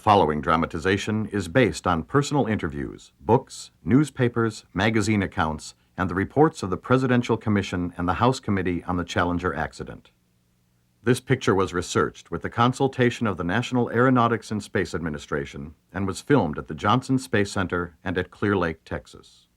following dramatization is based on personal interviews, books, newspapers, magazine accounts, and the reports of the Presidential Commission and the House Committee on the Challenger accident. This picture was researched with the consultation of the National Aeronautics and Space Administration and was filmed at the Johnson Space Center and at Clear Lake, Texas.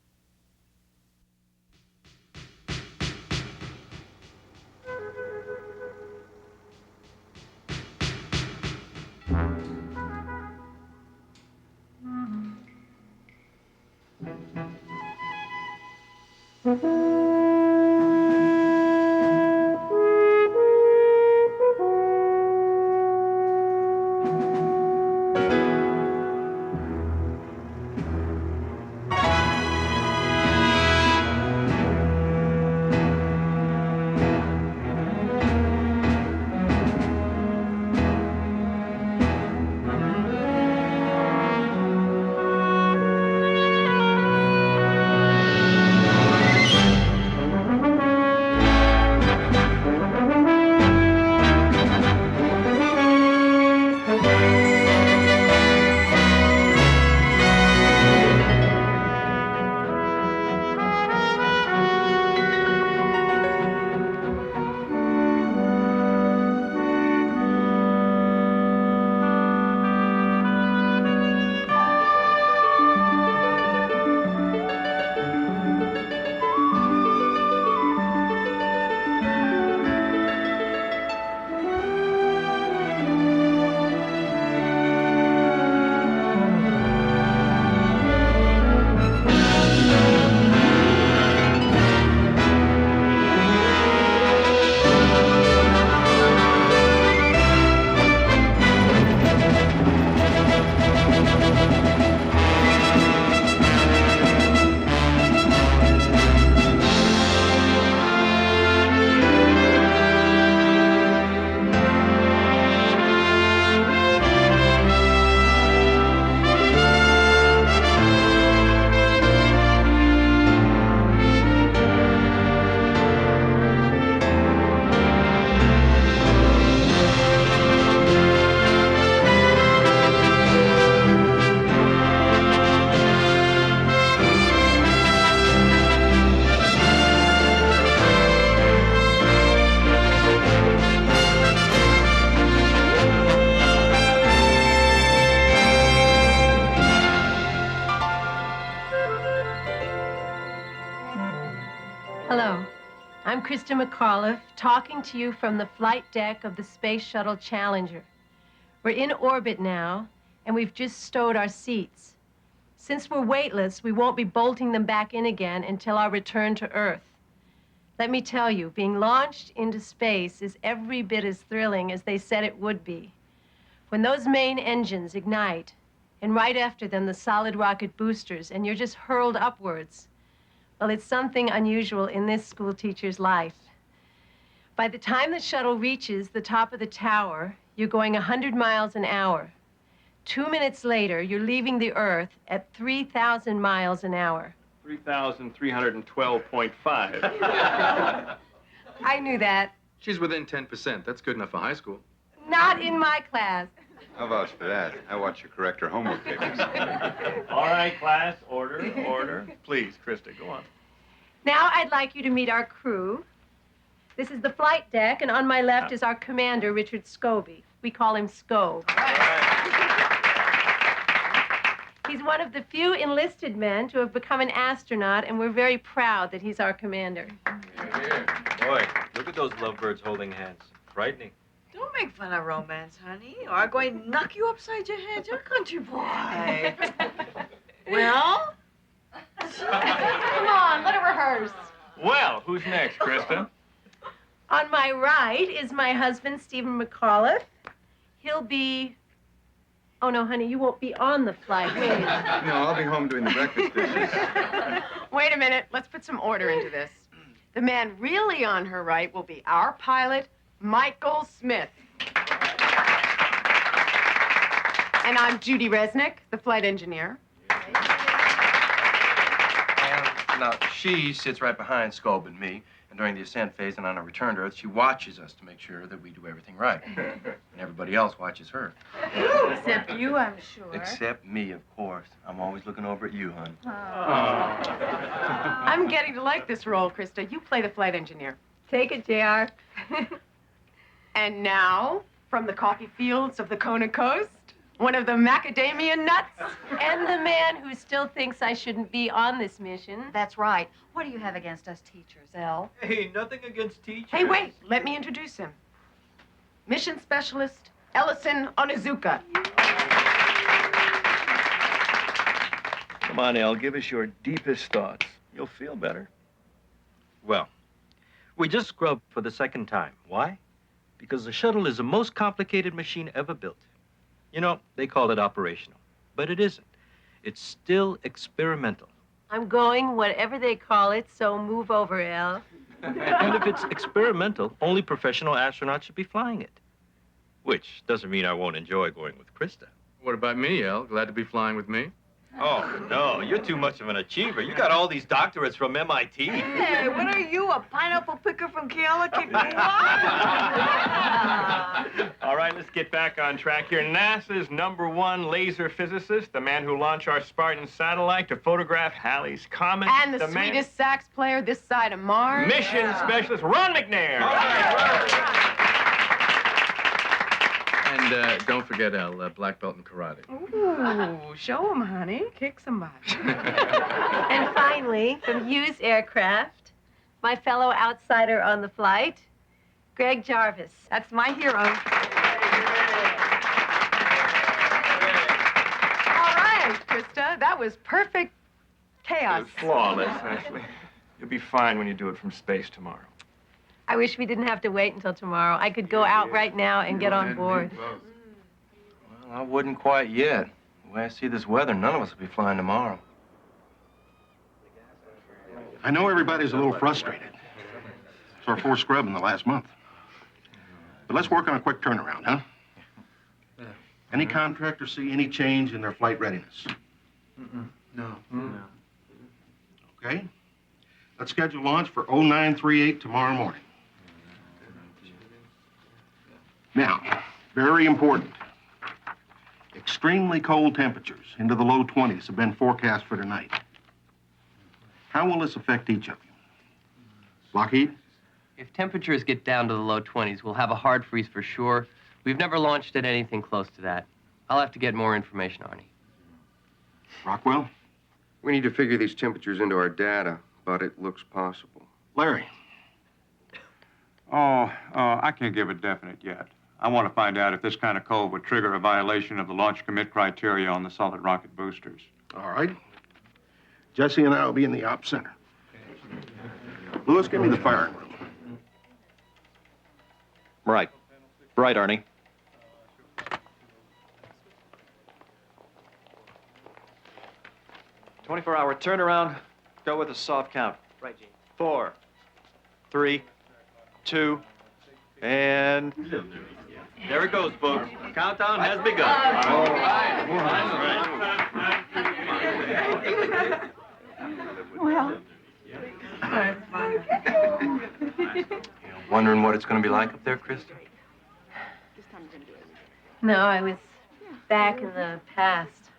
Hello, I'm Krista McAuliffe, talking to you from the flight deck of the Space Shuttle Challenger. We're in orbit now, and we've just stowed our seats. Since we're weightless, we won't be bolting them back in again until our return to Earth. Let me tell you, being launched into space is every bit as thrilling as they said it would be. When those main engines ignite, and right after them the solid rocket boosters, and you're just hurled upwards, well, it's something unusual in this school teacher's life. By the time the shuttle reaches the top of the tower, you're going 100 miles an hour. 2 minutes later, you're leaving the Earth at 3,000 miles an hour. 3,312.5. I knew that. She's within 10%. That's good enough for high school. Not in my class. I'll vouch for that. I watched you correct her homework papers. All right, class, order, order. Please, Krista, go on. Now I'd like you to meet our crew. This is the flight deck, and on my left is our commander, Richard Scobie. We call him Sco. He's one of the few enlisted men to have become an astronaut, and we're very proud that he's our commander. Boy, look at those lovebirds holding hands. Frightening. Don't make fun of romance, honey, or I'm going to knock you upside your head. You're a country boy. Well? Come on, let her rehearse. Well, who's next, Krista? On my right is my husband, Stephen McAuliffe. He'll be... Oh, no, honey, you won't be on the flight, will you? No, I'll be home doing the breakfast dishes. Wait a minute. Let's put some order into this. The man really on her right will be our pilot, Michael Smith. And I'm Judy Resnick, the flight engineer. Now, she sits right behind Scob and me, And during the ascent phase and on our return to Earth, she watches us to make sure that we do everything right. And everybody else watches her. Except you, I'm sure. Except me, of course. I'm always looking over at you, hon. I'm getting to like this role, Krista. You play the flight engineer. Take it, JR. And now, from the coffee fields of the Kona Coast, one of the macadamia nuts. And the man who still thinks I shouldn't be on this mission. That's right. What do you have against us teachers, Elle? Hey, nothing against teachers. Hey, wait, let me introduce him. Mission Specialist Ellison Onizuka. Come on, Elle, give us your deepest thoughts. You'll feel better. Well, we just scrubbed for the second time. Why? Because the shuttle is the most complicated machine ever built. You know, they call it operational, but it isn't. It's still experimental. I'm going whatever they call it, so move over, Elle. And if it's experimental, only professional astronauts should be flying it. Which doesn't mean I won't enjoy going with Krista. What about me, Elle? Glad to be flying with me? Oh, no, you're too much of an achiever. You got all these doctorates from MIT. Hey, what are you, a pineapple picker from Kealakekua? All right, let's get back on track here. NASA's #1 laser physicist, the man who launched our Spartan satellite to photograph Halley's Comet. And the sweetest sax player this side of Mars. Mission Specialist Ron McNair. And don't forget, Elle, black belt in karate. Ooh, show him, honey. Kick somebody. And finally, from Hughes Aircraft, my fellow outsider on the flight, Greg Jarvis. That's my hero. All right, Krista, that was perfect chaos. It was flawless, Ashley. You'll be fine when you do it from space tomorrow. I wish we didn't have to wait until tomorrow. I could go out right now and get on board. Well, I wouldn't quite yet. The way I see this weather, none of us will be flying tomorrow. I know everybody's a little frustrated. It's our fourth scrub in the last month. But let's work on a quick turnaround, huh? Any contractors see any change in their flight readiness? No. Okay. Let's schedule launch for 0938 tomorrow morning. Now, very important. Extremely cold temperatures into the low 20s have been forecast for tonight. How will this affect each of you? Lockheed? If temperatures get down to the low 20s, we'll have a hard freeze for sure. We've never launched at anything close to that. I'll have to get more information, Arnie. Rockwell? We need to figure these temperatures into our data, but it looks possible. Larry? I can't give a definite yet. I want to find out if this kind of cold would trigger a violation of the launch commit criteria on the solid rocket boosters. All right. Jesse and I will be in the ops center. Lewis, give me the firing room. Right. Right, Arnie. "24-hour turnaround. Go with a soft count. Right, Gene. 4, 3, 2, and... There it goes, folks. Countdown has begun. All right. Well, Wondering what it's going to be like up there, Krista? No, I was back in the past.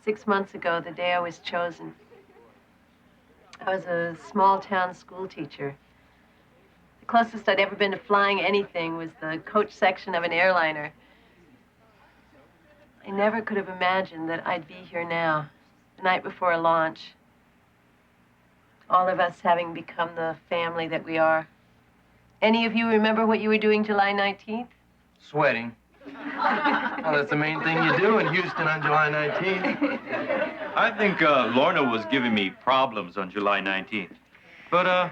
6 months ago, the day I was chosen. I was a small-town school teacher. The closest I'd ever been to flying anything was the coach section of an airliner. I never could have imagined that I'd be here now, the night before a launch. All of us having become the family that we are. Any of you remember what you were doing July 19th? Sweating. Well, that's the main thing you do in Houston on July 19th. I think Lorna was giving me problems on July 19th. But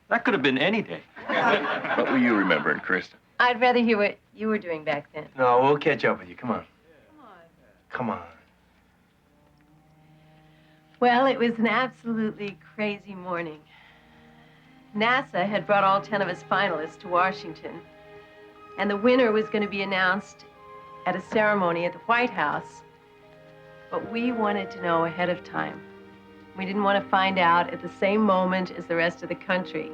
that could have been any day. What were you remembering, Krista? I'd rather hear what you were doing back then. No, we'll catch up with you. Come on. Come on. Well, it was an absolutely crazy morning. NASA had brought all 10 of us finalists to Washington, and the winner was going to be announced at a ceremony at the White House. But we wanted to know ahead of time. We didn't want to find out at the same moment as the rest of the country.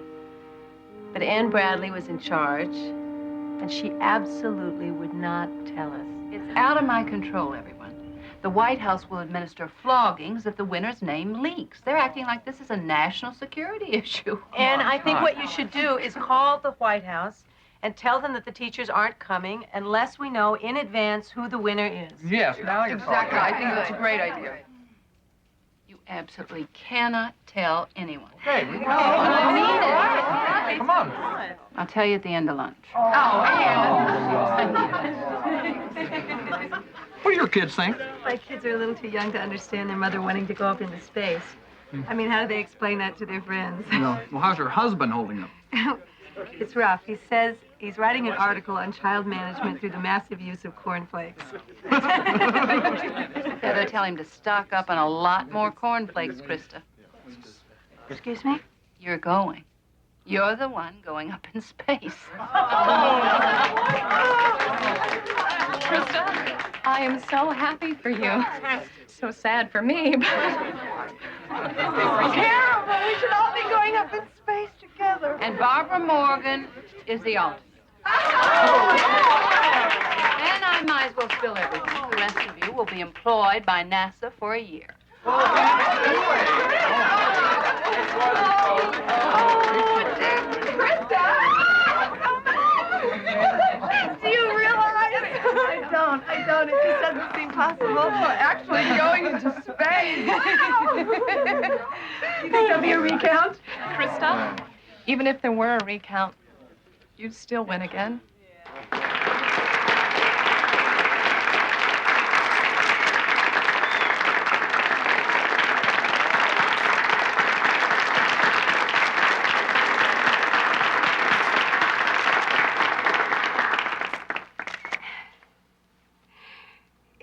But Anne Bradley was in charge, and she absolutely would not tell us. It's out of my control, everyone. The White House will administer floggings if the winner's name leaks. They're acting like this is a national security issue. And I think what you should do is call the White House and tell them that the teachers aren't coming unless we know in advance who the winner is. Yes, now you're Exactly. I think that's a great idea. You absolutely cannot tell anyone. Hey, we I mean it. Come on. I'll tell you at the end of lunch. What do your kids think? My kids are a little too young to understand their mother wanting to go up into space. I mean, how do they explain that to their friends? No. Well, how's your husband holding up? It's rough. He says he's writing an article on child management through the massive use of cornflakes. Better tell him to stock up on a lot more cornflakes, Krista. Excuse me? You're going. You're the one going up in space. Krista, I am so happy for you. So sad for me. Terrible. We should all be going up in space together. And Barbara Morgan is the alternate. And I might as well spill everything. The rest of you will be employed by NASA for a year. Do you realize? I don't. It just doesn't seem possible. Actually, going into space. You think there'll be a recount? Krista, even if there were a recount, you'd still win again.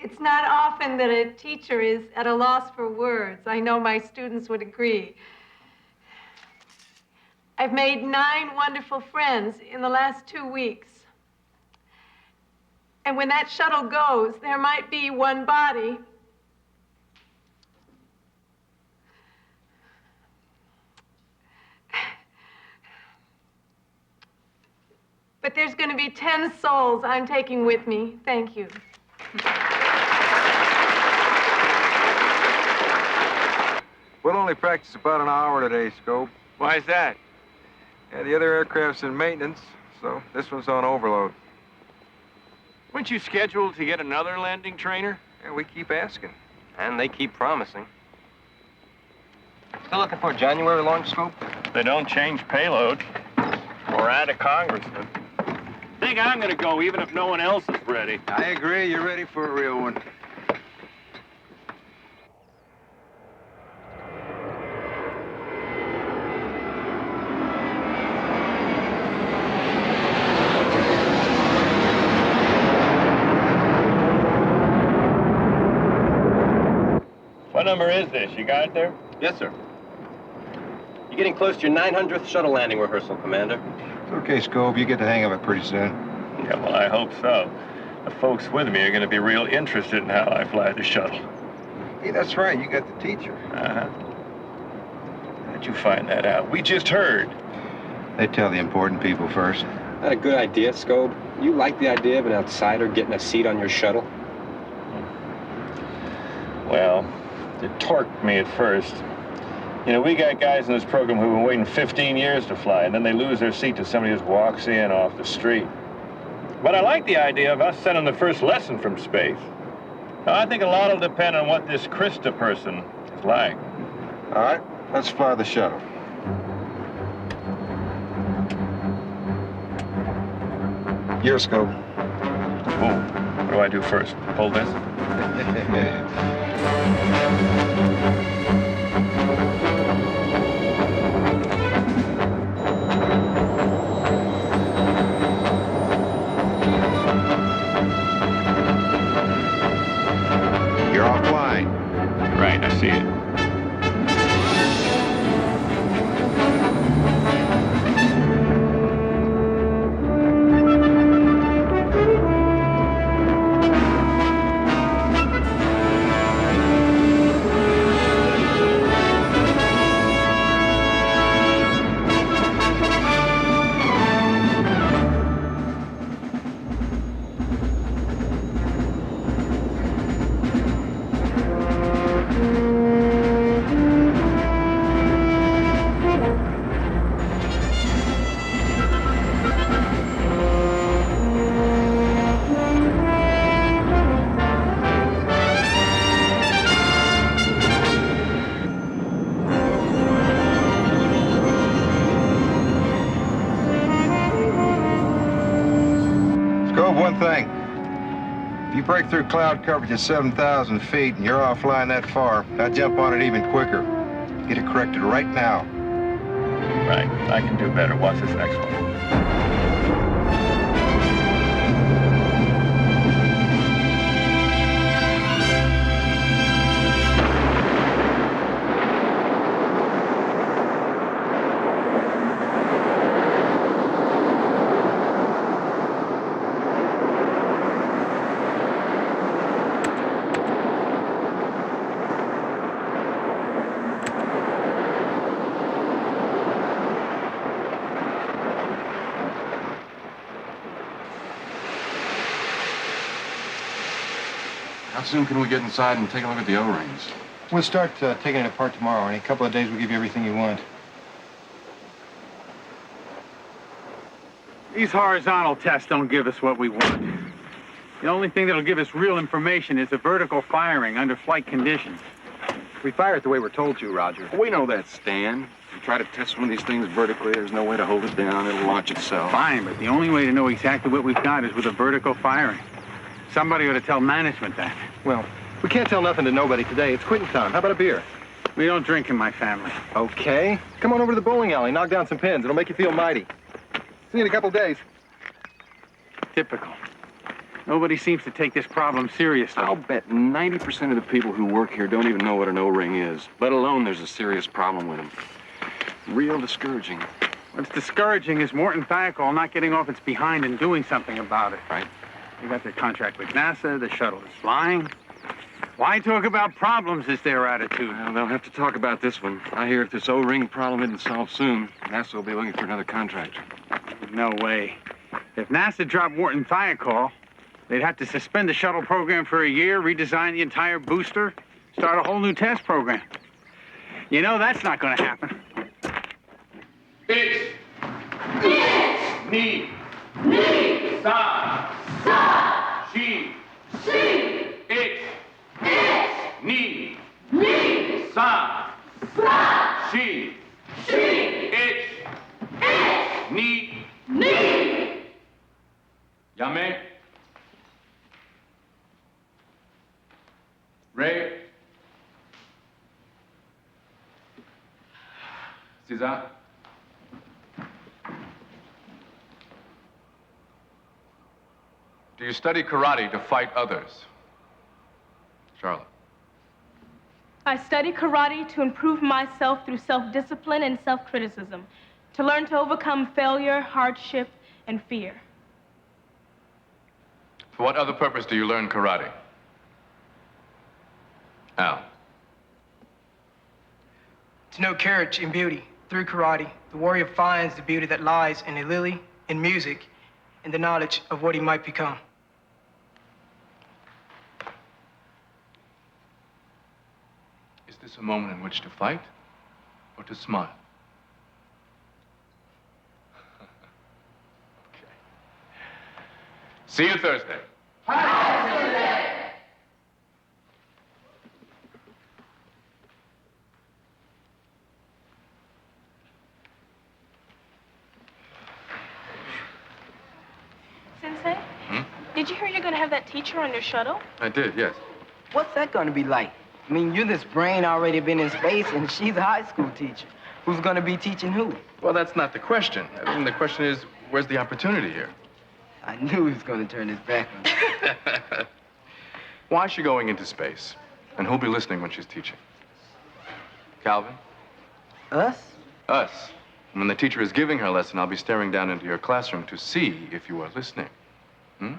It's not often that a teacher is at a loss for words. I know my students would agree. I've made 9 wonderful friends in the last 2 weeks. And when that shuttle goes, there might be one body. But there's going to be 10 souls I'm taking with me. Thank you. We'll only practice about an hour today, Scope. Why is that? Yeah, the other aircraft's in maintenance, so this one's on overload. Weren't you scheduled to get another landing trainer? Yeah, we keep asking. And they keep promising. Still looking for a January launch, Scope? They don't change payload or add a congressman. Think I'm gonna go even if no one else is ready. I agree. You're ready for a real one. What number is this? You got it there? Yes, sir. You're getting close to your 900th shuttle landing rehearsal, Commander. It's okay, Scope. You get the hang of it pretty soon. Yeah, well, I hope so. The folks with me are going to be real interested in how I fly the shuttle. Hey, that's right. You got the teacher. Uh-huh. How'd you find that out? We just heard. They tell the important people first. That a good idea, Scope? You like the idea of an outsider getting a seat on your shuttle? Well, it torqued me at first. You know, we got guys in this program who've been waiting 15 years to fly, and then they lose their seat to somebody who just walks in off the street. But I like the idea of us sending the first lesson from space. Now, I think a lot will depend on what this Krista person is like. All right, let's fly the shuttle. Your Scope. Ooh, what do I do first? Hold this? You're offline. Right, I see it. one thing. If you break through cloud coverage at 7,000 feet and you're off flying that far, I'll jump on it even quicker. Get it corrected right now. Right. I can do better. Watch this next one. How soon can we get inside and take a look at the O-rings? We'll start taking it apart tomorrow. In a couple of days, we'll give you everything you want. These horizontal tests don't give us what we want. The only thing that'll give us real information is the vertical firing under flight conditions. We fire it the way we're told to, Roger. We know that, Stan. If you try to test one of these things vertically, there's no way to hold it down. It'll launch itself. Fine, but the only way to know exactly what we've got is with a vertical firing. Somebody ought to tell management that. Well, we can't tell nothing to nobody today. It's quitting time. How about a beer? We don't drink in my family. Okay. Come on over to the bowling alley. Knock down some pins. It'll make you feel mighty. See you in a couple of days. Typical. Nobody seems to take this problem seriously. I'll bet 90% of the people who work here don't even know what an O-ring is, let alone there's a serious problem with them. Real discouraging. What's discouraging is Morton Thiokol not getting off its behind and doing something about it. Right. They got their contract with NASA, the shuttle is flying. Why talk about problems is their attitude. Well, they'll have to talk about this one. I hear if this O-ring problem isn't solved soon, NASA will be looking for another contractor. No way. If NASA dropped Morton Thiokol, they'd have to suspend the shuttle program for a year, redesign the entire booster, start a whole new test program. You know that's not going to happen. It's ni, sa, she, it's ni, sa, she, it's ni. Yame. Ray. Cesar. Do you study karate to fight others? Charlotte. I study karate to improve myself through self-discipline and self-criticism, to learn to overcome failure, hardship, and fear. For what other purpose do you learn karate? Al. To know courage and beauty through karate, the warrior finds the beauty that lies in a lily, in music, and the knowledge of what he might become. Is this a moment in which to fight or to smile? Okay. See you Thursday. Sensei, did you hear you're going to have that teacher on your shuttle? I did, yes. What's that gonna be like? I mean, you're this brain already been in space, and she's a high school teacher. Who's gonna be teaching who? Well, that's not the question. I mean, the question is, where's the opportunity here? I knew he was gonna turn his back on me. Why is she going into space? And who'll be listening when she's teaching? Calvin? Us? Us. And when the teacher is giving her lesson, I'll be staring down into your classroom to see if you are listening. Hmm?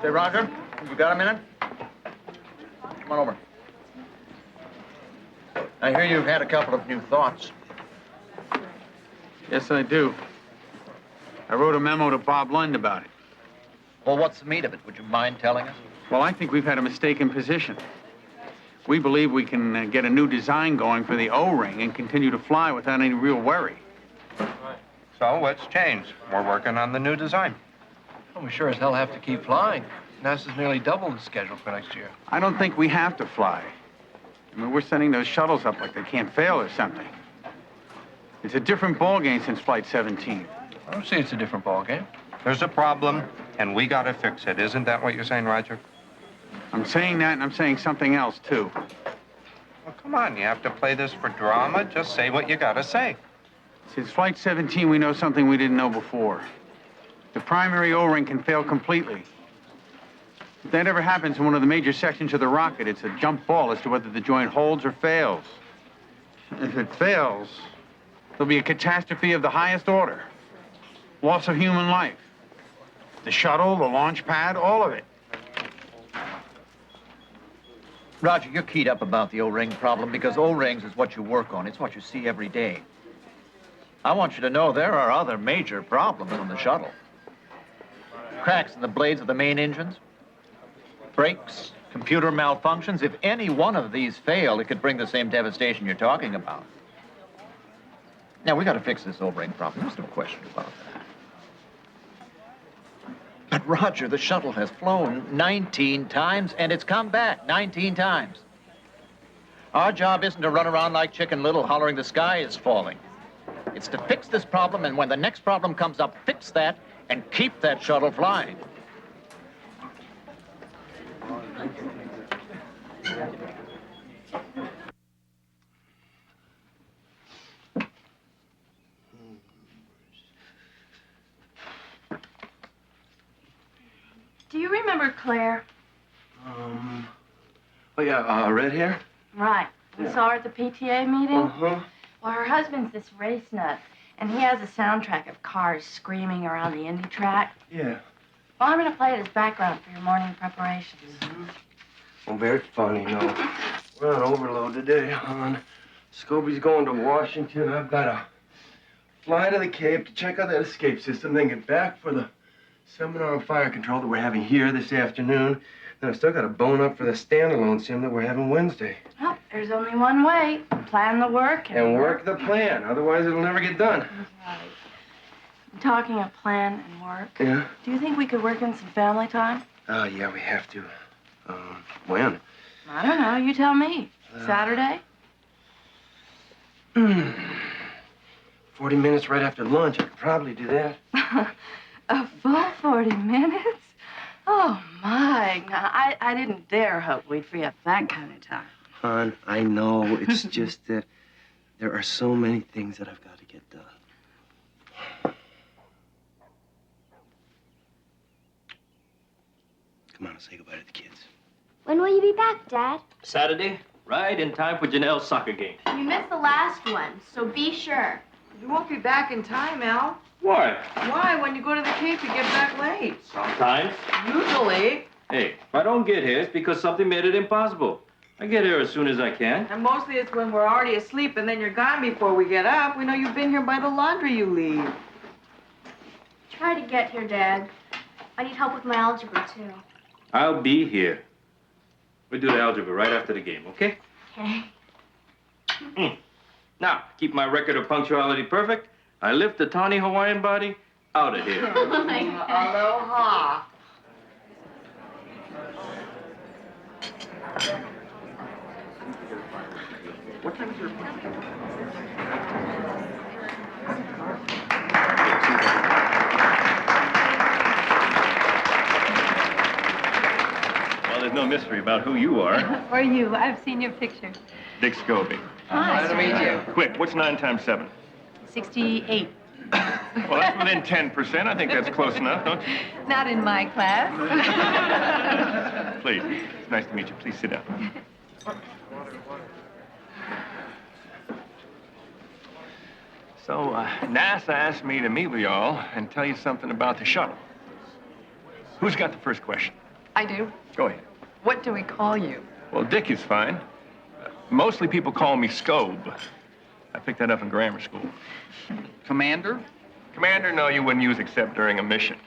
Say, Roger, you got a minute? Come on over. I hear you've had a couple of new thoughts. Yes, I do. I wrote a memo to Bob Lund about it. Well, what's the meat of it? Would you mind telling us? Well, I think we've had a mistaken position. We believe we can get a new design going for the O-ring and continue to fly without any real worry. So what's changed? We're working on the new design. Well, we sure as hell have to keep flying. NASA's nearly doubled the schedule for next year. I don't think we have to fly. I mean, we're sending those shuttles up like they can't fail or something. It's a different ballgame since Flight 17. I don't see it's a different ballgame. There's a problem, and we gotta fix it. Isn't that what you're saying, Roger? I'm saying that, and I'm saying something else, too. Well, come on, you have to play this for drama. Just say what you gotta say. Since Flight 17, we know something we didn't know before. The primary O-ring can fail completely. If that ever happens in one of the major sections of the rocket, it's a jump ball as to whether the joint holds or fails. If it fails, there'll be a catastrophe of the highest order. Loss of human life. The shuttle, the launch pad, all of it. Roger, you're keyed up about the O-ring problem because O-rings is what you work on. It's what you see every day. I want you to know there are other major problems on the shuttle. Cracks in the blades of the main engines, brakes, computer malfunctions. If any one of these fail, it could bring the same devastation you're talking about. Now, we got to fix this O-ring problem. There's no question about that. But, Roger, the shuttle has flown 19 times, and it's come back 19 times. Our job isn't to run around like Chicken Little hollering the sky is falling. It's to fix this problem, and when the next problem comes up, fix that and keep that shuttle flying. Do you remember Claire? Oh, yeah, red hair? Right. We saw her at the PTA meeting. Uh-huh. Well, her husband's this race nut, and he has a soundtrack of cars screaming around the Indy track. Yeah. Well, I'm going to play it as background for your morning preparations. Well, very funny, no. We're on overload today, hon. Scobie's going to Washington. I've got to fly to the Cape to check out that escape system, then get back for the seminar on fire control that we're having here this afternoon. Then I've still got to bone up for the standalone sim that we're having Wednesday. Well, there's only one way. Plan the work And work the plan. Otherwise, it'll never get done. Right. Talking of plan and work, Yeah? do you think we could work in some family time? Oh, yeah, we have to. When? I don't know. You tell me. Saturday? 40 minutes right after lunch. I could probably do that. A full 40 minutes? Oh, my. Now, I didn't dare hope we'd free up that kind of time. Hon, I know. It's just that there are so many things that I've got to get done. Come on, say goodbye to the kids. When will you be back, Dad? Saturday, right in time for Janelle's soccer game. You missed the last one, so be sure. You won't be back in time, Al. Why? Why? When you go to the Cape, you get back late. Sometimes. Usually. Hey, if I don't get here, it's because something made it impossible. I get here as soon as I can. And mostly it's when we're already asleep and then you're gone before we get up. We know you've been here by the laundry you leave. Try to get here, Dad. I need help with my algebra, too. I'll be here. We'll do the algebra right after the game, okay? Okay. Now, keep my record of punctuality perfect. I lift the tawny Hawaiian body out of here. Aloha. What time is your... Well, there's no mystery about who you are. Or you. I've seen your picture. Dick Scobie. Hi. Nice to meet you. Quick, what's 9 times 7? 68. Well, that's within 10%. I think that's close enough, don't you? Not in my class. Please. It's nice to meet you. Please sit down. So, NASA asked me to meet with y'all and tell you something about the shuttle. Who's got the first question? I do. Go ahead. What do we call you? Well, Dick is fine. Mostly people call me Scobe. I picked that up in grammar school. Commander? Commander, no, you wouldn't use except during a mission.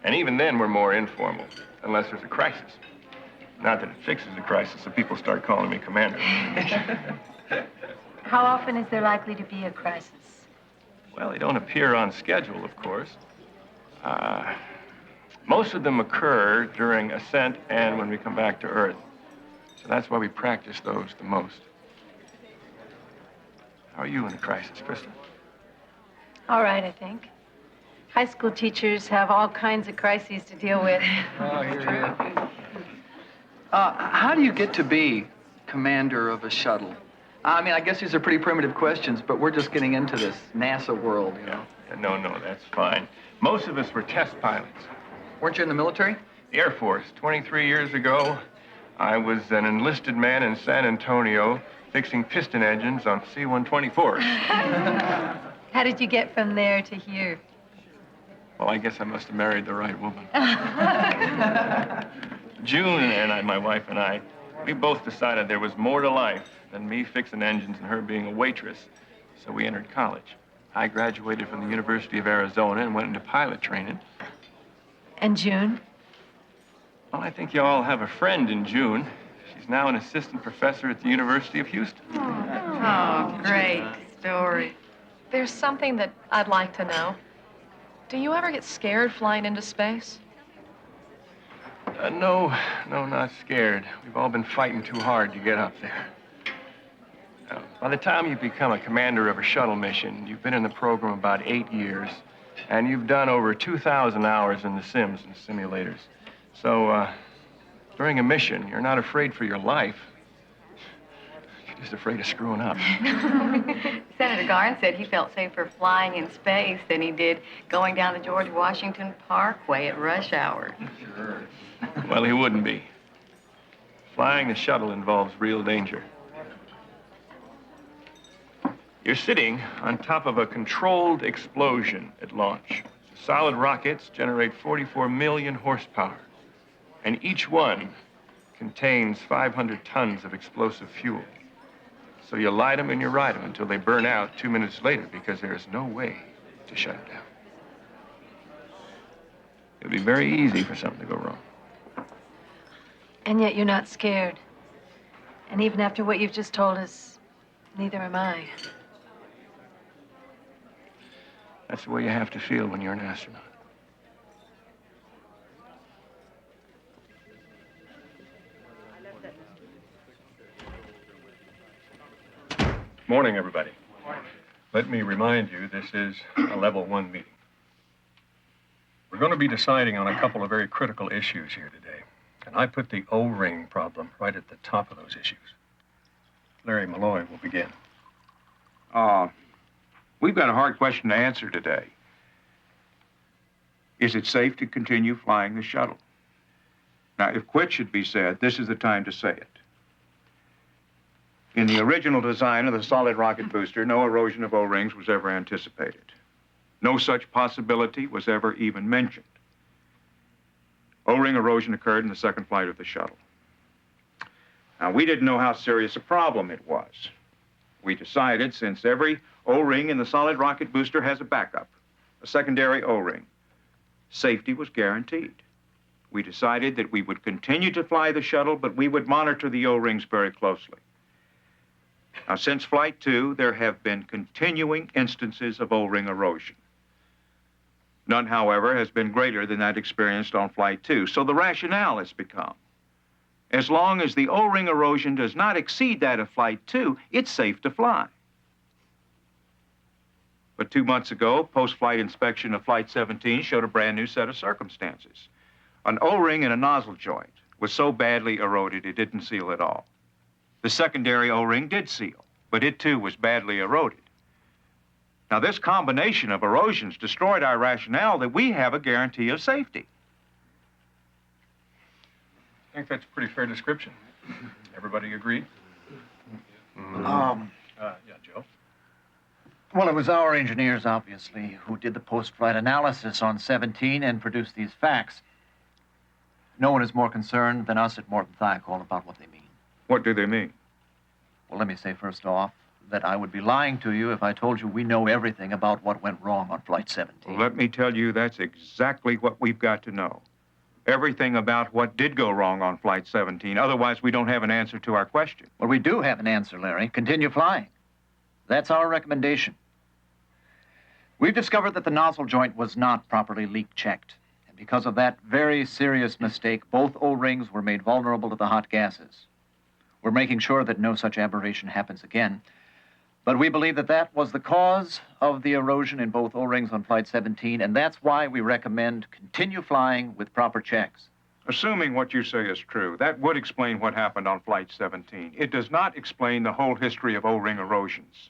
And even then, we're more informal, unless there's a crisis. Not that it fixes the crisis, so people start calling me Commander. How often is there likely to be a crisis? Well, they don't appear on schedule, of course. Most of them occur during ascent and when we come back to Earth. So that's why we practice those the most. How are you in the crisis, Krista? All right, I think. High school teachers have all kinds of crises to deal with. Oh, here. How do you get to be commander of a shuttle? I mean, I guess these are pretty primitive questions, but we're just getting into this NASA world, you know. No, that's fine. Most of us were test pilots. Weren't you in the military? The Air Force. 23 years ago, I was an enlisted man in San Antonio fixing piston engines on C-124s. How did you get from there to here? Well, I guess I must have married the right woman. June and my wife and I, we both decided there was more to life than me fixing engines and her being a waitress. So we entered college. I graduated from the University of Arizona and went into pilot training. And June? Well, I think you all have a friend in June. She's now an assistant professor at the University of Houston. Oh, great story. There's something that I'd like to know. Do you ever get scared flying into space? No, not scared. We've all been fighting too hard to get up there. By the time you become a commander of a shuttle mission, you've been in the program about 8 years, and you've done over 2,000 hours in the sims and simulators. So, during a mission, you're not afraid for your life. You're just afraid of screwing up. Senator Garn said he felt safer flying in space than he did going down the George Washington Parkway at rush hour. Sure. Well, he wouldn't be. Flying the shuttle involves real danger. You're sitting on top of a controlled explosion at launch. Solid rockets generate 44 million horsepower, and each one contains 500 tons of explosive fuel. So you light them and you ride them until they burn out 2 minutes later because there's no way to shut it down. It would be very easy for something to go wrong. And yet you're not scared. And even after what you've just told us, neither am I. That's the way you have to feel when you're an astronaut. Morning, everybody. Let me remind you, this is a level 1 meeting. We're going to be deciding on a couple of very critical issues here today. And I put the O-ring problem right at the top of those issues. Larry Malloy will begin. We've got a hard question to answer today. Is it safe to continue flying the shuttle? Now, if quit should be said, this is the time to say it. In the original design of the solid rocket booster, no erosion of O-rings was ever anticipated. No such possibility was ever even mentioned. O-ring erosion occurred in the second flight of the shuttle. Now, we didn't know how serious a problem it was. We decided, since every O-ring in the solid rocket booster has a backup, a secondary O-ring, safety was guaranteed. We decided that we would continue to fly the shuttle, but we would monitor the O-rings very closely. Now, since Flight 2, there have been continuing instances of O-ring erosion. None, however, has been greater than that experienced on Flight 2. So the rationale has become, as long as the O-ring erosion does not exceed that of Flight 2, it's safe to fly. But 2 months ago, post-flight inspection of Flight 17 showed a brand new set of circumstances. An O-ring in a nozzle joint was so badly eroded it didn't seal at all. The secondary O-ring did seal, but it too was badly eroded. Now, this combination of erosions destroyed our rationale that we have a guarantee of safety. I think that's a pretty fair description. Everybody agree? Yeah, Joe? Well, it was our engineers, obviously, who did the post-flight analysis on 17 and produced these facts. No one is more concerned than us at Morton Thiokol about what they mean. What do they mean? Well, let me say first off that I would be lying to you if I told you we know everything about what went wrong on Flight 17. Well, let me tell you, that's exactly what we've got to know. Everything about what did go wrong on Flight 17. Otherwise, we don't have an answer to our question. Well, we do have an answer, Larry. Continue flying. That's our recommendation. We've discovered that the nozzle joint was not properly leak-checked. And because of that very serious mistake, both O-rings were made vulnerable to the hot gases. We're making sure that no such aberration happens again. But we believe that that was the cause of the erosion in both O-rings on Flight 17, and that's why we recommend continue flying with proper checks. Assuming what you say is true, that would explain what happened on Flight 17. It does not explain the whole history of O-ring erosions.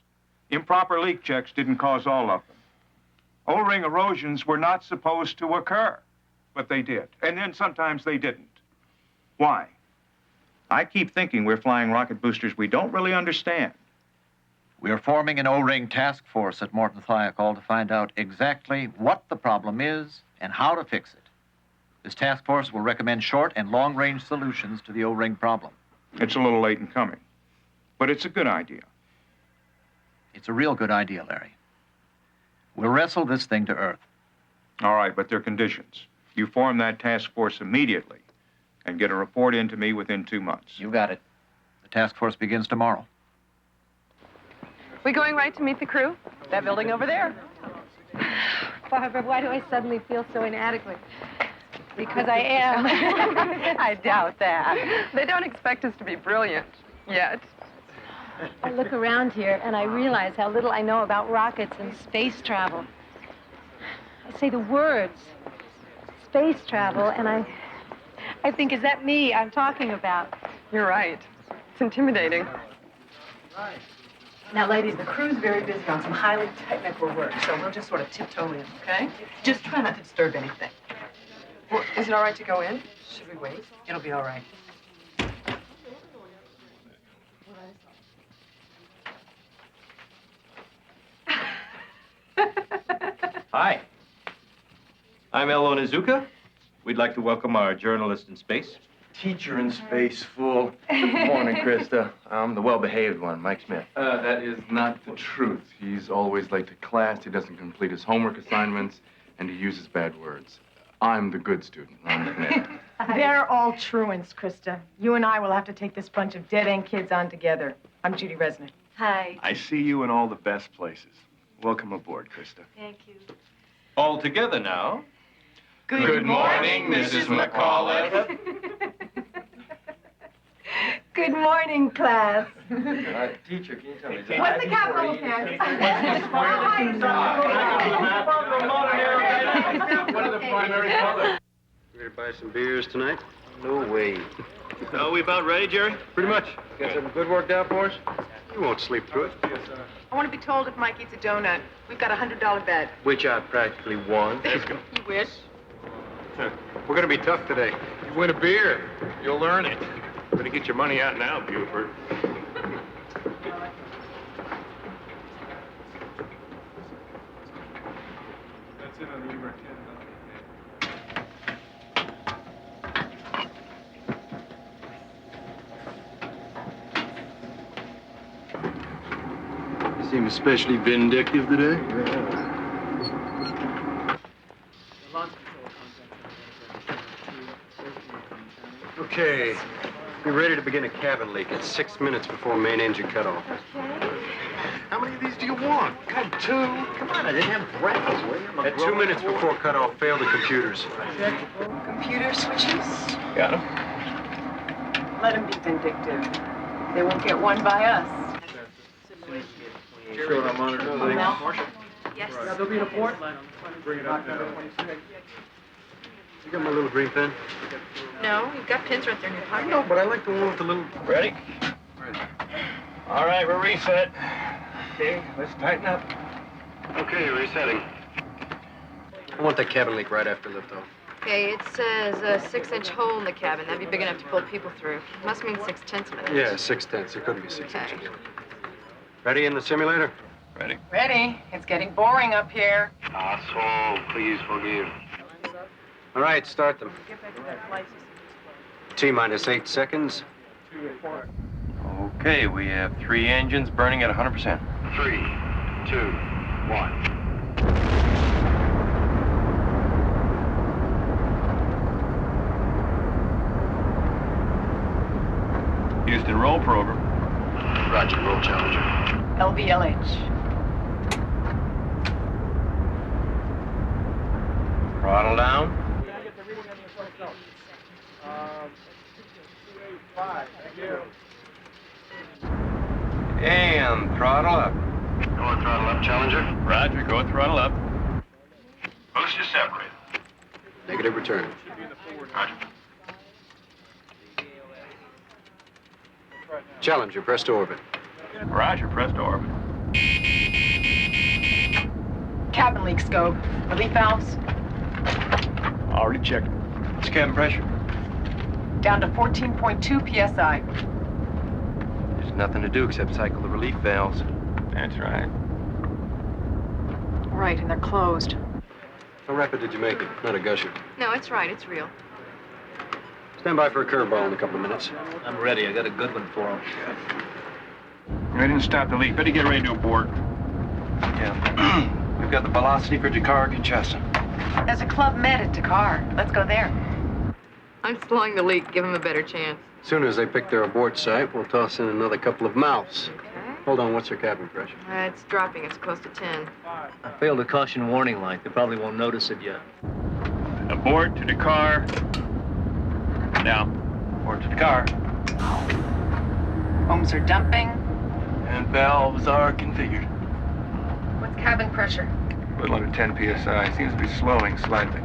Improper leak checks didn't cause all of them. O-ring erosions were not supposed to occur, but they did. And then sometimes they didn't. Why? I keep thinking we're flying rocket boosters we don't really understand. We are forming an O-ring task force at Morton Thiokol to find out exactly what the problem is and how to fix it. This task force will recommend short and long-range solutions to the O-ring problem. It's a little late in coming, but it's a good idea. It's a real good idea, Larry. We'll wrestle this thing to Earth. All right, but there are conditions. You form that task force immediately and get a report in to me within 2 months. You got it. The task force begins tomorrow. We going right to meet the crew? That building over there. Barbara, why do I suddenly feel so inadequate? Because I am. I doubt that. They don't expect us to be brilliant yet. I look around here and I realize how little I know about rockets and space travel. I say the words, space travel, and I think, is that me I'm talking about? You're right. It's intimidating. Now, ladies, the crew's very busy on some highly technical work, so we'll just sort of tiptoe in, okay? Just try not to disturb anything. Well, is it all right to go in? Should we wait? It'll be all right. Hi. I'm El Onizuka. We'd like to welcome our journalist in space. Teacher in space, fool. Good morning, Krista. I'm the well-behaved one, Mike Smith. That is not the truth. He's always late to class, he doesn't complete his homework assignments, and he uses bad words. I'm the good student. I'm McNair. They're all truants, Krista. You and I will have to take this bunch of dead-end kids on together. I'm Judy Resnick. Hi. I see you in all the best places. Welcome aboard, Krista. Thank you. All together now. Good morning, Mrs. McAuliffe. Good morning, class. Teacher, can you tell me? What's the capital of Kansas? What are the primary colors? Ready to buy some beers tonight? No way. So we about ready, Jerry? Pretty much. Got something good worked out for us? You won't sleep through it. I want to be told if Mike eats a donut. We've got a $100 bet. Which I practically won. You wish. We're gonna be tough today. You win a beer, you'll learn it. Better get your money out now, Buford. That's it on the Uber 10. You seem especially vindictive today. Okay, be ready to begin a cabin leak at 6 minutes before main engine cutoff. Okay. How many of these do you want? Got 2. Come on, I didn't have breakfast, William. At 2 minutes before cutoff, fail the computers. Computer switches. Got them? Let them be vindictive. They won't get one by us. Show it on monitor. Yes. There'll be a port line on the front. Bring it up now. You got my little green pen? No, you've got pins right there in your pocket. No, but I like the one with the little... Ready? All right, we're reset. Okay, let's tighten up. Okay, resetting. I want that cabin leak right after liftoff. Okay, it says a 6-inch hole in the cabin. That'd be big enough to pull people through. Must mean 6/10 minutes. Yeah, 6/10. It couldn't be 6 Okay. inches. Ready in the simulator? Ready. Ready? It's getting boring up here. Asshole, please forgive. All right, start them. T-minus 8 seconds. Okay, we have 3 engines burning at 100%. 3, 2, 1. Houston, roll program. Roger, roll Challenger. LVLH. Throttle down. And throttle up. Go throttle up, Challenger. Roger, go throttle up. Booster separated. Negative return. Roger. Challenger, press to orbit. Roger, press to orbit. Cabin leak, Scope. Relief valves Already checked. What's cabin pressure? down to 14.2 psi. There's nothing to do except cycle the relief valves. That's right. Right, and they're closed. How rapid did you make it? Not a gusher. No, it's right. It's real. Stand by for a curveball in a couple of minutes. I'm ready. I got a good one for him. We didn't stop the leak. Better get ready to abort. Yeah. We've got the velocity for Dakar, Kinshasa. There's a Club Med at Dakar. Let's go there. I'm slowing the leak. Give him a better chance. As soon as they pick their abort site, we'll toss in another couple of mouths. Hold on, what's their cabin pressure? It's dropping. It's close to 10. I failed a caution warning light. They probably won't notice it yet. Abort to Dakar. Now. Abort to Dakar. Ohms are dumping. And valves are configured. What's cabin pressure? A little under 10 psi. Seems to be slowing slightly.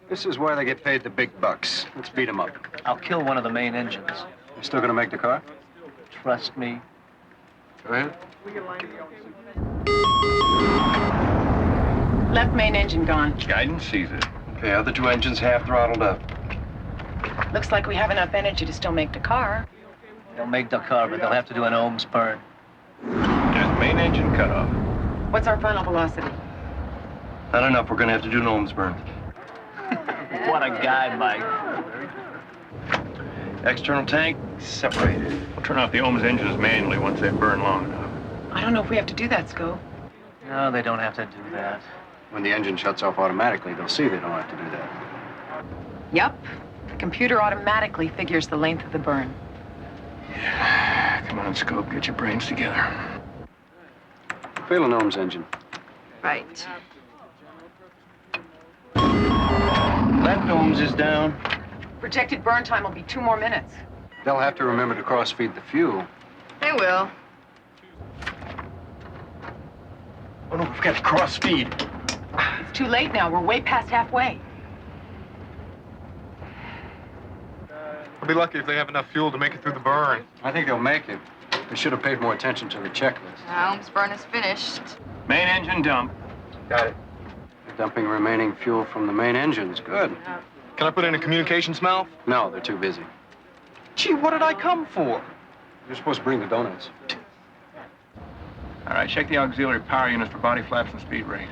This is why they get paid the big bucks. Let's beat them up. I'll kill one of the main engines. You still gonna make the car? Trust me. Go ahead. Left main engine gone. Guidance sees it. Okay, other two engines half throttled up. Looks like we have enough energy to still make Dakar. They'll make Dakar, but they'll have to do an ohms burn. Just main engine cut off. What's our final velocity? Not enough. We're gonna have to do an ohms burn. What a guy, Mike. External tank separated. We'll turn off the ohms engines manually once they burn long enough. I don't know if we have to do that, Scope. No, they don't have to do that. When the engine shuts off automatically, they'll see they don't have to do that. Yep. The computer automatically figures the length of the burn. Come on, Scope, get your brains together. Fail an ohms engine. Right. Left ohms is down. Projected burn time will be 2 more minutes. They'll have to remember to cross-feed the fuel. They will. Oh, no, we've got to cross-feed. It's too late now. We're way past halfway. I'll be lucky if they have enough fuel to make it through the burn. I think they'll make it. They should have paid more attention to the checklist. Ohms burn is finished. Main engine dump. Got it. Dumping remaining fuel from the main engines. Good. Can I put in a communications mouth? No, they're too busy. Gee, what did I come for? You're supposed to bring the donuts. All right, check the auxiliary power units for body flaps and speed brake.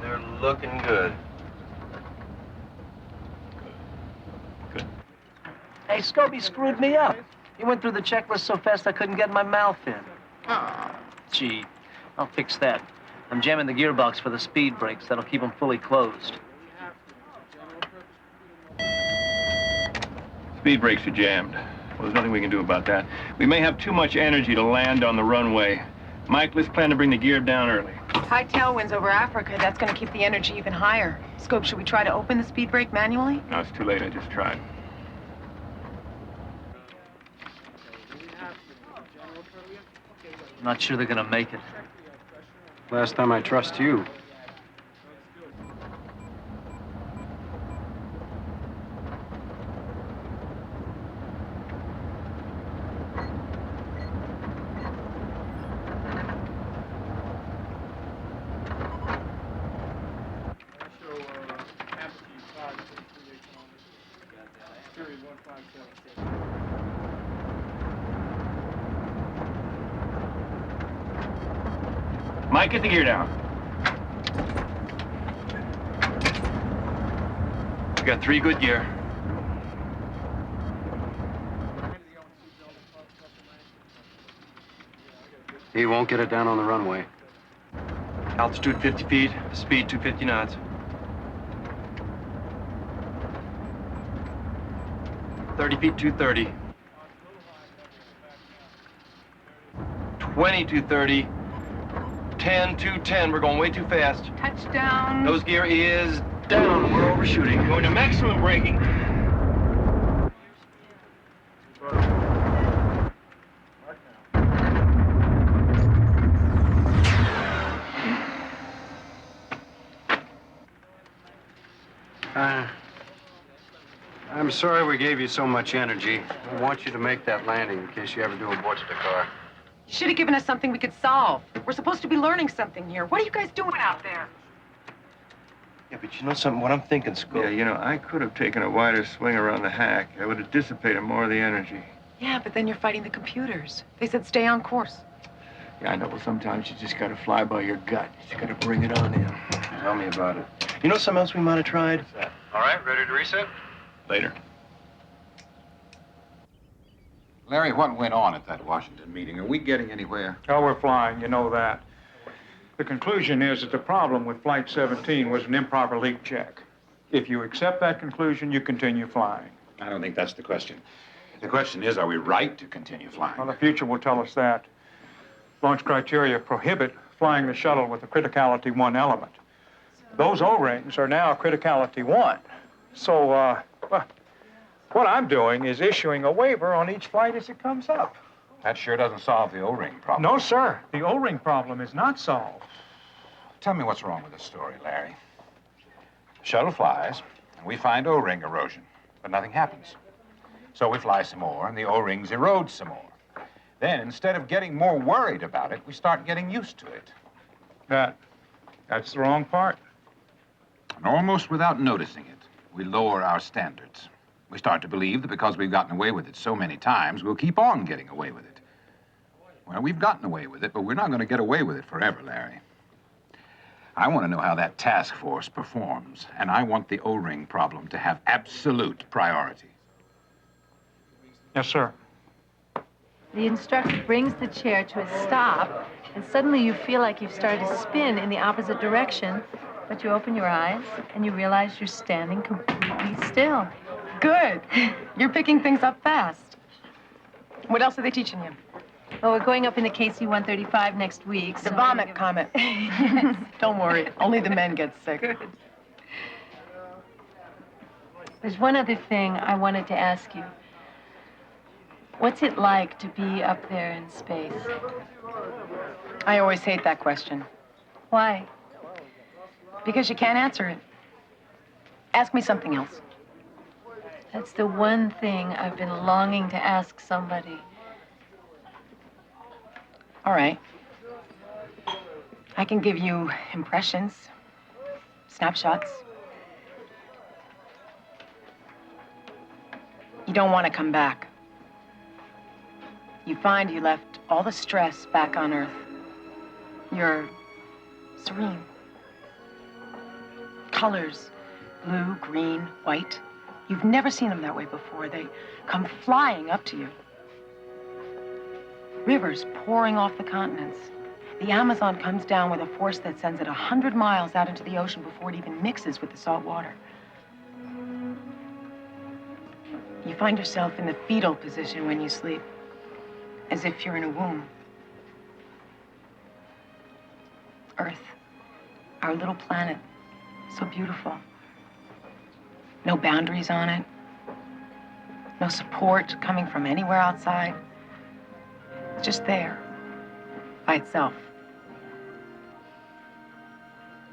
They're looking good. Hey, Scobie screwed me up. He went through the checklist so fast I couldn't get my mouth in. Oh. Gee, I'll fix that. I'm jamming the gearbox for the speed brakes. That'll keep them fully closed. Speed brakes are jammed. Well, there's nothing we can do about that. We may have too much energy to land on the runway. Mike, let's plan to bring the gear down early. High tailwinds over Africa. That's going to keep the energy even higher. Scope, should we try to open the speed brake manually? No, it's too late. I just tried. I'm not sure they're gonna make it. Last time I trust you. Mike, get the gear down. We got 3 good gear. He won't get it down on the runway. Altitude 50 feet, speed 250 knots. 30 feet, 230. 20, 230. 10, 210. We're going way too fast. Touchdown. Nose gear is down. We're overshooting. Going to maximum braking. I'm sorry we gave you so much energy. I want you to make that landing in case you ever do abort the car. You should have given us something we could solve. We're supposed to be learning something here. What are you guys doing out there? Yeah, but you know something? What I'm thinking, Scope. Yeah, you know, I could have taken a wider swing around the hack. I would have dissipated more of the energy. Yeah, but then you're fighting the computers. They said stay on course. Yeah, I know, but sometimes you just gotta fly by your gut. You just gotta bring it on in. Tell me about it. You know something else we might have tried? All right, ready to reset? Later. Larry, what went on at that Washington meeting? Are we getting anywhere? Oh, we're flying, you know that. The conclusion is that the problem with Flight 17 was an improper leak check. If you accept that conclusion, you continue flying. I don't think that's the question. The question is, are we right to continue flying? Well, the future will tell us that. Launch criteria prohibit flying the shuttle with a criticality 1 element. Those O-rings are now criticality 1. So, well, what I'm doing is issuing a waiver on each flight as it comes up. That sure doesn't solve the O-ring problem. No, sir. The O-ring problem is not solved. Tell me what's wrong with this story, Larry. Shuttle flies, and we find O-ring erosion, but nothing happens. So we fly some more, and the O-rings erode some more. Then, instead of getting more worried about it, we start getting used to it. That's the wrong part. And almost without noticing it, we lower our standards. We start to believe that because we've gotten away with it so many times, we'll keep on getting away with it. Well, we've gotten away with it, but we're not going to get away with it forever, Larry. I want to know how that task force performs, and I want the O-ring problem to have absolute priority. Yes, sir. The instructor brings the chair to a stop, and suddenly you feel like you've started to spin in the opposite direction, but you open your eyes and you realize you're standing completely still. Good. You're picking things up fast. What else are they teaching you? Well, we're going up in the KC-135 next week. The vomit comet. Don't worry. Only the men get sick. Good. There's one other thing I wanted to ask you. What's it like to be up there in space? I always hate that question. Why? Because you can't answer it. Ask me something else. That's the one thing I've been longing to ask somebody. All right. I can give you impressions, snapshots. You don't want to come back. You find you left all the stress back on Earth. You're serene. Colors, blue, green, white. You've never seen them that way before. They come flying up to you. Rivers pouring off the continents. The Amazon comes down with a force that sends it 100 miles out into the ocean before it even mixes with the salt water. You find yourself in the fetal position when you sleep, as if you're in a womb. Earth, our little planet, so beautiful. No boundaries on it. No support coming from anywhere outside. It's just there, by itself.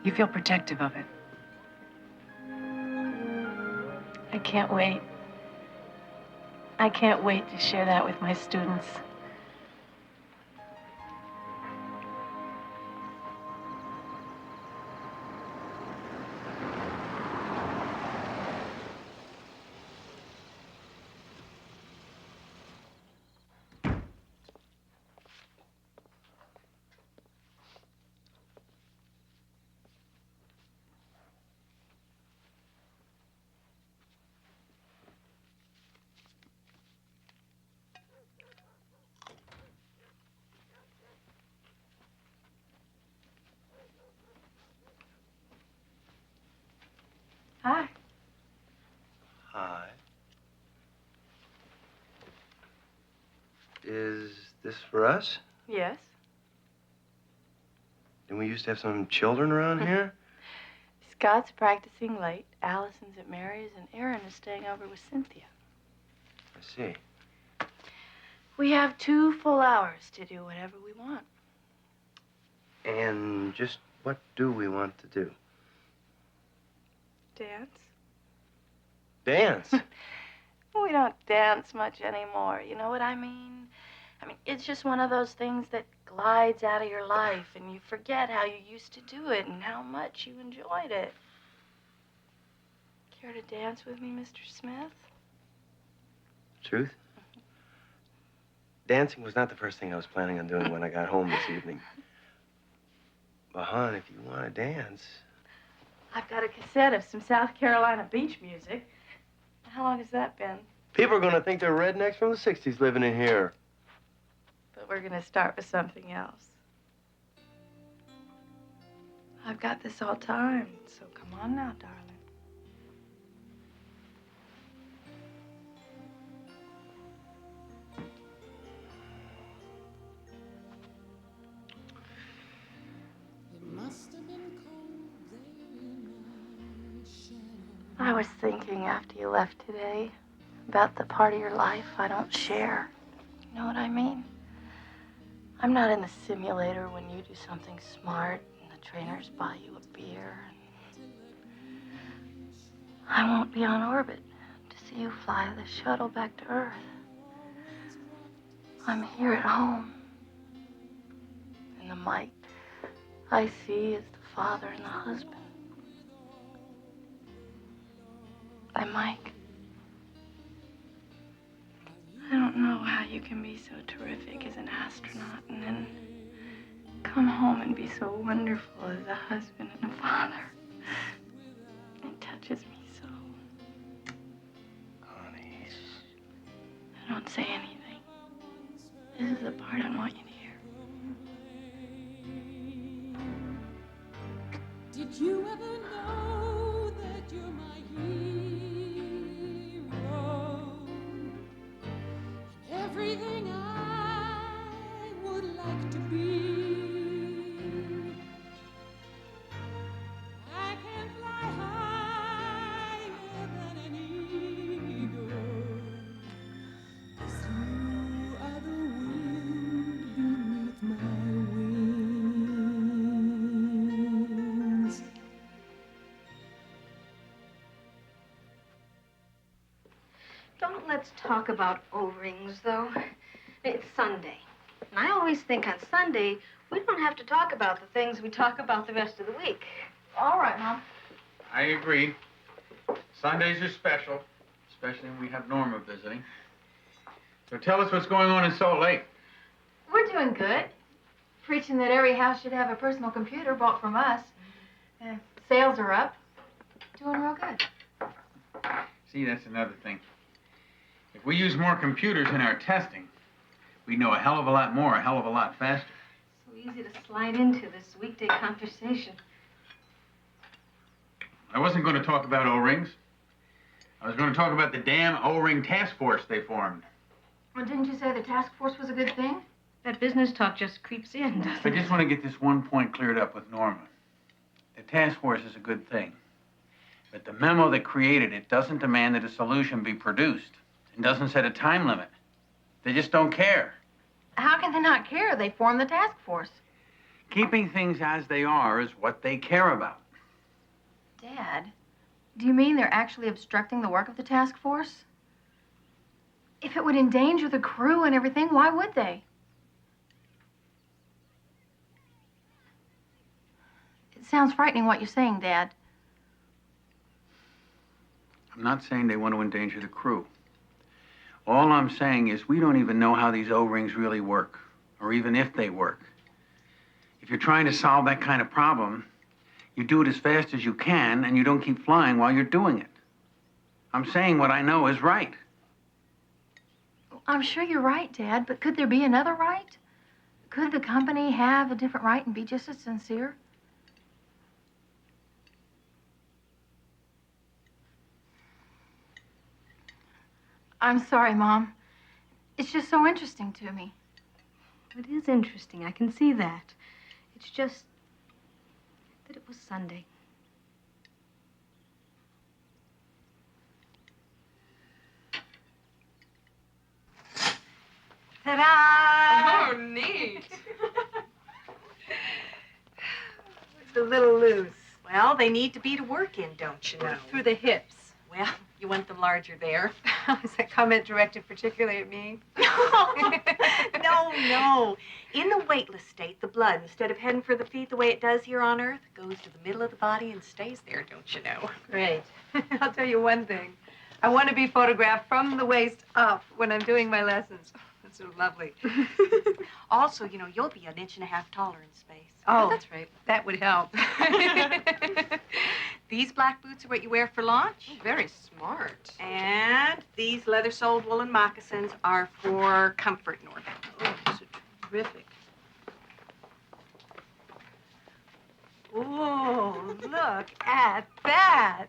You feel protective of it. I can't wait. I can't wait to share that with my students. Hi. Hi. Is this for us? Yes? Didn't we used to have some children around here? Scott's practicing late. Allison's at Mary's, and Aaron is staying over with Cynthia. I see. We have 2 full hours to do whatever we want. And just what do we want to do? Dance? Dance? We don't dance much anymore, you know what I mean? I mean, it's just one of those things that glides out of your life, and you forget how you used to do it and how much you enjoyed it. Care to dance with me, Mr. Smith? Truth? Dancing was not the first thing I was planning on doing when I got home this evening. But, hon, if you want to dance... I've got a cassette of some South Carolina beach music. How long has that been? People are going to think they're rednecks from the 60s living in here. But we're going to start with something else. I've got this all timed, so come on now, darling. I was thinking after you left today about the part of your life I don't share. You know what I mean? I'm not in the simulator when you do something smart and the trainers buy you a beer. I won't be on orbit to see you fly the shuttle back to Earth. I'm here at home. And the Mike I see is the father and the husband. Hi, Mike. I don't know how you can be so terrific as an astronaut and then come home and be so wonderful as a husband and a father. It touches me so. Honey. I don't say anything. This is the part I want you to hear. Did you ever know that you're my hero? Everything I would like to be. I can fly higher than an eagle, 'cause you are the wind beneath my wings. Don't let's talk about O-rings, though. It's Sunday. And I always think on Sunday, we don't have to talk about the things we talk about the rest of the week. All right, Mom. I agree. Sundays are special, especially when we have Norma visiting. So tell us what's going on in Salt Lake. We're doing good. Preaching that every house should have a personal computer bought from us. Sales are up. Doing real good. See, that's another thing. If we use more computers in our testing, we know a hell of a lot more, a hell of a lot faster. So easy to slide into this weekday conversation. I wasn't going to talk about O-rings. I was going to talk about the damn O-ring task force they formed. Well, didn't you say the task force was a good thing? That business talk just creeps in, doesn't I it? just want to get this one point cleared up with Norma. The task force is a good thing. But the memo that created it doesn't demand that a solution be produced. It doesn't set a time limit. They just don't care. How can they not care? They formed the task force. Keeping things as they are is what they care about. Dad, do you mean they're actually obstructing the work of the task force? If it would endanger the crew and everything, why would they? It sounds frightening what you're saying, Dad. I'm not saying they want to endanger the crew. All I'm saying is we don't even know how these O-rings really work, or even if they work. If you're trying to solve that kind of problem, you do it as fast as you can, and you don't keep flying while you're doing it. I'm saying what I know is right. I'm sure you're right, Dad, but could there be another right? Could the company have a different right and be just as sincere? I'm sorry, Mom. It's just so interesting to me. It is interesting. I can see that. It's just that it was Sunday. Ta-da! Oh, neat. It's a little loose. Well, they need to be to work in, don't you know? Through the hips. Well, you want them larger there. Is that comment directed particularly at me? No. In the weightless state, the blood, instead of heading for the feet the way it does here on Earth, goes to the middle of the body and stays there, don't you know? Great. I'll tell you one thing. I want to be photographed from the waist up when I'm doing my lessons. That's so lovely. Also, you know, you'll be an inch and a half taller in space. Oh, that's right. That would help. These black boots are what you wear for launch. Oh, very smart. And these leather-soled woolen moccasins are for comfort in orbit. Oh, those are terrific. Oh, look at that.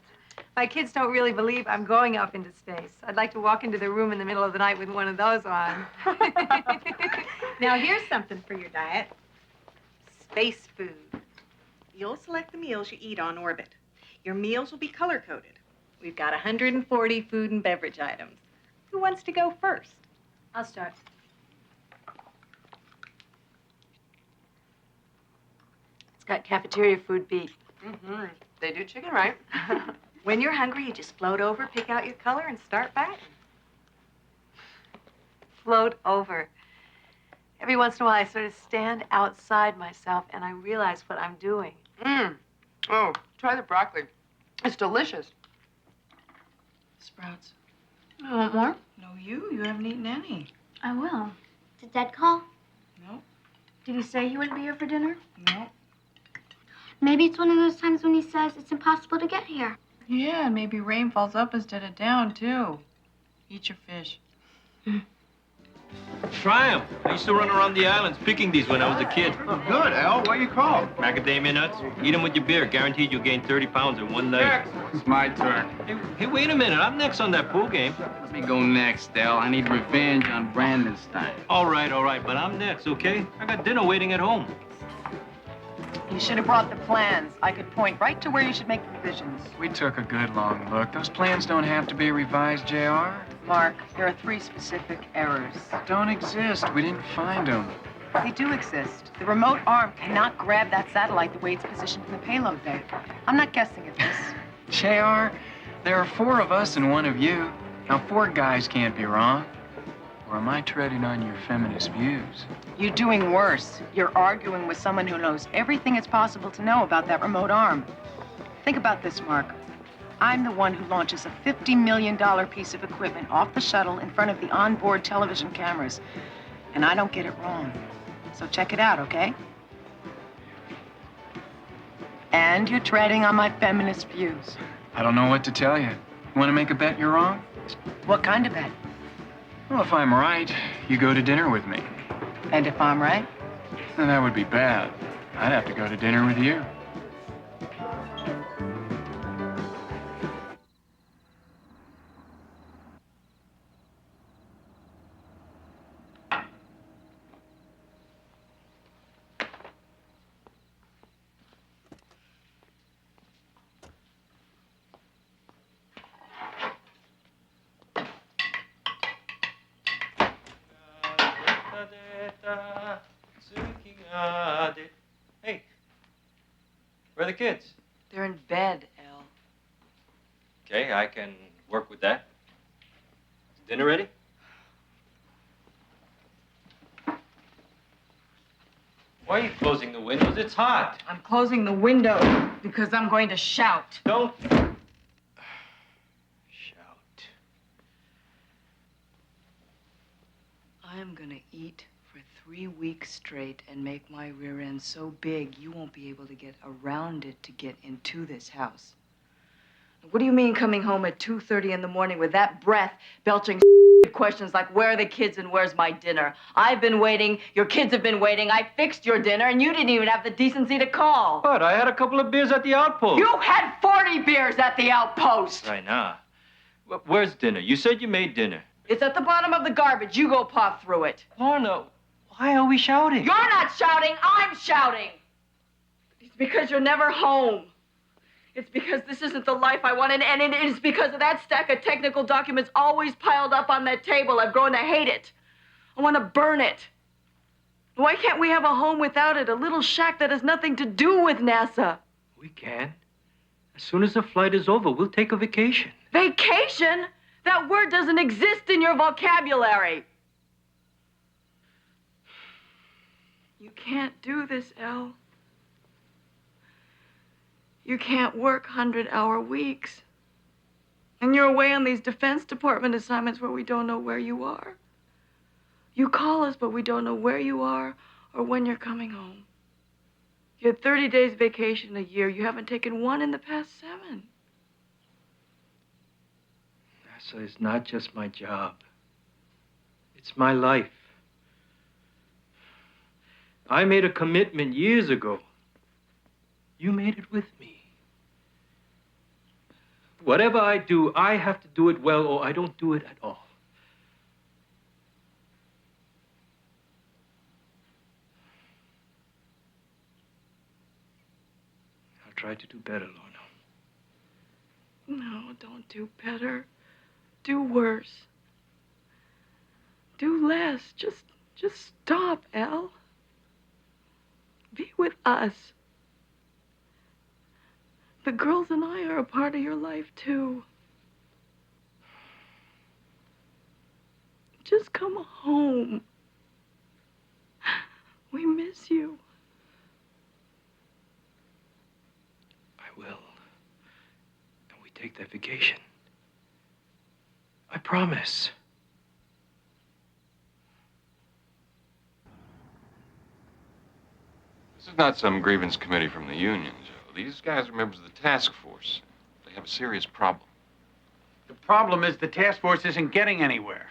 My kids don't really believe I'm going up into space. I'd like to walk into their room in the middle of the night with one of those on. Now, here's something for your diet. Space food. You'll select the meals you eat on orbit. Your meals will be color-coded. We've got 140 food and beverage items. Who wants to go first? I'll start. It's got cafeteria food beat. Mm-hmm. They do chicken right. When you're hungry, you just float over, pick out your color, and start back. Float over. Every once in a while, I sort of stand outside myself, and I realize what I'm doing. Oh, try the broccoli. It's delicious. Sprouts. You want more? No, you haven't eaten any. I will. Did Dad call? No. Did he say he wouldn't be here for dinner? No. Maybe it's one of those times when he says it's impossible to get here. Yeah, and maybe rain falls up instead of down, too. Eat your fish. Try 'em. I used to run around the islands picking these when I was a kid. Oh, good, Al. What you call? Macadamia nuts. Eat them with your beer. Guaranteed you'll gain 30 pounds in one night. It's my turn. Hey, wait a minute. I'm next on that pool game. Let me go next, Al. I need revenge on Brandenstein. All right, but I'm next, okay? I got dinner waiting at home. You should have brought the plans. I could point right to where you should make revisions. We took a good long look. Those plans don't have to be revised, JR. Mark, there are 3 specific errors. Don't exist. We didn't find them. They do exist. The remote arm cannot grab that satellite the way it's positioned in the payload bay. I'm not guessing at this. JR, there are 4 of us and 1 of you. Now, 4 guys can't be wrong. Or am I treading on your feminist views? You're doing worse. You're arguing with someone who knows everything it's possible to know about that remote arm. Think about this, Mark. I'm the one who launches a $50 million piece of equipment off the shuttle in front of the onboard television cameras. And I don't get it wrong. So check it out, okay? And you're treading on my feminist views. I don't know what to tell you. You want to make a bet you're wrong? What kind of bet? Well, if I'm right, you go to dinner with me. And if I'm right? Then that would be bad. I'd have to go to dinner with you. Hey, where are the kids? They're in bed, El. Okay, I can work with that. Is dinner ready? Why are you closing the windows? It's hot. I'm closing the window because I'm going to shout. Don't. I am gonna eat for 3 weeks straight and make my rear end so big you won't be able to get around it to get into this house. What do you mean coming home at 2:30 in the morning with that breath belching questions like, where are the kids and where's my dinner? I've been waiting, your kids have been waiting, I fixed your dinner and you didn't even have the decency to call. But I had a couple of beers at the outpost. You had 40 beers at the outpost. Right now. Where's dinner? You said you made dinner. It's at the bottom of the garbage. You go paw through it. Lorna, why are we shouting? You're not shouting. I'm shouting. It's because you're never home. It's because this isn't the life I wanted, and it is because of that stack of technical documents always piled up on that table. I've grown to hate it. I want to burn it. Why can't we have a home without it? A little shack that has nothing to do with NASA. We can. As soon as the flight is over, we'll take a vacation. Vacation? That word doesn't exist in your vocabulary. You can't do this, Elle. You can't work 100-hour weeks. And you're away on these Defense Department assignments where we don't know where you are. You call us, but we don't know where you are or when you're coming home. You had 30 days vacation a year. You haven't taken one in the past 7. NASA is not just my job. It's my life. I made a commitment years ago. You made it with me. Whatever I do, I have to do it well or I don't do it at all. I'll try to do better, Lorna. No, don't do better. Do worse. Do less. Just stop, Elle. Be with us. The girls and I are a part of your life, too. Just come home. We miss you. I will. And we take that vacation. I promise. This is not some grievance committee from the union, Joe. These guys are members of the task force. They have a serious problem. The problem is the task force isn't getting anywhere.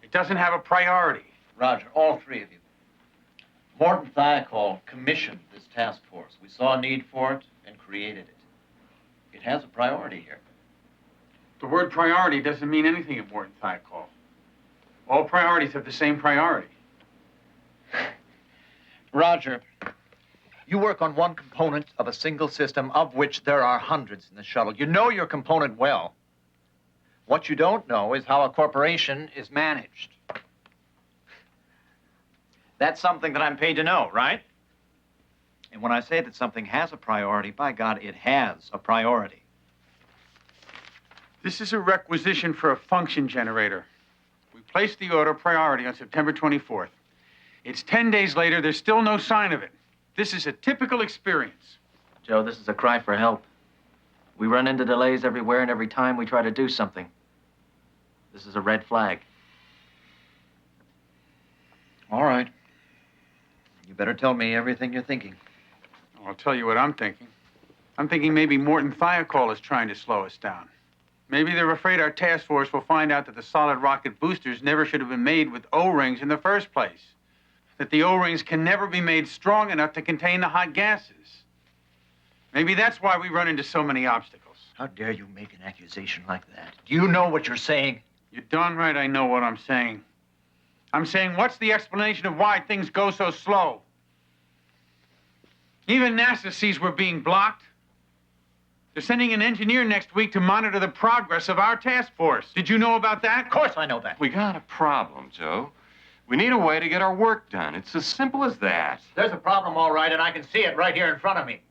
It doesn't have a priority. Roger, all 3 of you. Morton Thiokol commissioned this task force. We saw a need for it and created it. It has a priority here. The word priority doesn't mean anything at Morton Thiokol. All priorities have the same priority. Roger, you work on one component of a single system of which there are hundreds in the shuttle. You know your component well. What you don't know is how a corporation is managed. That's something that I'm paid to know, right? And when I say that something has a priority, by God, it has a priority. This is a requisition for a function generator. We placed the order priority on September 24th. It's 10 days later, there's still no sign of it. This is a typical experience. Joe, this is a cry for help. We run into delays everywhere and every time we try to do something. This is a red flag. All right. You better tell me everything you're thinking. I'll tell you what I'm thinking. I'm thinking maybe Morton Thiokol is trying to slow us down. Maybe they're afraid our task force will find out that the solid rocket boosters never should have been made with O-rings in the first place. That the O-rings can never be made strong enough to contain the hot gases. Maybe that's why we run into so many obstacles. How dare you make an accusation like that? Do you know what you're saying? You're darn right I know what I'm saying. I'm saying, what's the explanation of why things go so slow? Even NASA sees we're being blocked. They're sending an engineer next week to monitor the progress of our task force. Did you know about that? Of course I know that. We got a problem, Joe. We need a way to get our work done. It's as simple as that. There's a problem, all right, and I can see it right here in front of me.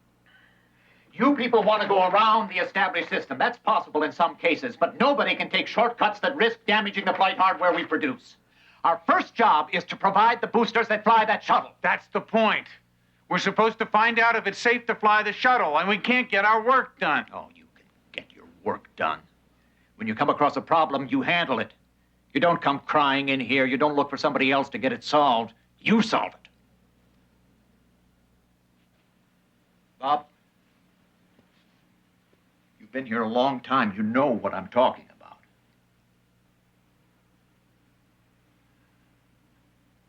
You people want to go around the established system. That's possible in some cases, but nobody can take shortcuts that risk damaging the flight hardware we produce. Our first job is to provide the boosters that fly that shuttle. That's the point. We're supposed to find out if it's safe to fly the shuttle, and we can't get our work done. Oh, you can get your work done. When you come across a problem, you handle it. You don't come crying in here. You don't look for somebody else to get it solved. You solve it. Bob, you've been here a long time. You know what I'm talking about.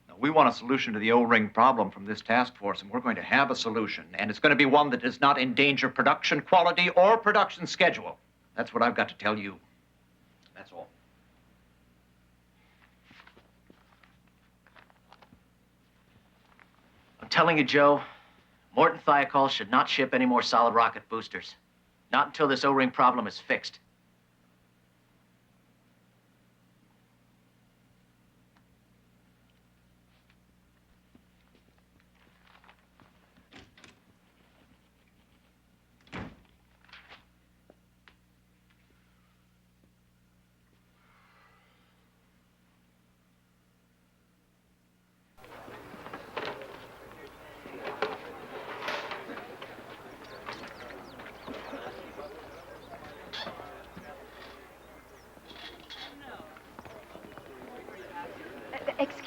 Now, we want a solution to the O-ring problem from this task force, and we're going to have a solution. And it's going to be one that does not endanger production quality or production schedule. That's what I've got to tell you. That's all. I'm telling you, Joe, Morton Thiokol should not ship any more solid rocket boosters. Not until this O-ring problem is fixed.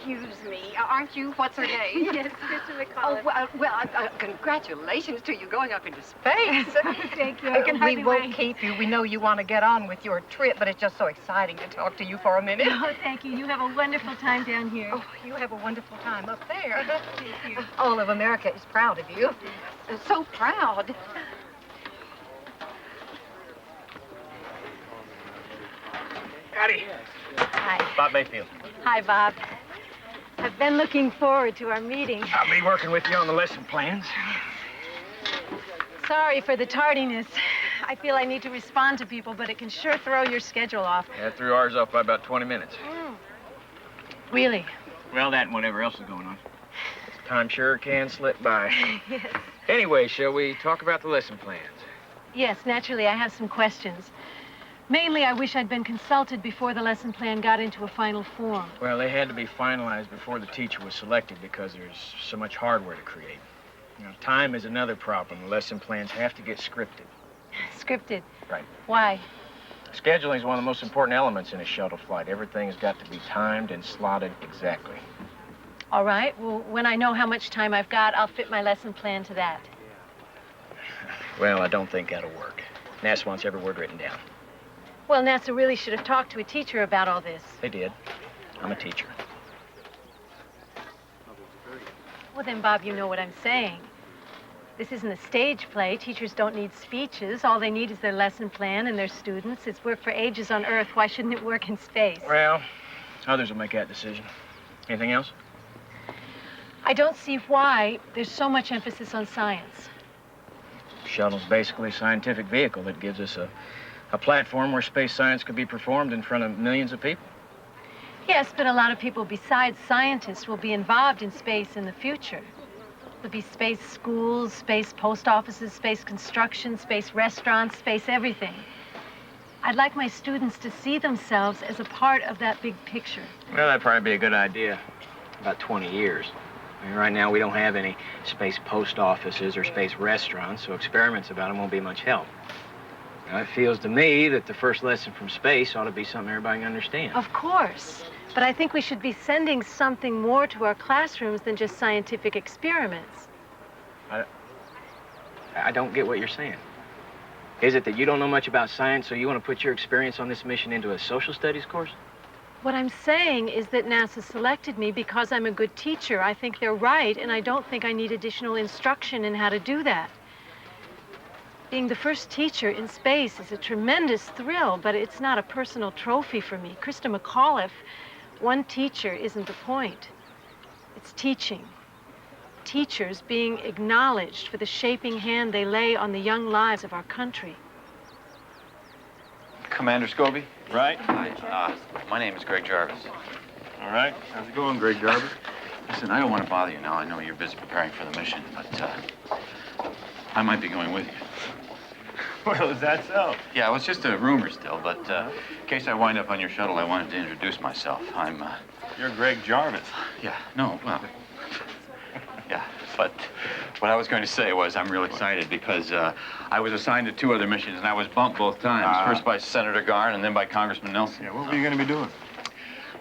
excuse me. Aren't you, what's her name? Yes, Krista McCullough. Oh, well, congratulations to you going up into space. Thank you. We won't keep you. We know you want to get on with your trip, but it's just so exciting to talk to you for a minute. Oh, thank you. You have a wonderful time down here. Oh, you have a wonderful time up there. Thank you. All of America is proud of you. So proud. Howdy. Hi. Bob Mayfield. Hi, Bob. I've been looking forward to our meeting. I'll be working with you on the lesson plans. Sorry for the tardiness. I feel I need to respond to people, but it can sure throw your schedule off. Yeah, threw ours off by about 20 minutes. Really? Well, that and whatever else is going on. Time sure can slip by. Yes. Anyway, shall we talk about the lesson plans? Yes, naturally, I have some questions. Mainly, I wish I'd been consulted before the lesson plan got into a final form. Well, they had to be finalized before the teacher was selected because there's so much hardware to create. You know, time is another problem. The lesson plans have to get scripted. Scripted? Right. Why? Scheduling is one of the most important elements in a shuttle flight. Everything has got to be timed and slotted exactly. All right. Well, when I know how much time I've got, I'll fit my lesson plan to that. Well, I don't think that'll work. NASA wants every word written down. Well, NASA really should have talked to a teacher about all this. They did. I'm a teacher. Well, then, Bob, you know what I'm saying. This isn't a stage play. Teachers don't need speeches. All they need is their lesson plan and their students. It's worked for ages on Earth. Why shouldn't it work in space? Well, others will make that decision. Anything else? I don't see why there's so much emphasis on science. Shuttle's basically a scientific vehicle that gives us a platform where space science could be performed in front of millions of people. Yes, but a lot of people besides scientists will be involved in space in the future. There'll be space schools, space post offices, space construction, space restaurants, space everything. I'd like my students to see themselves as a part of that big picture. Well, that'd probably be a good idea. About 20 years. I mean, right now, we don't have any space post offices or space restaurants, so experiments about them won't be much help. Now, it feels to me that the first lesson from space ought to be something everybody can understand. Of course. But I think we should be sending something more to our classrooms than just scientific experiments. I don't get what you're saying. Is it that you don't know much about science, so you want to put your experience on this mission into a social studies course? What I'm saying is that NASA selected me because I'm a good teacher. I think they're right, and I don't think I need additional instruction in how to do that. Being the first teacher in space is a tremendous thrill, but it's not a personal trophy for me. Krista McAuliffe, one teacher isn't the point. It's teaching. Teachers being acknowledged for the shaping hand they lay on the young lives of our country. Commander Scobie? Right. Hi, my name is Greg Jarvis. All right. How's it going, Greg Jarvis? Listen, I don't want to bother you now. I know you're busy preparing for the mission, but I might be going with you. Well, is that so? Yeah, well, it's just a rumor still, but in case I wind up on your shuttle, I wanted to introduce myself. You're Greg Jarvis. Yeah, no, well, yeah, but what I was going to say was I'm real excited because I was assigned to 2 other missions, and I was bumped both times. First by Senator Garn and then by Congressman Nelson. Yeah, what were you going to be doing?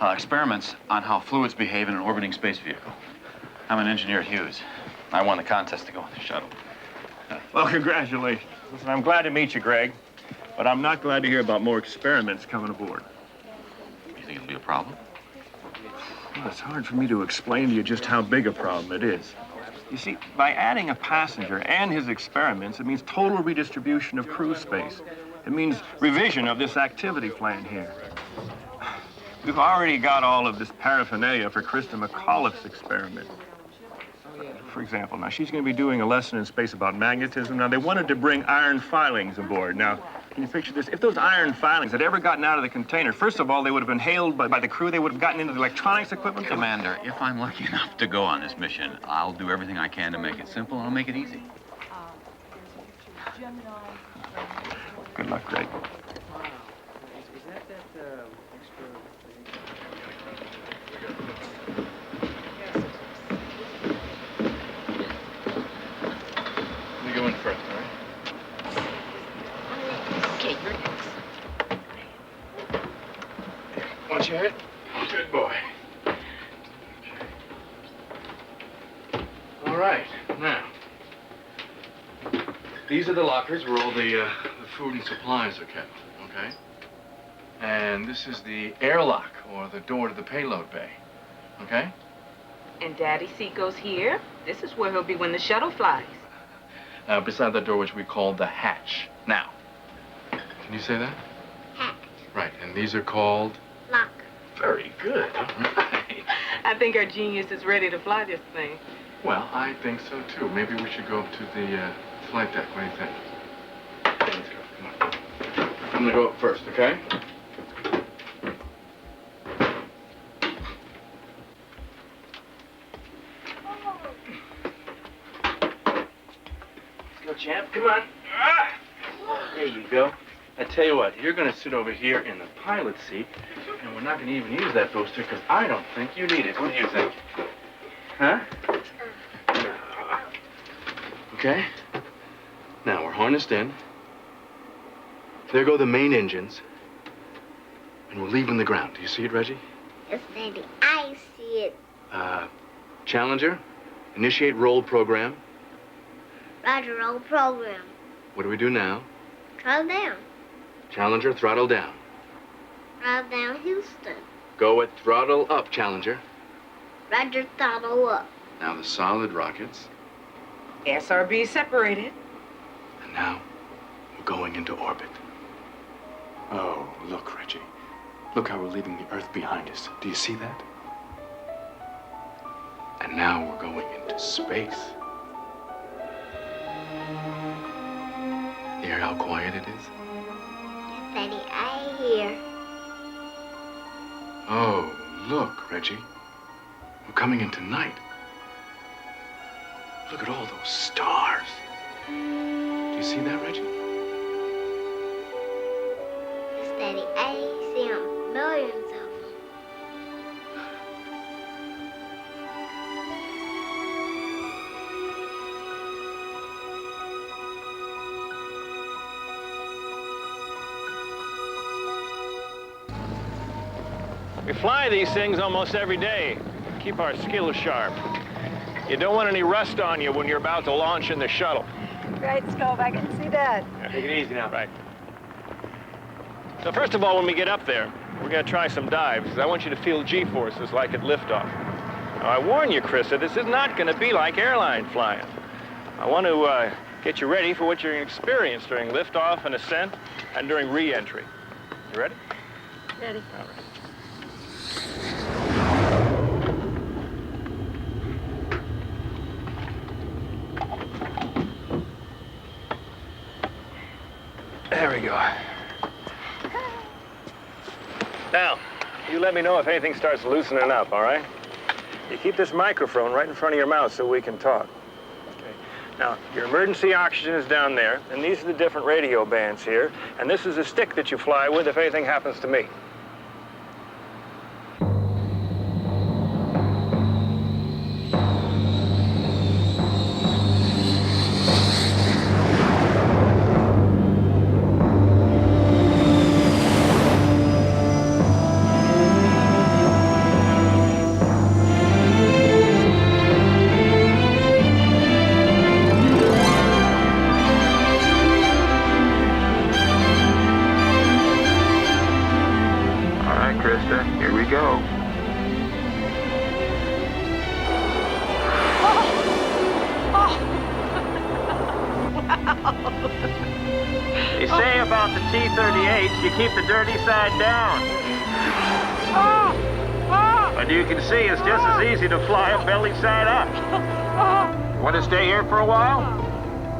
Experiments on how fluids behave in an orbiting space vehicle. I'm an engineer at Hughes. I won the contest to go on the shuttle. Well, congratulations. Listen, I'm glad to meet you, Greg, but I'm not glad to hear about more experiments coming aboard. You think it'll be a problem? Well, it's hard for me to explain to you just how big a problem it is. You see, by adding a passenger and his experiments, it means total redistribution of crew space. It means revision of this activity plan here. We've already got all of this paraphernalia for Krista McAuliffe's experiment. For example, now she's going to be doing a lesson in space about magnetism. Now, they wanted to bring iron filings aboard. Now, can you picture this? If those iron filings had ever gotten out of the container, first of all, they would have been hailed by the crew. They would have gotten into the electronics equipment. Commander, if I'm lucky enough to go on this mission, I'll do everything I can to make it simple, and I'll make it easy. Good luck, Greg. You go in first, all right? Okay, you're next. Watch your head. Good boy. right, now. These are the lockers where all the food and supplies are kept, okay? And this is the airlock, or the door to the payload bay, okay? And Daddy's seat goes here. This is where he'll be when the shuttle flies. Beside that door, which we call the hatch. Now, can you say that? Hatch. Right, and these are called? Lock. Very good. Right. I think our genius is ready to fly this thing. Well, I think so, too. Maybe we should go up to the flight deck. What do you think? Okay, let's go. Come on. I'm gonna go up first, okay? Let's go, champ. Come on. Ah! There you go. I tell you what, you're gonna sit over here in the pilot seat, and we're not gonna even use that booster because I don't think you need it. What do you think? Huh? Okay. Now we're harnessed in. There go the main engines. And we're leaving the ground. Do you see it, Reggie? Yes, Daddy, I see it. Challenger, initiate roll program. Roger, roll program. What do we do now? Throttle down. Challenger, throttle down. Throttle down, Houston. Go at throttle up, Challenger. Roger, throttle up. Now the solid rockets. SRB separated. And now we're going into orbit. Oh, look, Reggie. Look how we're leaving the Earth behind us. Do you see that? And now we're going into space. You hear how quiet it is? Yes, Daddy, I hear. Oh, look, Reggie. We're coming into night. Look at all those stars. Do you see that, Reggie? Yes, Daddy, I see them. Millions of them. We fly these things almost every day. Keep our skills sharp. You don't want any rust on you when you're about to launch in the shuttle. Right, Scove, I can see that. Take it easy now. Right. So first of all, when we get up there, we're going to try some dives. I want you to feel G-forces like at liftoff. Now, I warn you, Krista, this is not going to be like airline flying. I want to get you ready for what you're going to experience during liftoff and ascent and during re-entry. You ready? Ready. All right. There we go. Now, you let me know if anything starts loosening up, all right? You keep this microphone right in front of your mouth so we can talk. Okay. Now, your emergency oxygen is down there, and these are the different radio bands here, and this is a stick that you fly with if anything happens to me. Here we go. They say about the T-38s, you keep the dirty side down. But you can see it's just as easy to fly a belly side up. Want to stay here for a while?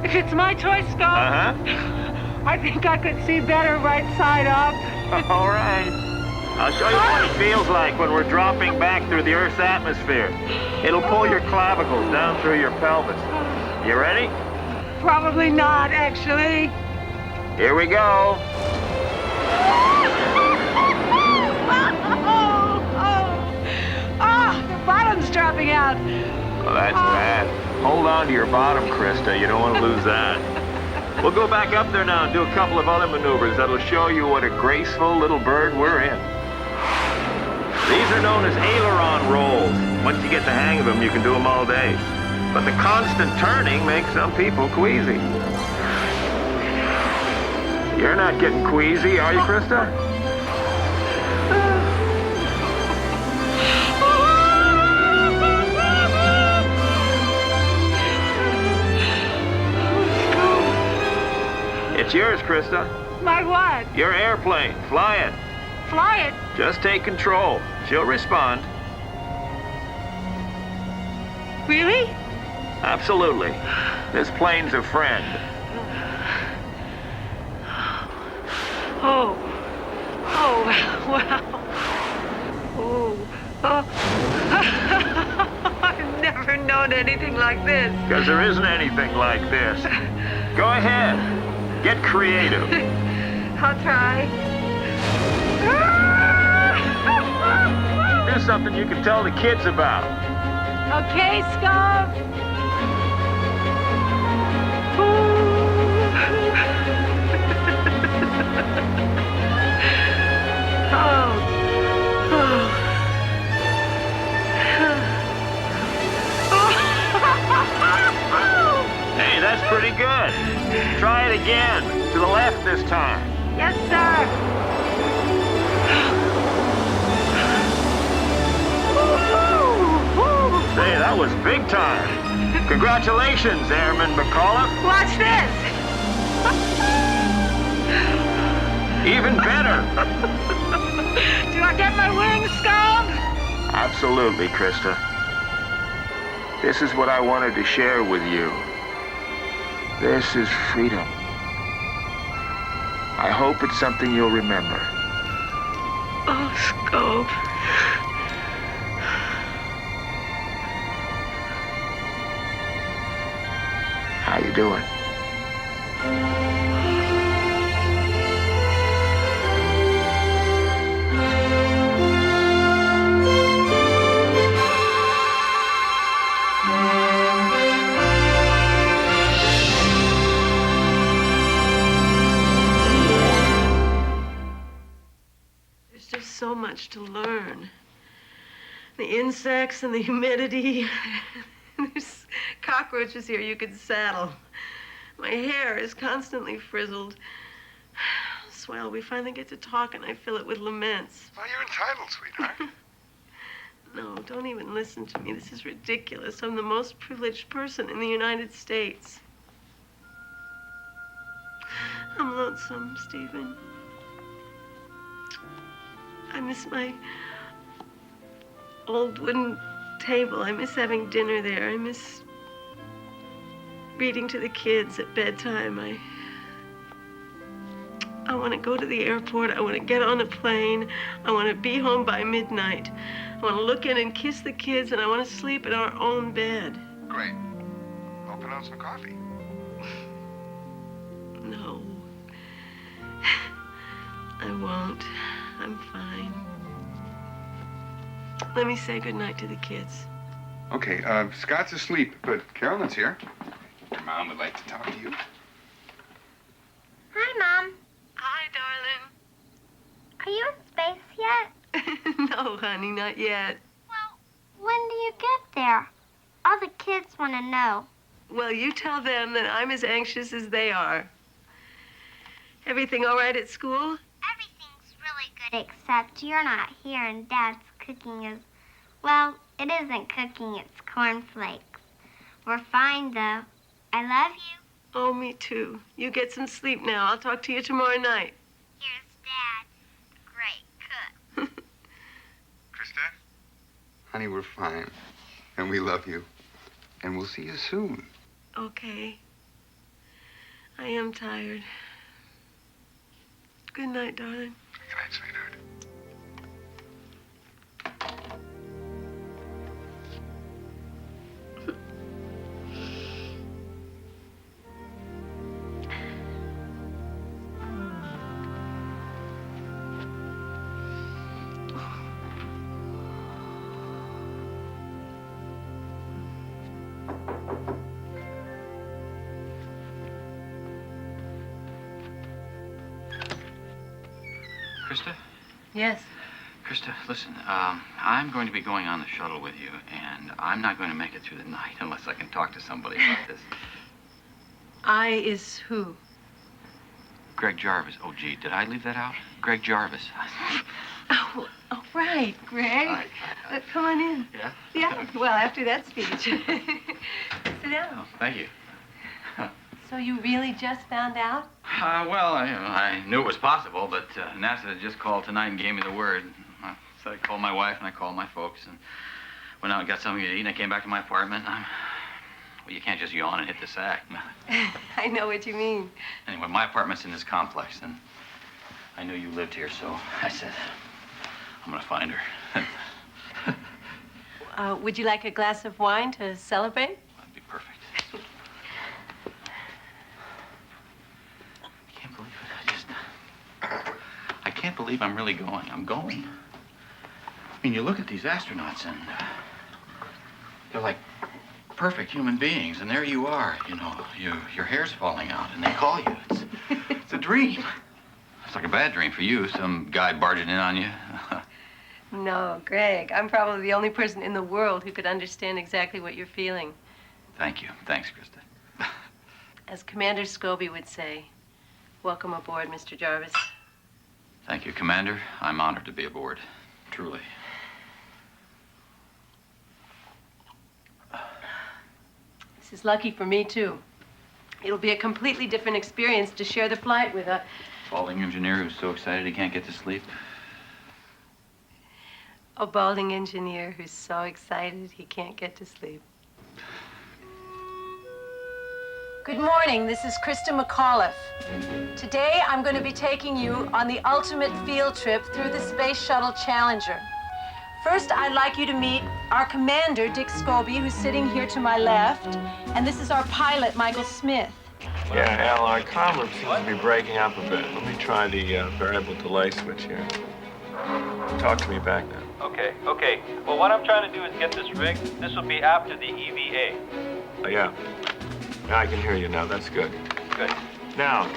If it's my choice, Scove, I think I could see better right side up. All right. I'll show you what it feels like when we're dropping back through the Earth's atmosphere. It'll pull your clavicles down through your pelvis. You ready? Probably not, actually. Here we go. The bottom's dropping out. Well, that's bad. Hold on to your bottom, Krista. You don't want to lose that. We'll go back up there now and do a couple of other maneuvers that'll show you what a graceful little bird we're in. These are known as aileron rolls. Once you get the hang of them, you can do them all day. But the constant turning makes some people queasy. You're not getting queasy, are you, Krista? It's yours, Krista. My what? Your airplane. Fly it. Fly it? Just take control. She'll respond. Really? Absolutely. This plane's a friend. Oh. Oh, wow. Oh. Oh. I've never known anything like this. Because there isn't anything like this. Go ahead. Get creative. I'll try. Do something you can tell the kids about. Okay, Scott. Hey, that's pretty good. Try it again. To the left this time. Yes, sir. Say, that was big time. Congratulations, Airman McAuliffe. Watch this. Even better. Do I get my wings, Scum? Absolutely, Krista. This is what I wanted to share with you. This is freedom. I hope it's something you'll remember. Oh, Scope. How you doing? There's just so much to learn. The insects and the humidity. There's cockroaches here you could saddle. My hair is constantly frizzled. Swell, we finally get to talk and I fill it with laments. Well, you're entitled, sweetheart. No, don't even listen to me. This is ridiculous. I'm the most privileged person in the United States. I'm lonesome, Stephen. I miss my old wooden table. I miss having dinner there. I miss reading to the kids at bedtime. I want to go to the airport. I want to get on a plane. I want to be home by midnight. I want to look in and kiss the kids, and I want to sleep in our own bed. Great. I'll put on some coffee. No. I won't. I'm fine. Let me say goodnight to the kids. Okay, Scott's asleep, but Carolyn's here. Your mom would like to talk to you. Hi, Mom. Hi, darling. Are you in space yet? No, honey, not yet. When do you get there? All the kids want to know. Well, you tell them that I'm as anxious as they are. Everything all right at school? Everything's really good. Except you're not here and Dad's cooking is... Well, it isn't cooking, it's cornflakes. We're fine, though. I love you. Oh, me too. You get some sleep now. I'll talk to you tomorrow night. Here's Dad. Great cook. Krista? Honey, we're fine. And we love you. And we'll see you soon. Okay. I am tired. Good night, darling. Good night, sweetheart. Krista, Yes. Krista, listen, I'm going to be going on the shuttle with you, and I'm not going to make it through the night unless I can talk to somebody about this. I is who? Greg Jarvis. Oh, gee, did I leave that out? Greg Jarvis. Oh, right, Greg. Come on in. Yeah? Yeah, well, after that speech. Sit down. Oh, thank you. So you really just found out? Well, I knew it was possible, but NASA had just called tonight and gave me the word. So I called my wife and I called my folks and went out and got something to eat, and I came back to my apartment. Well, you can't just yawn and hit the sack. I know what you mean. Anyway, my apartment's in this complex, and I knew you lived here, so I said, I'm gonna find her. Would you like a glass of wine to celebrate? That'd be perfect. I can't believe I'm really going. I'm going. I mean, you look at these astronauts and they're like perfect human beings, and there you are, you know, your hair's falling out, and they call you. It's a dream. It's like a bad dream for you, some guy barging in on you. No, Greg, I'm probably the only person in the world who could understand exactly what you're feeling. Thank you. Thanks, Krista. As Commander Scobie would say, welcome aboard, Mr. Jarvis. Thank you, Commander. I'm honored to be aboard. Truly. This is lucky for me, too. It'll be a completely different experience to share the flight with a Balding engineer who's so excited he can't get to sleep. balding engineer who's so excited he can't get to sleep. Good morning, this is Krista McAuliffe. Today I'm going to be taking you on the ultimate field trip through the Space Shuttle Challenger. First, I'd like you to meet our commander, Dick Scobie, who's sitting here to my left, and this is our pilot, Michael Smith. Yeah, Al, our comm seems to be breaking up a bit. Let me try the variable delay switch here. Talk to me back now. Okay. Well, what I'm trying to do is get this rigged. This will be after the EVA. Oh, yeah. Now I can hear you now. That's good. Good. Now,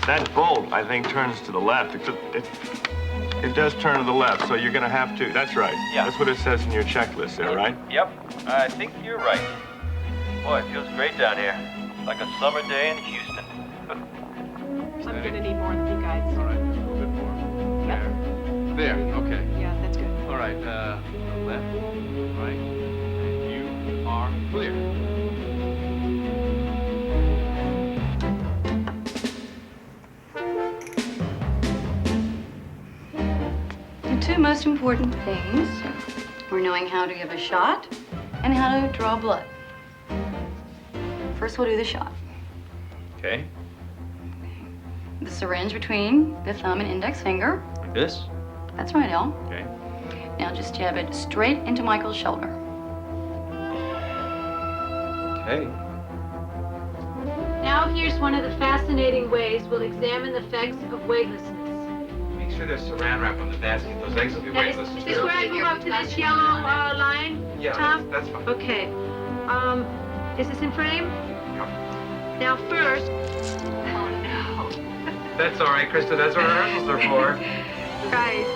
that bolt, I think, turns to the left. It does turn to the left, so you're going to have to. That's right. Yeah. That's what it says in your checklist there, right? Yep, I think you're right. Boy, it feels great down here. Like a summer day in Houston. I'm gonna need more of the guides. All right, a little bit more. There, okay. Yeah, that's good. All right, left, right, and you are clear. The two most important things were knowing how to give a shot and how to draw blood. First, we'll do the shot. Okay. The syringe between the thumb and index finger. Like this? That's right, Al. Okay. Now just jab it straight into Michael's shoulder. Okay. Now here's one of the fascinating ways we'll examine the effects of weightlessness. Make sure there's saran wrap on the basket. Those eggs will be weightless. Is this where I move up to this yellow line, Yeah, Tom? that's fine. Okay. Is this in frame? Now first... Oh, no. That's all right, Krista. That's what rehearsals are for. Right.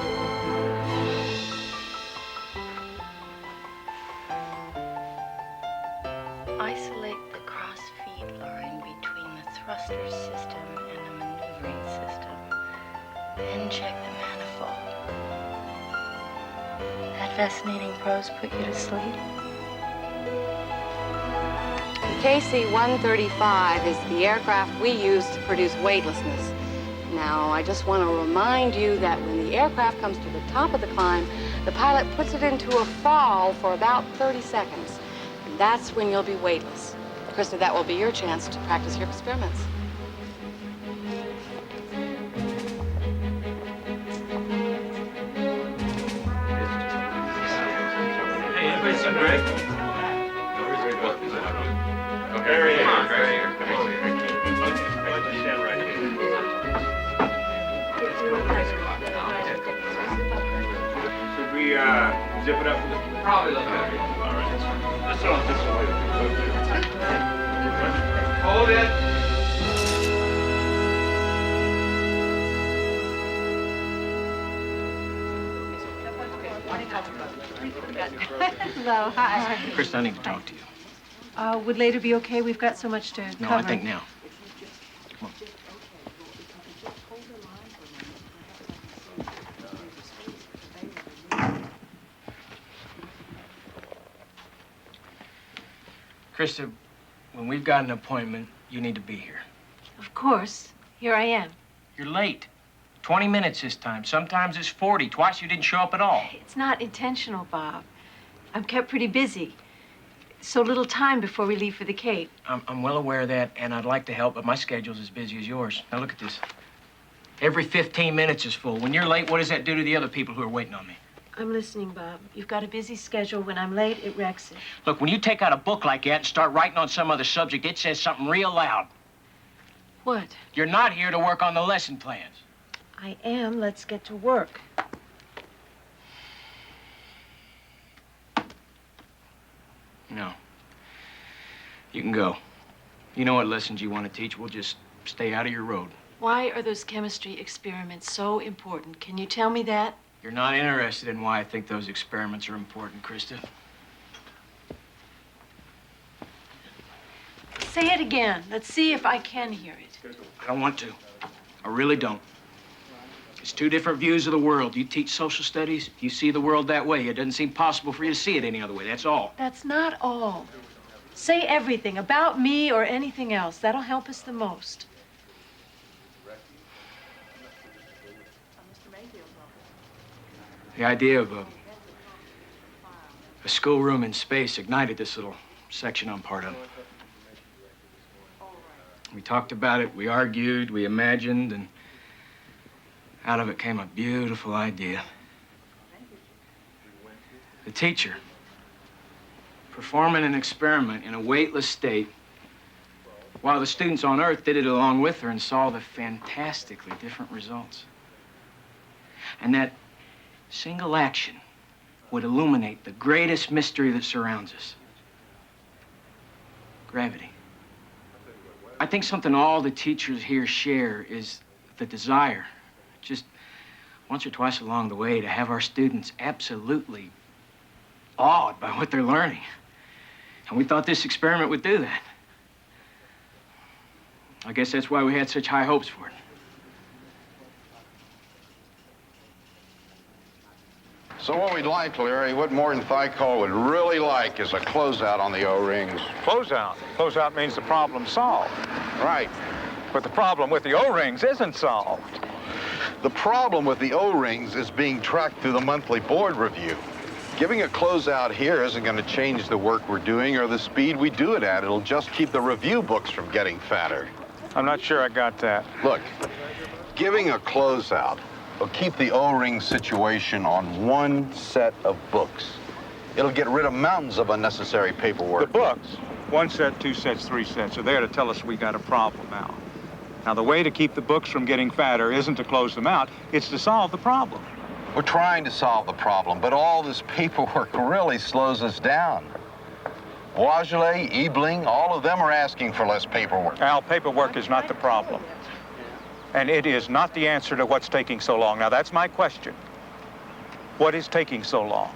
Isolate the cross feed line between the thruster system and the maneuvering system. Then check the manifold. That fascinating prose put you to sleep? KC-135 is the aircraft we use to produce weightlessness. Now, I just want to remind you that when the aircraft comes to the top of the climb, the pilot puts it into a fall for about 30 seconds. And that's when you'll be weightless. Krista, that will be your chance to practice your experiments. Hey, anybody see Greg? There he is. Right here. Stand right here. Should we zip it up? Probably a little bit. All right. This one. Hold it. Hello, hi. Krista, I need to talk to you. Would later be okay? We've got so much to cover. No, I think now. Come on. Krista, when we've got an appointment, you need to be here. Of course. Here I am. You're late. 20 minutes this time. Sometimes it's 40. Twice you didn't show up at all. It's not intentional, Bob. I'm kept pretty busy. So little time before we leave for the Cape. I'm well aware of that, and I'd like to help, but my schedule's as busy as yours. Now look at this. Every 15 minutes is full. When you're late, what does that do to the other people who are waiting on me? I'm listening, Bob. You've got a busy schedule. When I'm late, it wrecks it. Look, when you take out a book like that and start writing on some other subject, it says something real loud. What? You're not here to work on the lesson plans. I am. Let's get to work. No. You can go. You know what lessons you want to teach. We'll just stay out of your road. Why are those chemistry experiments so important? Can you tell me that? You're not interested in why I think those experiments are important, Krista. Say it again. Let's see if I can hear it. I don't want to. I really don't. It's two different views of the world. You teach social studies, you see the world that way. It doesn't seem possible for you to see it any other way. That's all. That's not all. Say everything about me or anything else. That'll help us the most. The idea of a schoolroom in space ignited this little section I'm part of. We talked about it, we argued, we imagined, and out of it came a beautiful idea. The teacher, performing an experiment in a weightless state, while the students on Earth did it along with her and saw the fantastically different results. And that single action would illuminate the greatest mystery that surrounds us. Gravity. I think something all the teachers here share is the desire, just once or twice along the way, to have our students absolutely awed by what they're learning. And we thought this experiment would do that. I guess that's why we had such high hopes for it. So what we'd like, Larry, what Morton Thiokol would really like is a closeout on the O-rings. Closeout? Closeout means the problem's solved. Right. But the problem with the O-rings isn't solved. The problem with the O-rings is being tracked through the monthly board review. Giving a closeout here isn't going to change the work we're doing or the speed we do it at. It'll just keep the review books from getting fatter. I'm not sure I got that. Look, giving a closeout will keep the O-ring situation on one set of books. It'll get rid of mountains of unnecessary paperwork. The books, 1 set, 2 sets, 3 sets, are there to tell us we got a problem now. Now, the way to keep the books from getting fatter isn't to close them out, it's to solve the problem. We're trying to solve the problem, but all this paperwork really slows us down. Boisjolet, Ebling, all of them are asking for less paperwork. Al, paperwork is not the problem. And it is not the answer to what's taking so long. Now, that's my question. What is taking so long?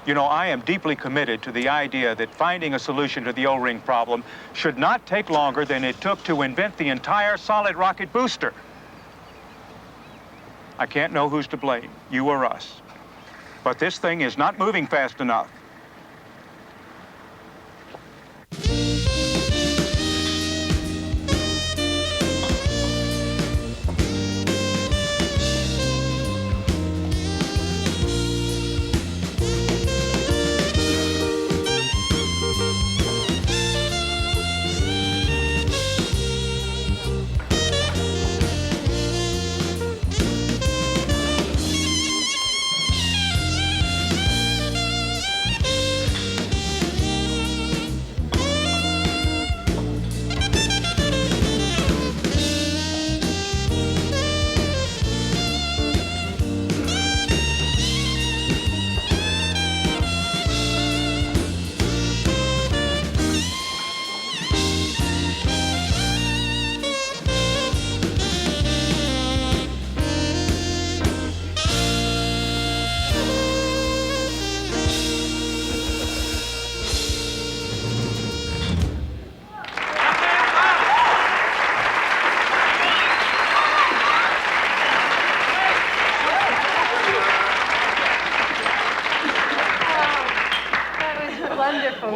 You know, I am deeply committed to the idea that finding a solution to the O-ring problem should not take longer than it took to invent the entire solid rocket booster. I can't know who's to blame, you or us. But this thing is not moving fast enough.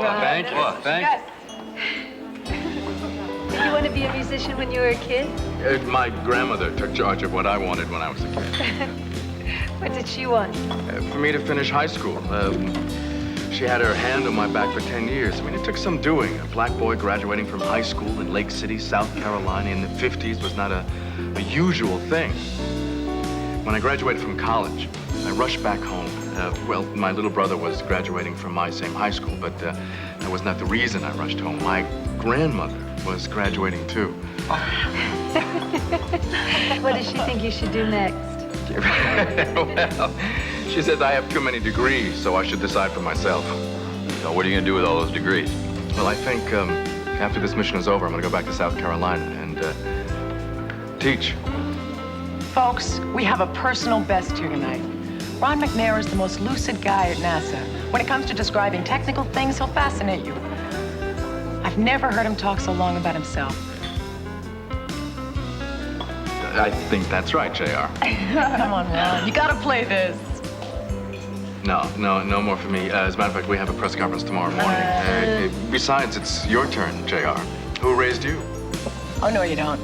Ron. Thank you. Thank Did you want to be a musician when you were a kid? you. My grandmother took charge of what I wanted when I was a kid. What did she want? For me to finish high school. She had her hand on my back for 10 years. I mean, it took some doing. A black boy graduating from high school in Lake City, South Carolina in the 50s was not a usual thing. When I graduated from college, I rushed back home. Well, my little brother was graduating from my same high school, but that was not the reason I rushed home. My grandmother was graduating too. What does she think you should do next? Well, she says I have too many degrees, so I should decide for myself. So what are you going to do with all those degrees? Well, I think after this mission is over, I'm going to go back to South Carolina and teach. Folks, we have a personal best here tonight. Ron McNair is the most lucid guy at NASA. When it comes to describing technical things, he'll fascinate you. I've never heard him talk so long about himself. I think that's right, JR. Come on, Ron. You gotta play this. No more for me. As a matter of fact, we have a press conference tomorrow morning. Besides, it's your turn, JR. Who raised you? Oh, no, you don't.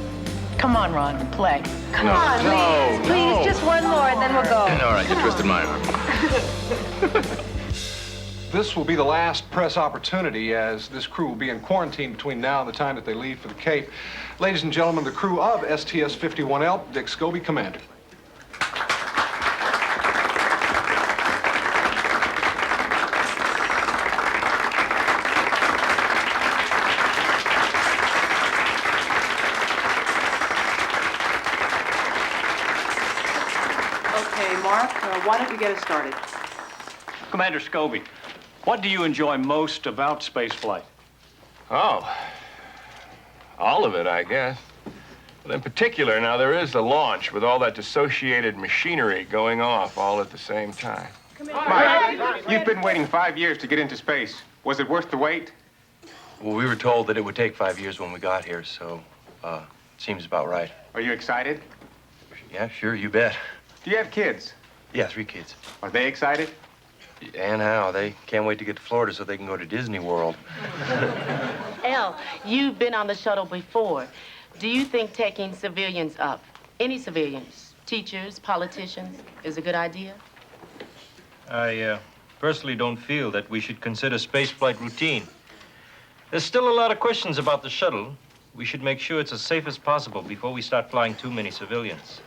Come on, Ron, play. Come on, please, just one more and then we'll go. All right, you twisted my arm. This will be the last press opportunity, as this crew will be in quarantine between now and the time that they leave for the Cape. Ladies and gentlemen, the crew of STS-51L, Dick Scobie, Commander. Okay, Mark, why don't you get us started? Commander Scobie, what do you enjoy most about spaceflight? Oh, all of it, I guess. But in particular, now there is the launch with all that dissociated machinery going off all at the same time. Mike, you've been waiting 5 years to get into space. Was it worth the wait? Well, we were told that it would take 5 years when we got here, so it seems about right. Are you excited? Yeah, sure, you bet. Do you have kids? Yeah, 3 kids. Are they excited? And how? They can't wait to get to Florida so they can go to Disney World. Elle, you've been on the shuttle before. Do you think taking civilians up, any civilians, teachers, politicians, is a good idea? I personally don't feel that we should consider spaceflight routine. There's still a lot of questions about the shuttle. We should make sure it's as safe as possible before we start flying too many civilians.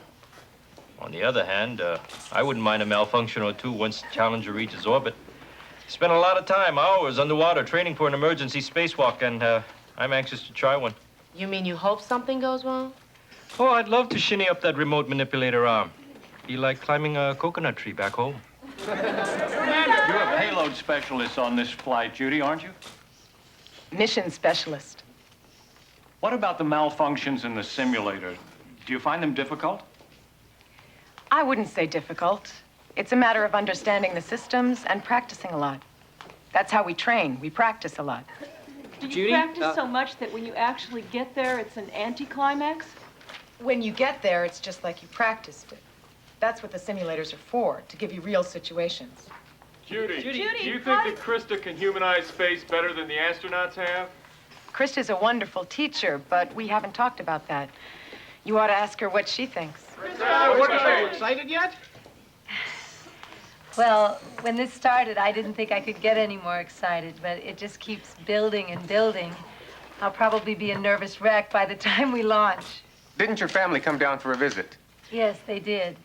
On the other hand, I wouldn't mind a malfunction or two once Challenger reaches orbit. Spent a lot of time, hours underwater, training for an emergency spacewalk, and I'm anxious to try one. You mean you hope something goes wrong? Oh, I'd love to shinny up that remote manipulator arm. Be like climbing a coconut tree back home. Commander, you're a payload specialist on this flight, Judy, aren't you? Mission specialist. What about the malfunctions in the simulator? Do you find them difficult? I wouldn't say difficult. It's a matter of understanding the systems and practicing a lot. That's how we train. We practice a lot. Do you practice so much that when you actually get there, it's an anticlimax? When you get there, it's just like you practiced it. That's what the simulators are for, to give you real situations. Judy, Judy, do you think hi. that Krista can humanize space better than the astronauts have? Krista's a wonderful teacher, but we haven't talked about that. You ought to ask her what she thinks. Are you excited yet? Well, when this started, I didn't think I could get any more excited, but it just keeps building and building. I'll probably be a nervous wreck by the time we launch. Didn't your family come down for a visit? Yes, they did.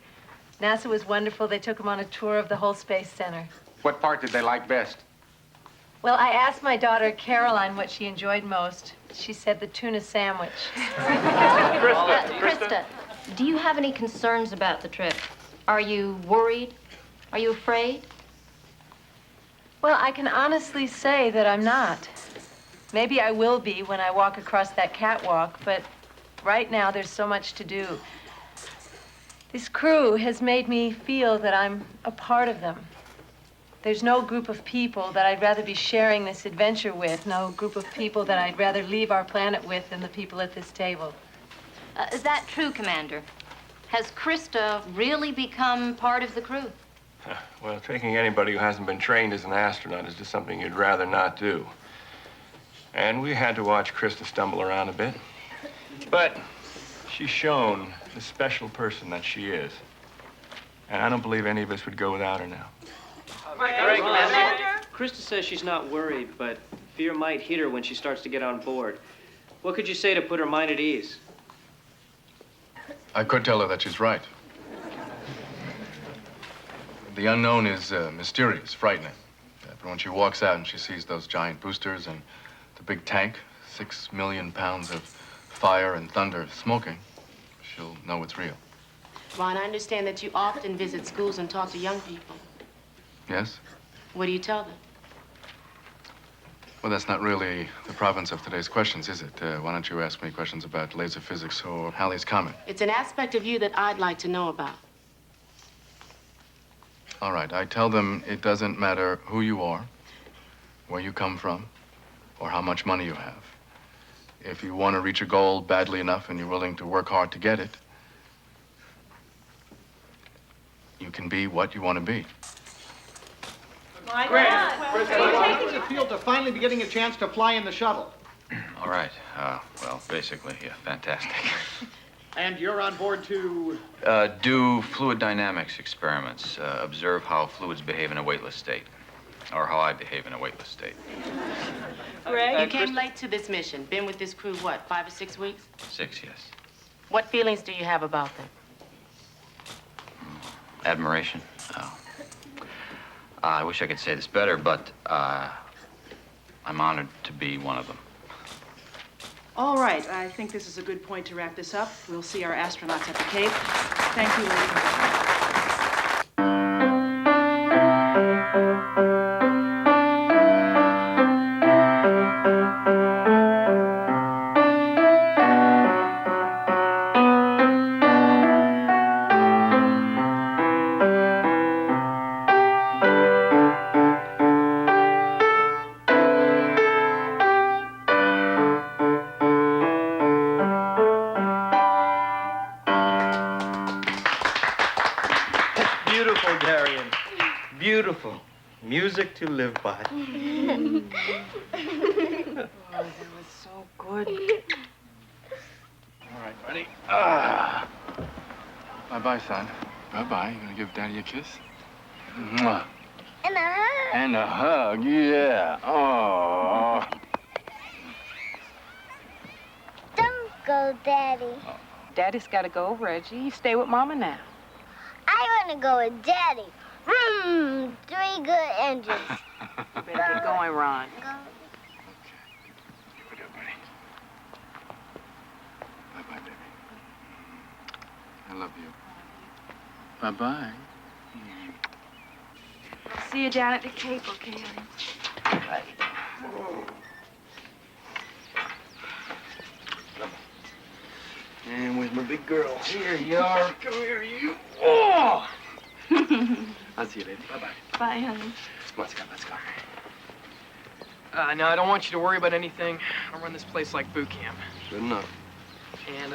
NASA was wonderful. They took them on a tour of the whole Space Center. What part did they like best? Well, I asked my daughter, Caroline, what she enjoyed most. She said the tuna sandwich. Krista, do you have any concerns about the trip? Are you worried? Are you afraid? Well, I can honestly say that I'm not. Maybe I will be when I walk across that catwalk, but right now there's so much to do. This crew has made me feel that I'm a part of them. There's no group of people that I'd rather be sharing this adventure with, no group of people that I'd rather leave our planet with than the people at this table. Is that true, Commander? Has Krista really become part of the crew? Well, taking anybody who hasn't been trained as an astronaut is just something you'd rather not do. And we had to watch Krista stumble around a bit. But she's shown the special person that she is. And I don't believe any of us would go without her now. Greg, Krista says she's not worried, but fear might hit her when she starts to get on board. What could you say to put her mind at ease? I could tell her that she's right. The unknown is mysterious, frightening. But when she walks out and she sees those giant boosters and the big tank, 6 million pounds of fire and thunder smoking, she'll know it's real. Ron, I understand that you often visit schools and talk to young people. Yes? What do you tell them? Well, that's not really the province of today's questions, is it? Why don't you ask me questions about laser physics or Halley's Comet? It's an aspect of you that I'd like to know about. All right, I tell them it doesn't matter who you are, where you come from, or how much money you have. If you want to reach a goal badly enough and you're willing to work hard to get it, you can be what you want to be. My God. How does it feel to finally be getting a chance to fly in the shuttle? All right. Well, basically, yeah, fantastic. And you're on board to... Do fluid dynamics experiments. Observe how fluids behave in a weightless state. Or how I behave in a weightless state. Greg? You came late to this mission. Been with this crew, what, 5 or 6 weeks? 6, yes. What feelings do you have about them? Admiration. Oh. I wish I could say this better, but I'm honored to be one of them. All right, I think this is a good point to wrap this up. We'll see our astronauts at the Cape. Thank you, ladies and gentlemen. Beautiful, Darian. Beautiful. Music to live by. Oh, that was so good. All right, buddy. Bye-bye, son. Bye-bye. You gonna give Daddy a kiss? Mwah. And a hug. And a hug, yeah. Oh. Don't go, Daddy. Daddy's got to go, Reggie. You stay with Mama now. I want to go with Daddy. Vroom! 3 good engines. You better get going, Ron. Go. Bye-bye, baby. I love you. Bye-bye. See you down at the Cape, okay, honey? And with my big girl. Here you are. Come here, you. Oh! I'll see you later. Bye-bye. Bye, honey. Let's go, let's go. No, I don't want you to worry about anything. I'll run this place like boot camp. Good enough. And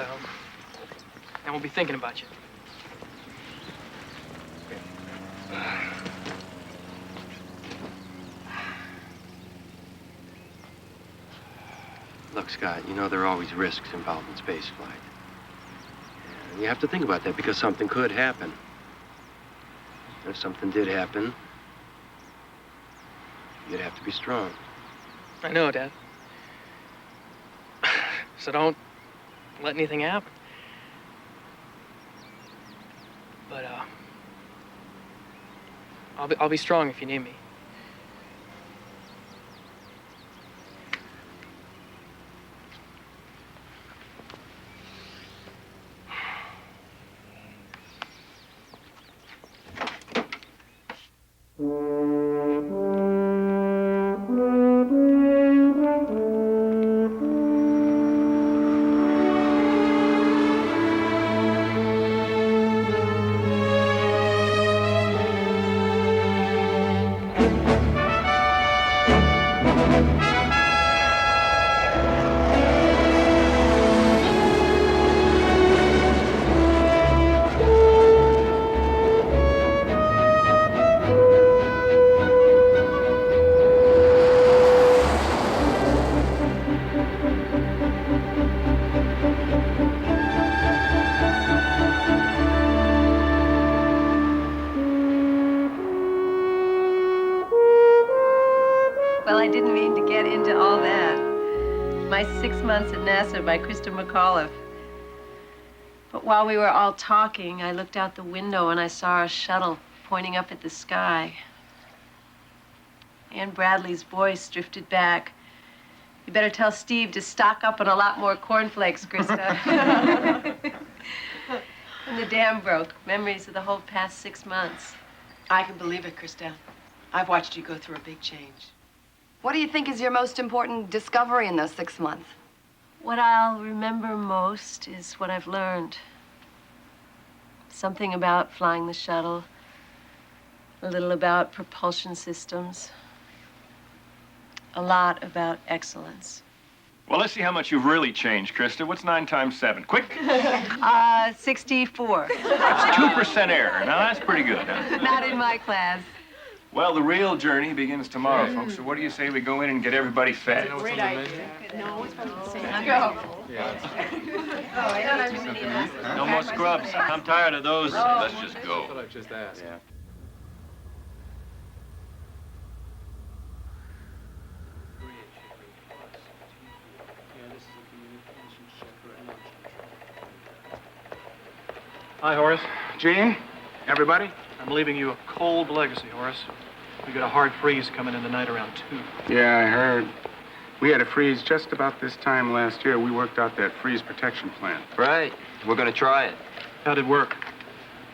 we'll be thinking about you. Look, Scott, you know there are always risks involved in space flight. And you have to think about that because something could happen. If something did happen, you'd have to be strong. I know, Dad. So don't let anything happen. But, I'll be strong if you need me. My 6 months at NASA by Krista McAuliffe. But while we were all talking, I looked out the window and I saw our shuttle pointing up at the sky. Ann Bradley's voice drifted back. You better tell Steve to stock up on a lot more cornflakes, Krista. And the dam broke. Memories of the whole past 6 months. I can believe it, Christelle. I've watched you go through a big change. What do you think is your most important discovery in those 6 months? What I'll remember most is what I've learned. Something about flying the shuttle, a little about propulsion systems, a lot about excellence. Well, let's see how much you've really changed, Krista. What's 9 times 7? Quick. 64. That's 2% error. Now, that's pretty good, huh? Not in my class. Well, the real journey begins tomorrow, folks. So what do you say we go in and get everybody fed? Great idea. No, it's probably the same. Go. No more scrubs. I'm tired of those. Let's just go. That's what I just asked. Yeah. Hi, Horace. Gene, everybody? I'm leaving you a cold legacy, Horace. We got a hard freeze coming in tonight around 2. Yeah, I heard. We had a freeze just about this time last year. We worked out that freeze protection plan. Right. We're gonna try it. How'd it work?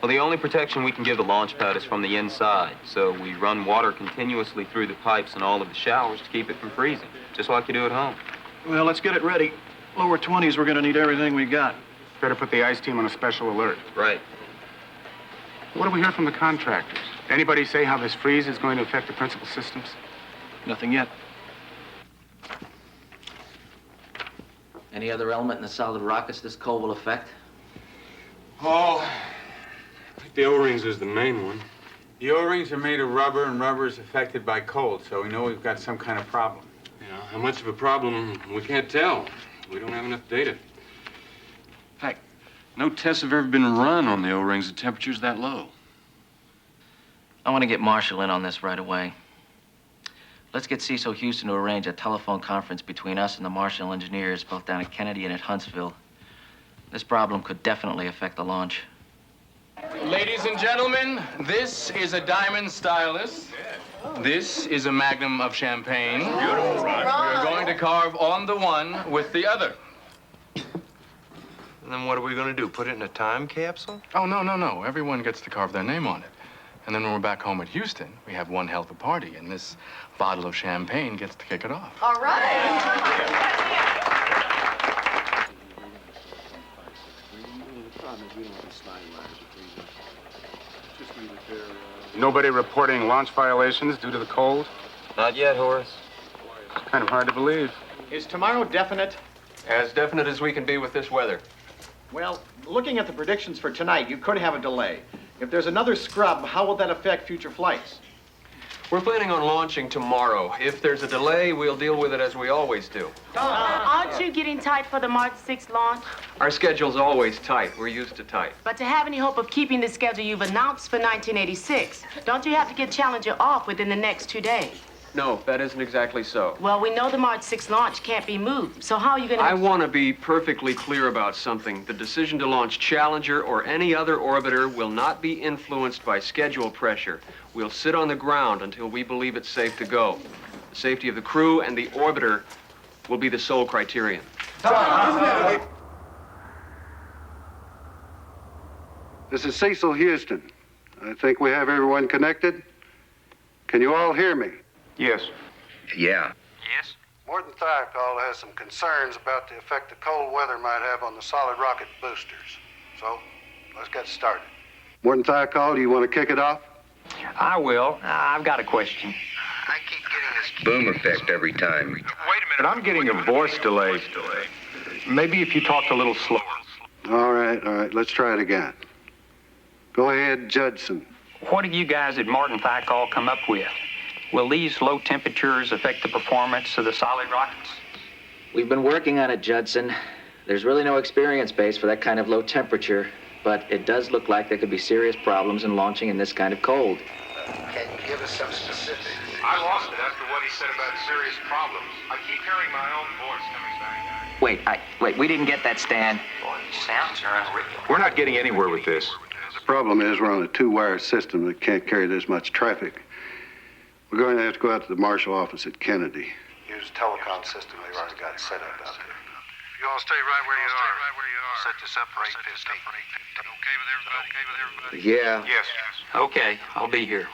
Well, the only protection we can give the launch pad is from the inside. So we run water continuously through the pipes in all of the showers to keep it from freezing, just like you do at home. Well, let's get it ready. Lower 20s, we're gonna need everything we got. Better put the ice team on a special alert. Right. What do we hear from the contractors? Anybody say how this freeze is going to affect the principal systems? Nothing yet. Any other element in the solid rockets this cold will affect? Oh, I think the O-rings is the main one. The O-rings are made of rubber, and rubber is affected by cold, so we know we've got some kind of problem. Yeah, how much of a problem, we can't tell. We don't have enough data. In fact, no tests have ever been run on the O-rings at temperatures that low. I want to get Marshall in on this right away. Let's get Cecil Houston to arrange a telephone conference between us and the Marshall engineers, both down at Kennedy and at Huntsville. This problem could definitely affect the launch. Ladies and gentlemen, this is a diamond stylus. This is a magnum of champagne. Beautiful, Ron. We're going to carve on the one with the other. And then what are we going to do? Put it in a time capsule? Oh, no. Everyone gets to carve their name on it. And then when we're back home at Houston, we have one hell of a party, and this bottle of champagne gets to kick it off. All right. Nobody reporting launch violations due to the cold? Not yet, Horace. It's kind of hard to believe. Is tomorrow definite? As definite as we can be with this weather. Well, looking at the predictions for tonight, you could have a delay. If there's another scrub, how will that affect future flights? We're planning on launching tomorrow. If there's a delay, we'll deal with it as we always do. Aren't you getting tight for the March 6th launch? Our schedule's always tight. We're used to tight. But to have any hope of keeping the schedule you've announced for 1986, don't you have to get Challenger off within the next 2 days? No, that isn't exactly so. Well, we know the March 6th launch can't be moved, so how are you going to... I want to be perfectly clear about something. The decision to launch Challenger or any other orbiter will not be influenced by schedule pressure. We'll sit on the ground until we believe it's safe to go. The safety of the crew and the orbiter will be the sole criterion. This is Cecil Houston. I think we have everyone connected. Can you all hear me? Yes. Yeah. Yes? Morton Thiokol has some concerns about the effect the cold weather might have on the solid rocket boosters. So, let's get started. Morton Thiokol, do you want to kick it off? I will. I've got a question. I keep getting this boom effect every time. Wait a minute, I'm getting a voice delay. Maybe if you talked a little slower. All right. Let's try it again. Go ahead, Judson. What have you guys at Martin Thiokol come up with? Will these low temperatures affect the performance of the solid rockets? We've been working on it, Judson. There's really no experience base for that kind of low temperature, but it does look like there could be serious problems in launching in this kind of cold. Can you give us some specifics? I lost it after what he said about serious problems. I keep hearing my own voice coming back. Wait, we didn't get that, Stan. Boy, sounds are unreal. We're not getting anywhere with this. The problem is we're on a two-wire system that can't carry this much traffic. We're going to have to go out to the Marshall office at Kennedy. Use the telecom system they've already got set up out there. You all stay right where you are. Set this up for 8:15. Okay with everybody? Yeah. Yes. Okay, I'll be here.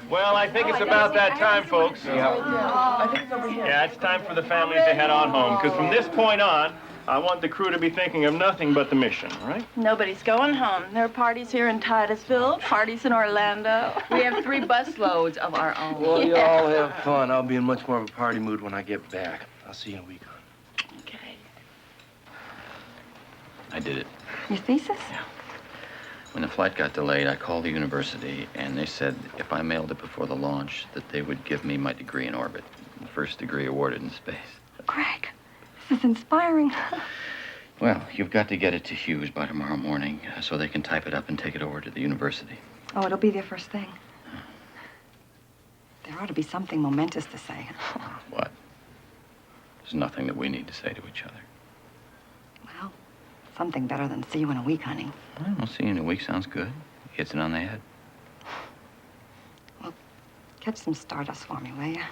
Well, I think it's about that time, folks. Yeah, it's time for the families to head on home, because from this point on, I want the crew to be thinking of nothing but the mission, all right? Nobody's going home. There are parties here in Titusville, parties in Orlando. We have 3 busloads of our own. Well, you all have fun. I'll be in much more of a party mood when I get back. I'll see you in a week. Okay. I did it. Your thesis? When the flight got delayed, I called the university, and they said if I mailed it before the launch, that they would give me my degree in orbit, the first degree awarded in space. Greg, this is inspiring. Well, you've got to get it to Hughes by tomorrow morning so they can type it up and take it over to the university. Oh, it'll be there first thing. There ought to be something momentous to say. What? There's nothing that we need to say to each other. Well, something better than see you in a week, honey. Well, see you in a week sounds good. Hits it on the head. Well, catch some Stardust for me, will you?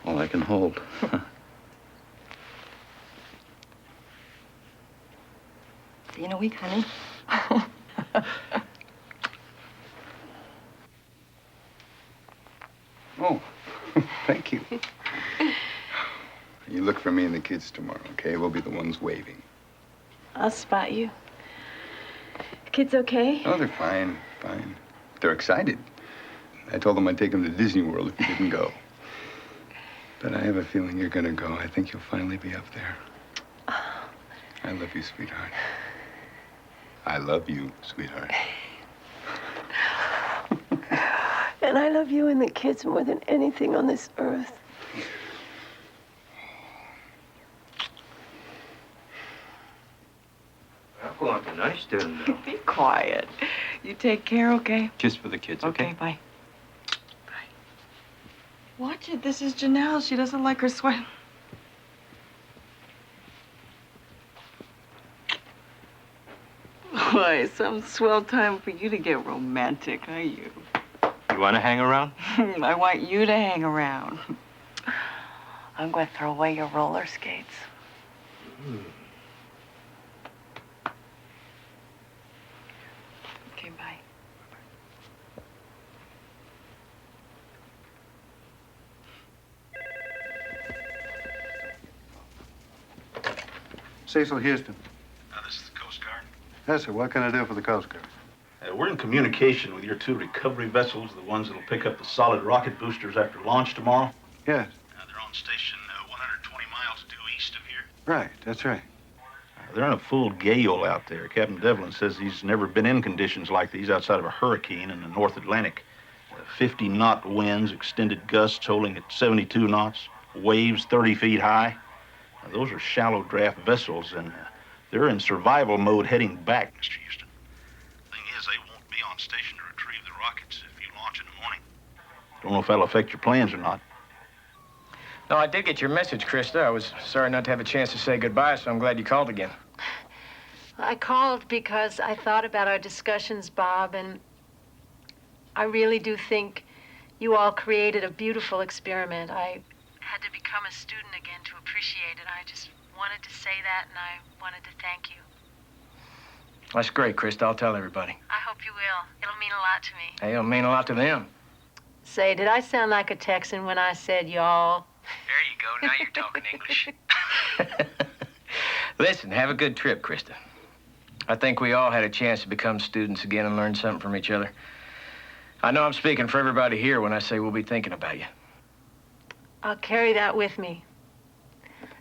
All I can hold. See you in a week, honey. Oh, thank you. You look for me and the kids tomorrow, okay? We'll be the ones waving. I'll spot you. Kids okay? Oh, they're fine, fine. They're excited. I told them I'd take them to Disney World if you didn't go. But I have a feeling you're gonna go. I think you'll finally be up there. I love you, sweetheart. I love you, sweetheart. And I love you and the kids more than anything on this earth. Well, go on, be nice to them, though. Be quiet. You take care, okay? Kiss for the kids, okay? Bye. Watch it. This is Janelle. She doesn't like her sweat. Boy, some swell time for you to get romantic, are you? You want to hang around? I want you to hang around. I'm going to throw away your roller skates. Okay, bye. Cecil Houston. This is the Coast Guard. Yes, sir. What can I do for the Coast Guard? We're in communication with your 2 recovery vessels, the ones that'll pick up the solid rocket boosters after launch tomorrow. Yes. They're on station 120 miles due east of here. Right. That's right. They're in a full gale out there. Captain Devlin says he's never been in conditions like these outside of a hurricane in the North Atlantic. 50-knot winds, extended gusts holding at 72 knots, waves 30 feet high. Now, those are shallow draft vessels, and they're in survival mode heading back, Mr. Houston. Thing is, they won't be on station to retrieve the rockets if you launch in the morning. Don't know if that'll affect your plans or not. No, I did get your message, Krista. I was sorry not to have a chance to say goodbye, so I'm glad you called again. I called because I thought about our discussions, Bob, and I really do think you all created a beautiful experiment. I had to become a student again to appreciate it. I just wanted to say that, and I wanted to thank you. That's great, Krista. I'll tell everybody. I hope you will. It'll mean a lot to me. Hey, it'll mean a lot to them. Say, did I sound like a Texan when I said y'all? There you go. Now you're talking English. Listen, have a good trip, Krista. I think we all had a chance to become students again and learn something from each other. I know I'm speaking for everybody here when I say we'll be thinking about you. I'll carry that with me.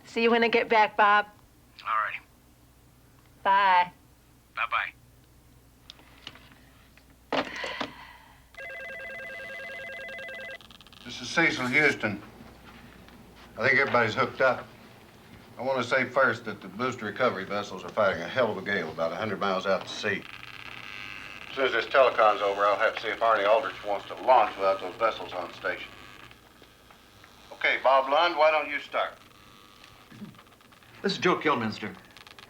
See you when I get back, Bob. All righty. Bye. Bye-bye. This is Cecil Houston. I think everybody's hooked up. I want to say first that the booster recovery vessels are fighting a hell of a gale about 100 miles out to sea. As soon as this telecon's over, I'll have to see if Arnie Aldrich wants to launch without those vessels on station. Okay, Bob Lund, why don't you start? This is Joe Kilminster.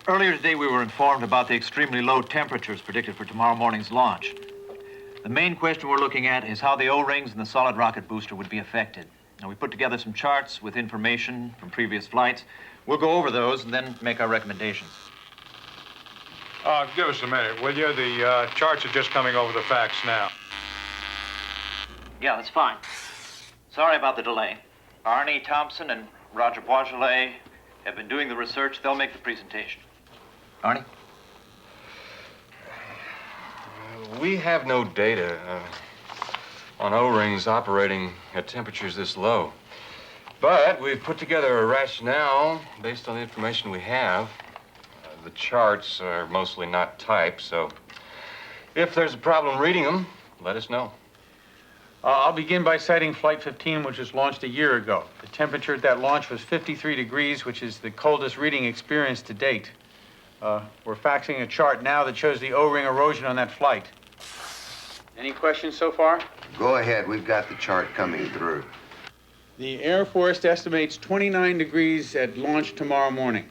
Earlier today, we were informed about the extremely low temperatures predicted for tomorrow morning's launch. The main question we're looking at is how the O-rings and the solid rocket booster would be affected. Now, we put together some charts with information from previous flights. We'll go over those and then make our recommendations. Give us a minute, will you? The charts are just coming over the facts now. Yeah, that's fine. Sorry about the delay. Arnie Thompson and Roger Boisjolet have been doing the research. They'll make the presentation. Arnie? We have no data on O-rings operating at temperatures this low. But we've put together a rationale based on the information we have. The charts are mostly not typed, so if there's a problem reading them, let us know. I'll begin by citing Flight 15, which was launched a year ago. The temperature at that launch was 53 degrees, which is the coldest reading experienced to date. We're faxing a chart now that shows the O-ring erosion on that flight. Any questions so far? Go ahead, we've got the chart coming through. The Air Force estimates 29 degrees at launch tomorrow morning.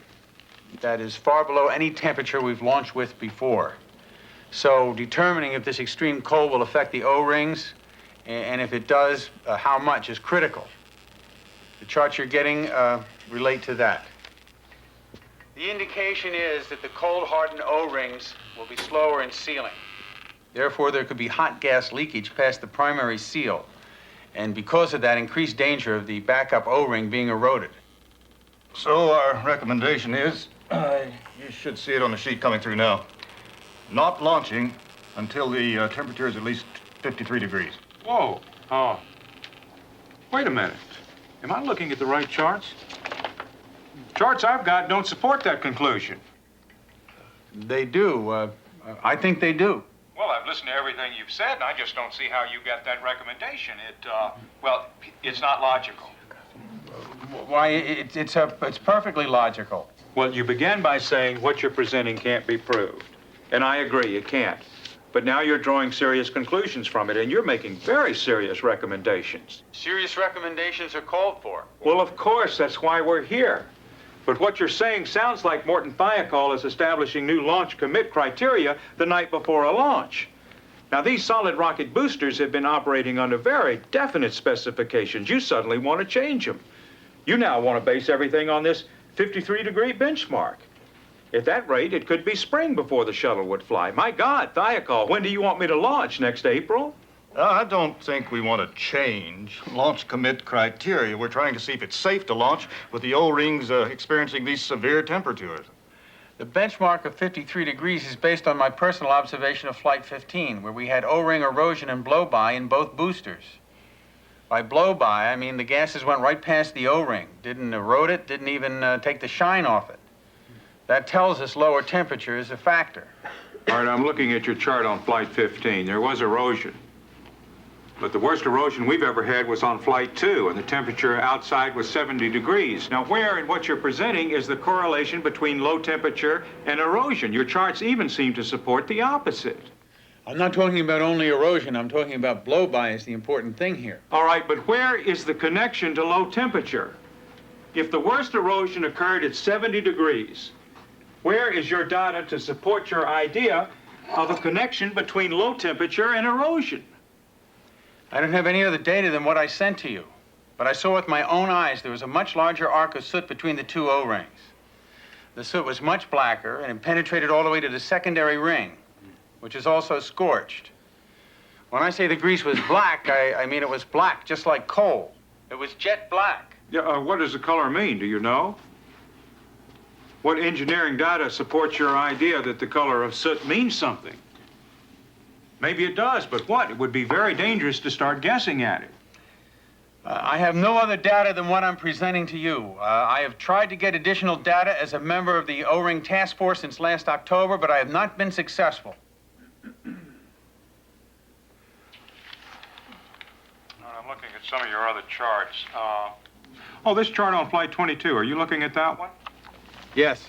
That is far below any temperature we've launched with before. So determining if this extreme cold will affect the O-rings, and if it does, how much is critical. The charts you're getting relate to that. The indication is that the cold-hardened O-rings will be slower in sealing. Therefore, there could be hot gas leakage past the primary seal, and because of that, increased danger of the backup O-ring being eroded. So our recommendation is, you should see it on the sheet coming through now, not launching until the temperature is at least 53 degrees. Whoa. Oh. Wait a minute. Am I looking at the right charts? Charts I've got don't support that conclusion. They do. I think they do. Well, I've listened to everything you've said, and I just don't see how you got that recommendation. It's not logical. Why, it's perfectly logical. Well, you began by saying what you're presenting can't be proved. And I agree, it can't. But now you're drawing serious conclusions from it, and you're making very serious recommendations. Serious recommendations are called for. Well, of course, that's why we're here. But what you're saying sounds like Morton Thiokol is establishing new launch commit criteria the night before a launch. Now, these solid rocket boosters have been operating under very definite specifications. You suddenly want to change them. You now want to base everything on this 53-degree benchmark. At that rate, it could be spring before the shuttle would fly. My God, Thiokol, when do you want me to launch? Next April? I don't think we want to change launch commit criteria. We're trying to see if it's safe to launch with the O-rings experiencing these severe temperatures. The benchmark of 53 degrees is based on my personal observation of Flight 15, where we had O-ring erosion and blow-by in both boosters. By blow-by, I mean the gases went right past the O-ring, didn't erode it, didn't even take the shine off it. That tells us lower temperature is a factor. All right, I'm looking at your chart on Flight 15. There was erosion. But the worst erosion we've ever had was on Flight 2, and the temperature outside was 70 degrees. Now, where in what you're presenting is the correlation between low temperature and erosion? Your charts even seem to support the opposite. I'm not talking about only erosion. I'm talking about blow-by is the important thing here. All right, but where is the connection to low temperature? If the worst erosion occurred at 70 degrees, where is your data to support your idea of a connection between low temperature and erosion? I don't have any other data than what I sent to you. But I saw with my own eyes there was a much larger arc of soot between the two O-rings. The soot was much blacker, and it penetrated all the way to the secondary ring, which is also scorched. When I say the grease was black, I mean it was black, just like coal. It was jet black. Yeah, what does the color mean? Do you know? What engineering data supports your idea that the color of soot means something? Maybe it does, but what? It would be very dangerous to start guessing at it. I have no other data than what I'm presenting to you. I have tried to get additional data as a member of the O-ring task force since last October, but I have not been successful. I'm looking at some of your other charts. Oh, this chart on Flight 22, are you looking at that one? Yes.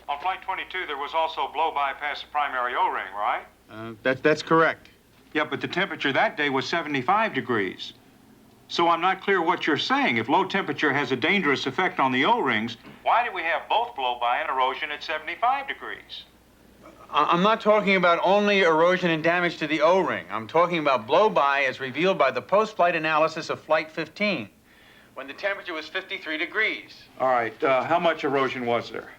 On Flight 22, there was also blow-by past the primary O-ring, right? That's correct. Yeah, but the temperature that day was 75 degrees. So I'm not clear what you're saying. If low temperature has a dangerous effect on the O-rings, why did we have both blow-by and erosion at 75 degrees? I'm not talking about only erosion and damage to the O-ring. I'm talking about blow-by as revealed by the post-flight analysis of Flight 15, when the temperature was 53 degrees. All right, how much erosion was there?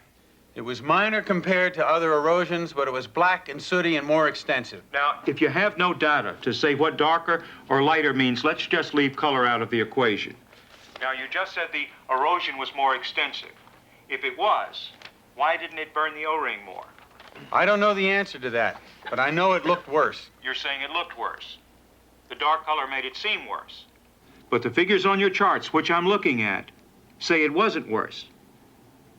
It was minor compared to other erosions, but it was black and sooty and more extensive. Now, if you have no data to say what darker or lighter means, let's just leave color out of the equation. Now, you just said the erosion was more extensive. If it was, why didn't it burn the O-ring more? I don't know the answer to that, but I know it looked worse. You're saying it looked worse. The dark color made it seem worse. But the figures on your charts, which I'm looking at, say it wasn't worse.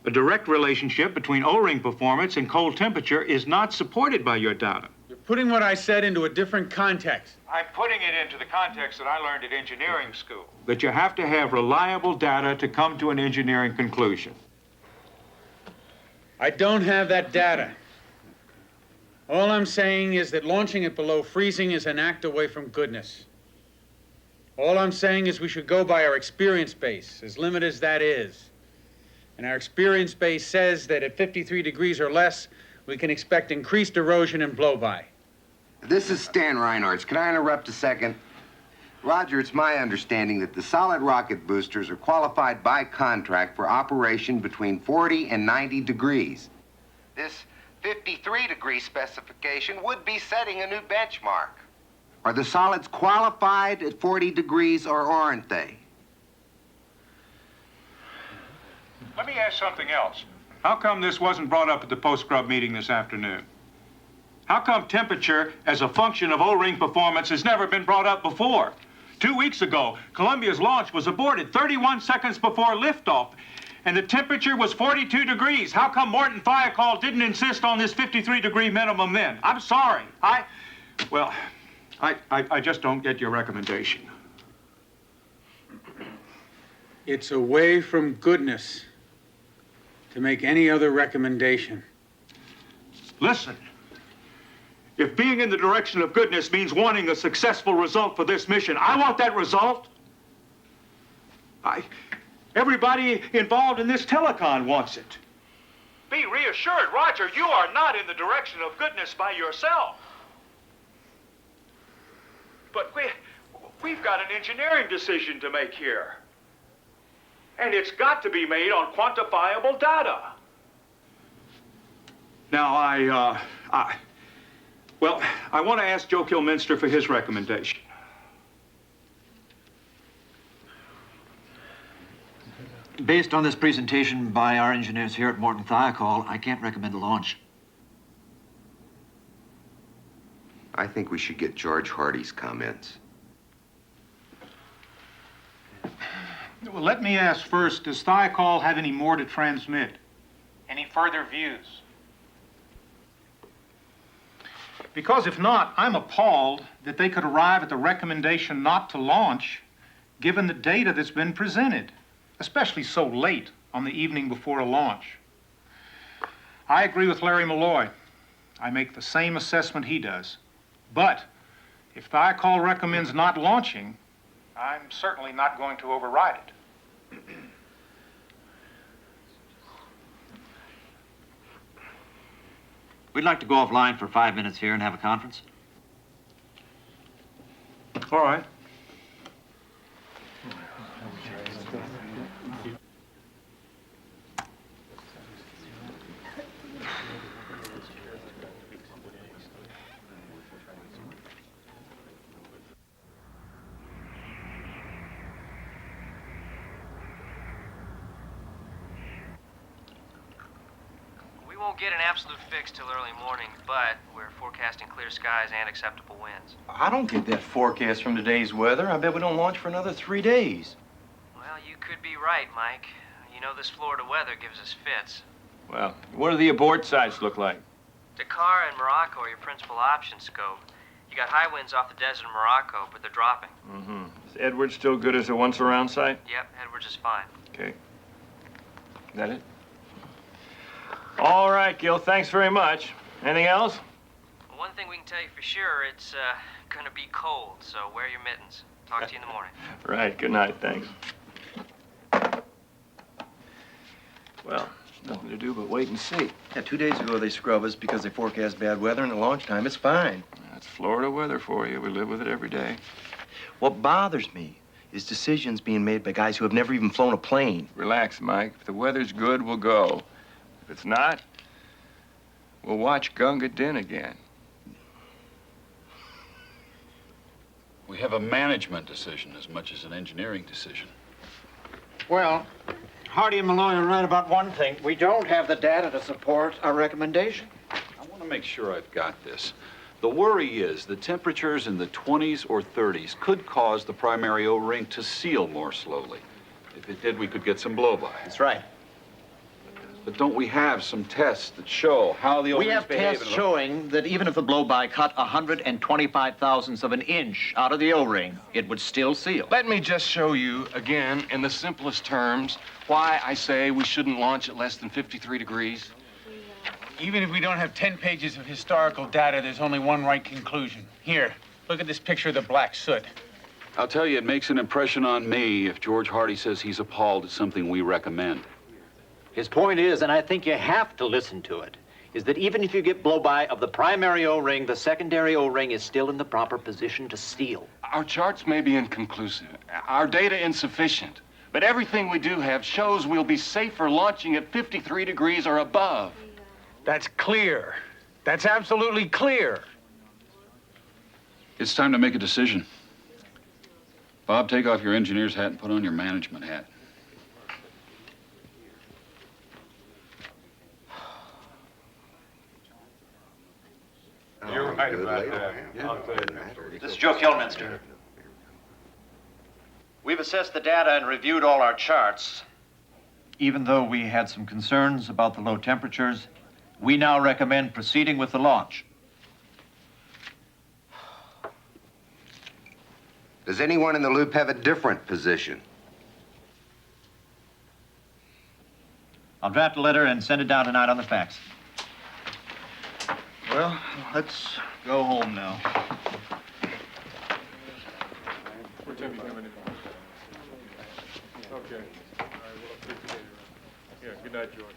A direct relationship between O-ring performance and cold temperature is not supported by your data. You're putting what I said into a different context. I'm putting it into the context that I learned at engineering school. That you have to have reliable data to come to an engineering conclusion. I don't have that data. All I'm saying is that launching it below freezing is an act away from goodness. All I'm saying is we should go by our experience base, as limited as that is. And our experience base says that at 53 degrees or less, we can expect increased erosion and blow-by. This is Stan Reinhardt. Can I interrupt a second? Roger, it's my understanding that the solid rocket boosters are qualified by contract for operation between 40 and 90 degrees. This 53-degree specification would be setting a new benchmark. Are the solids qualified at 40 degrees or aren't they? Let me ask something else. How come this wasn't brought up at the post-scrub meeting this afternoon? How come temperature as a function of O-ring performance has never been brought up before? 2 weeks ago, Columbia's launch was aborted 31 seconds before liftoff, and the temperature was 42 degrees. How come Morton Thiokol didn't insist on this 53-degree minimum then? I'm sorry. I just don't get your recommendation. It's away from goodness to make any other recommendation. Listen, if being in the direction of goodness means wanting a successful result for this mission, I want that result. Everybody involved in this telecon wants it. Be reassured, Roger, you are not in the direction of goodness by yourself. But we've got an engineering decision to make here. And it's got to be made on quantifiable data. Now, I want to ask Joe Kilminster for his recommendation. Based on this presentation by our engineers here at Morton Thiokol, I can't recommend a launch. I think we should get George Hardy's comments. Well, let me ask first, does Thiokol have any more to transmit? Any further views? Because if not, I'm appalled that they could arrive at the recommendation not to launch, given the data that's been presented, especially so late on the evening before a launch. I agree with Larry Malloy. I make the same assessment he does. But if Thiokol recommends not launching, I'm certainly not going to override it. We'd like to go offline for 5 minutes here and have a conference. All right. We won't get an absolute fix till early morning, but we're forecasting clear skies and acceptable winds. I don't get that forecast from today's weather. I bet we don't launch for another 3 days. Well, you could be right, Mike. You know this Florida weather gives us fits. Well, what do the abort sites look like? Dakar and Morocco are your principal options, Scope. You got high winds off the desert of Morocco, but they're dropping. Mm-hmm. Is Edwards still good as a once-around site? Yep, Edwards is fine. Okay. Is that it? All right, Gil, thanks very much. Anything else? One thing we can tell you for sure, it's gonna be cold, so wear your mittens. Talk to you in the morning. Right, good night, thanks. Well, nothing to do but wait and see. Yeah, 2 days ago they scrub us because they forecast bad weather, and at launch time it's fine. That's Florida weather for you. We live with it every day. What bothers me is decisions being made by guys who have never even flown a plane. Relax, Mike. If the weather's good, we'll go. If it's not, we'll watch Gunga Din again. We have a management decision as much as an engineering decision. Well, Hardy and Malloy are right about one thing. We don't have the data to support our recommendation. I want to make sure I've got this. The worry is the temperatures in the 20s or 30s could cause the primary O-ring to seal more slowly. If it did, we could get some blow-by. That's right. But don't we have some tests that show how the O-rings We have behave? tests showing that even if the blow-by cut 125 thousandths of an inch out of the O-ring, it would still seal. Let me just show you, again, in the simplest terms, why I say we shouldn't launch at less than 53 degrees. Even if we don't have 10 pages of historical data, there's only one right conclusion. Here, look at this picture of the black soot. I'll tell you, it makes an impression on me if George Hardy says he's appalled at something we recommend. His point is, and I think you have to listen to it, is that even if you get blow-by of the primary O-ring, the secondary O-ring is still in the proper position to seal. Our charts may be inconclusive, our data insufficient, but everything we do have shows we'll be safer launching at 53 degrees or above. That's clear. That's absolutely clear. It's time to make a decision. Bob, take off your engineer's hat and put on your management hat. You're right about that. This is Joe Kilminster. We've assessed the data and reviewed all our charts. Even though we had some concerns about the low temperatures, we now recommend proceeding with the launch. Does anyone in the loop have a different position? I'll draft a letter and send it down tonight on the fax. Well, let's go home now. What time are you coming in? Okay. Yeah, good night, George.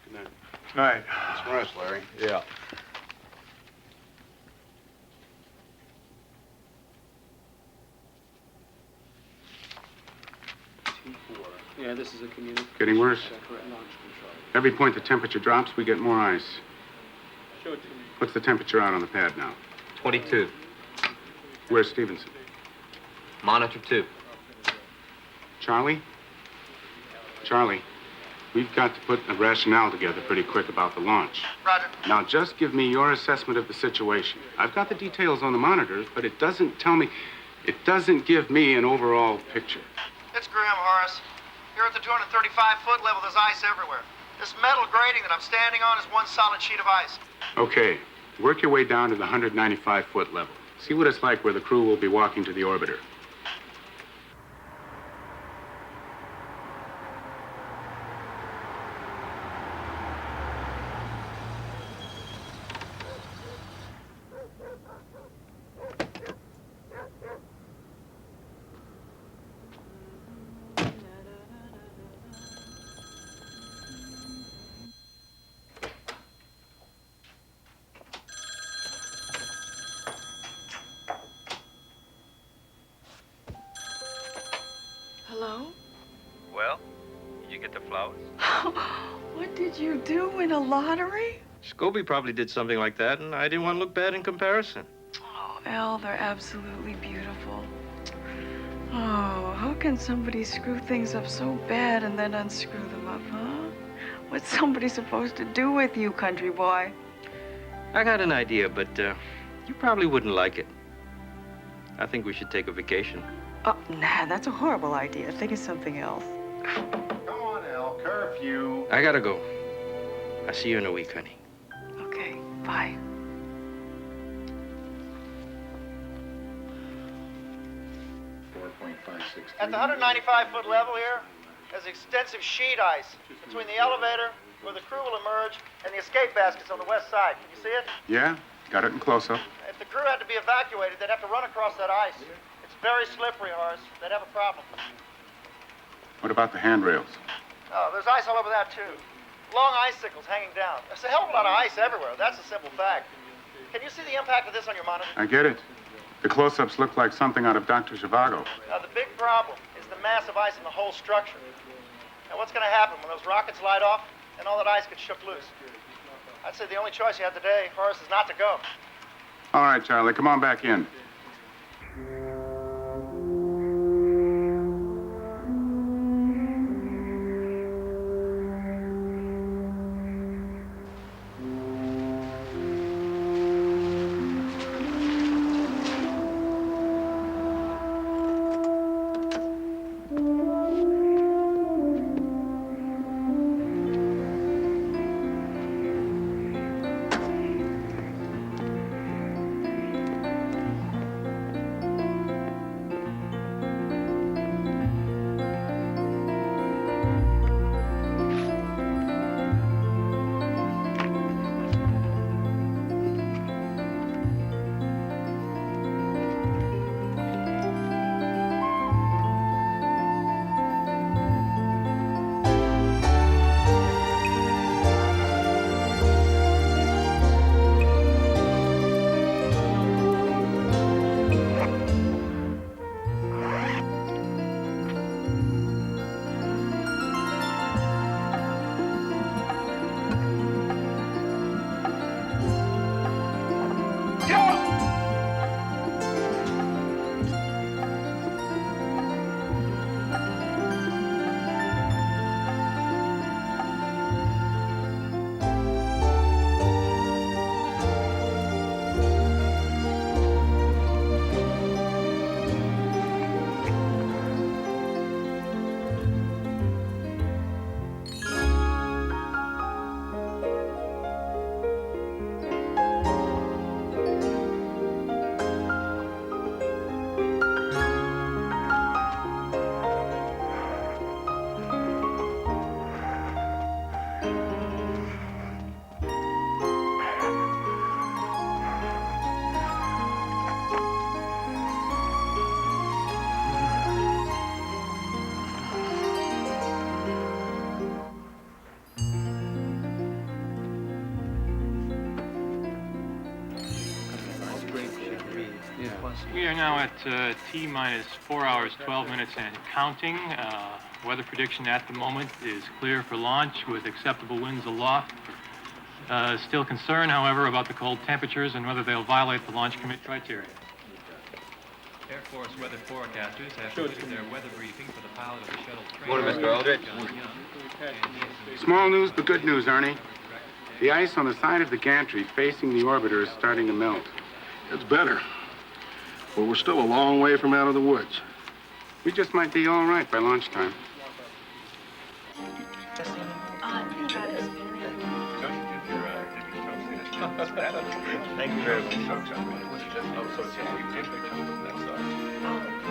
Good night. Night. Let's rest, Larry. Yeah. Yeah, this is a community. Getting worse? Every point the temperature drops, we get more ice. Show it to me. What's the temperature out on the pad now? 22. Where's Stevenson? Monitor 2. Charlie? Charlie, we've got to put a rationale together pretty quick about the launch. Roger. Now, just give me your assessment of the situation. I've got the details on the monitors, but it doesn't give me an overall picture. It's grim, Horace. Here at the 235-foot level, there's ice everywhere. This metal grating that I'm standing on is one solid sheet of ice. Okay, work your way down to the 195-foot level. See what it's like where the crew will be walking to the orbiter. Hello? Well, did you get the flowers? What did you do, win a lottery? Scobie probably did something like that, and I didn't want to look bad in comparison. Oh, Elle, they're absolutely beautiful. Oh, how can somebody screw things up so bad and then unscrew them up, huh? What's somebody supposed to do with you, country boy? I got an idea, but you probably wouldn't like it. I think we should take a vacation. Oh, nah, that's a horrible idea. Think of something else. Come on, Elle. Curfew. I gotta go. I'll see you in a week, honey. Okay. Bye. At the 195-foot level here, there's extensive sheet ice between the elevator, where the crew will emerge, and the escape baskets on the west side. Can you see it? Yeah, got it in close-up. If the crew had to be evacuated, they'd have to run across that ice. It's very slippery, Horace. They'd have a problem. What about the handrails? Oh, there's ice all over that, too. Long icicles hanging down. There's a hell of a lot of ice everywhere. That's a simple fact. Can you see the impact of this on your monitor? I get it. The close-ups look like something out of Dr. Zhivago. Now, the big problem is the massive ice in the whole structure. Now, what's going to happen when those rockets light off and all that ice gets shook loose? I'd say the only choice you have today, Horace, is not to go. All right, Charlie, come on back in. We are now at T-minus 4 hours, 12 minutes and counting. Weather prediction at the moment is clear for launch with acceptable winds aloft. Still concern, however, about the cold temperatures and whether they'll violate the launch commit criteria. Air Force weather forecasters have completed their weather briefing for the pilot of the shuttle train. Morning, Mr. Aldrich. Small news, but good news, Ernie. The ice on the side of the gantry facing the orbiter is starting to melt. It's better. But we're still a long way from out of the woods. We just might be all right by lunchtime. Thank you very much.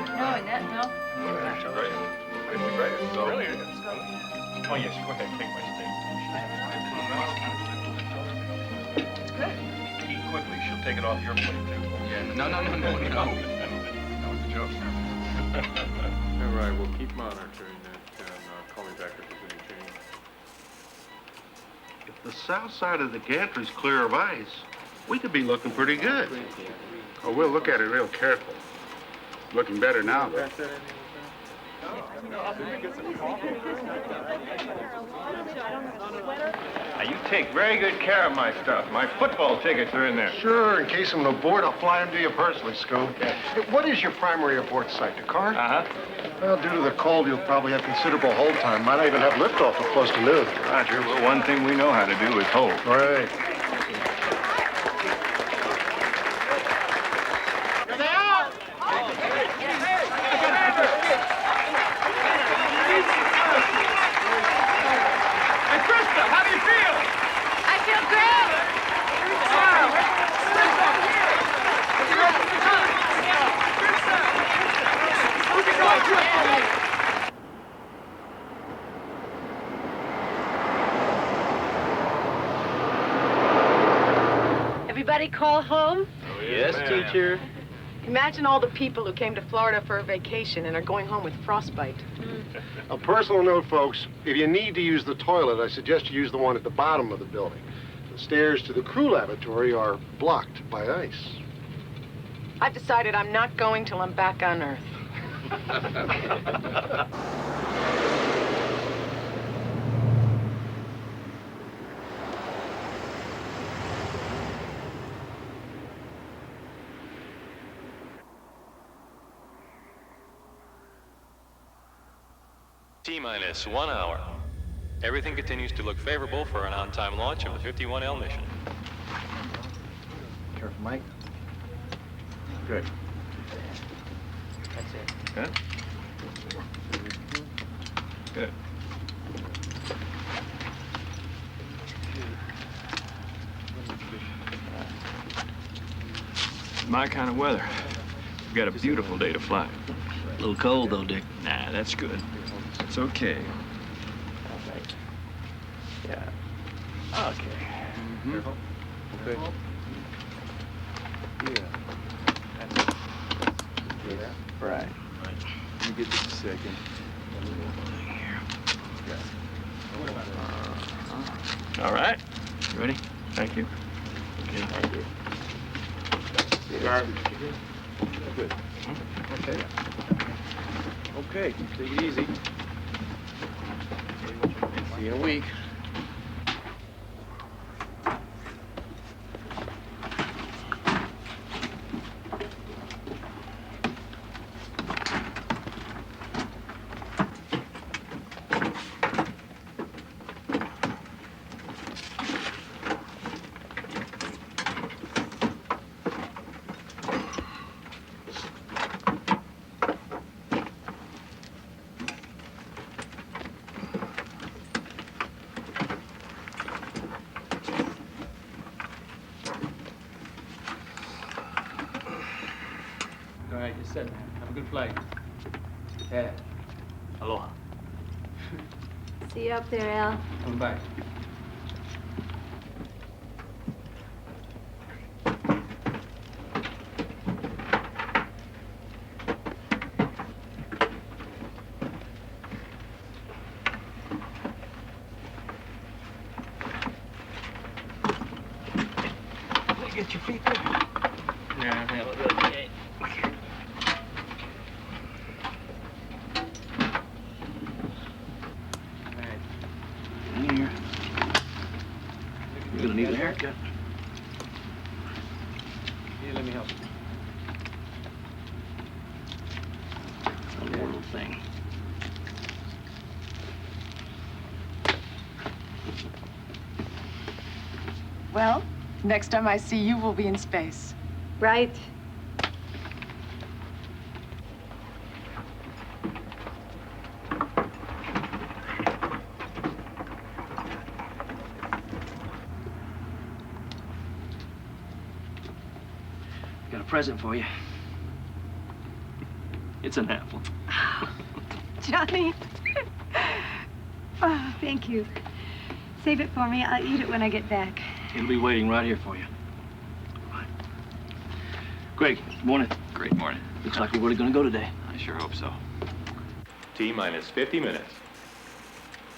No, Annette, no. Really? Oh, yes, go ahead, take my steak. It's good. Eat quickly, she'll take it off your plate, too. Yeah, no. That was a joke. All right, we'll keep monitoring that and call me back if there's any change. If the south side of the gantry's clear of ice, we could be looking pretty good. Oh, we'll look at it real careful. Looking better now, though. Now, you take very good care of my stuff. My football tickets are in there. Sure, in case I'm aboard, I'll fly them to you personally, Scope. Hey, what is your primary abort site, Dakar? Uh-huh. Well, due to the cold, you'll probably have considerable hold time. Might not even have liftoff at close to noon. Roger, well, one thing we know how to do is hold. Right. I feel great. Everybody call home? Yes, teacher. Imagine all the people who came to Florida for a vacation and are going home with frostbite. A personal note, folks. If you need to use the toilet, I suggest you use the one at the bottom of the building. The stairs to the crew lavatory are blocked by ice. I've decided I'm not going till I'm back on Earth. T-minus 1 hour. Everything continues to look favorable for an on-time launch of the 51L mission. Careful, Mike. Good. That's it. Good. Good. My kind of weather. We've got a beautiful day to fly. A little cold, though, Dick. Nah, that's good. It's okay. Yeah. Okay. Careful. Good. Yeah. Right. Let me get this a second. All right. You ready? Thank you. Okay. Thank you. Good. Okay. Okay. Take it easy. See you in a week. All right, just set. Have a good flight. Yeah. Aloha. See you up there, Al. Come back. Get your feet there. Yeah, have a good day. Here. You're gonna need a haircut. Here, let me help you. One more little thing. Well, next time I see you, we'll be in space. Right. Got a present for you. It's an apple. Johnny. Oh, thank you. Save it for me. I'll eat it when I get back. It'll be waiting right here for you. Greg, morning. Great morning. Looks like we're really gonna go today. I sure hope so. T-minus 50 minutes.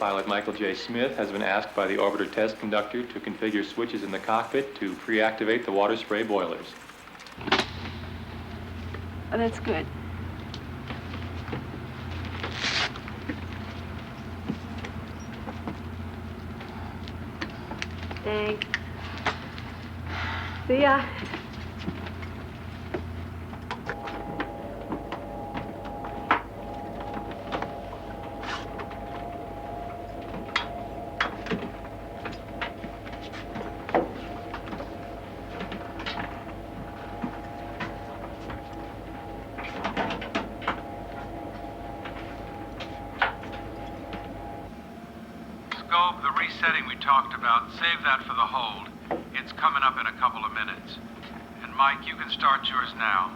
Pilot Michael J. Smith has been asked by the orbiter test conductor to configure switches in the cockpit to pre-activate the water spray boilers. Oh, that's good. Thanks. See ya. Scope, the resetting we talked about, save that for the hold. It's coming up in a couple of minutes. And Mike, you can start yours now.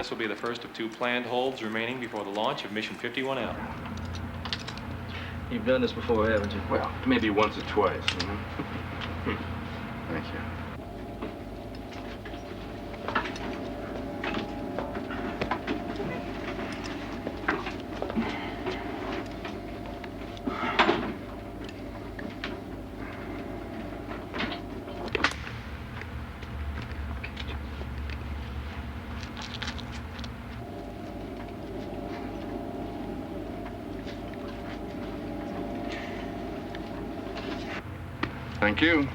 this will be the first of 2 planned holds remaining before the launch of Mission 51L. You've done this before, haven't you? Well, maybe once or twice. Thank you. Thank you.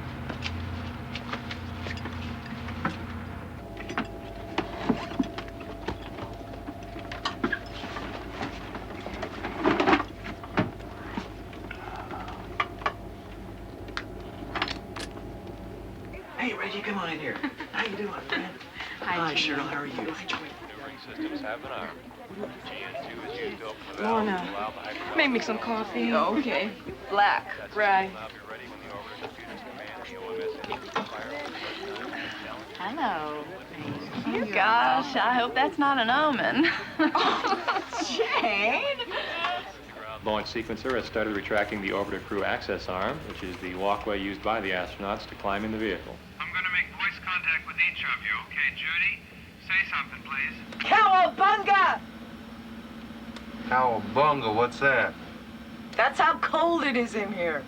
Hey, Reggie, come on in here. How you doing, man? Hi, Cheryl. How are you? New ring systems have been armed. GN2 is used to open the valve Lorna, to allow the hydraulic make me some coffee. Okay. Black. Right. Hello. You gosh, I hope that's not an omen. Jane! Launch sequencer has started retracting the orbiter crew access arm, which is the walkway used by the astronauts to climb in the vehicle. I'm going to make voice contact with each of you, okay, Judy? Say something, please. Cowabunga! Cowabunga, what's that? That's how cold it is in here.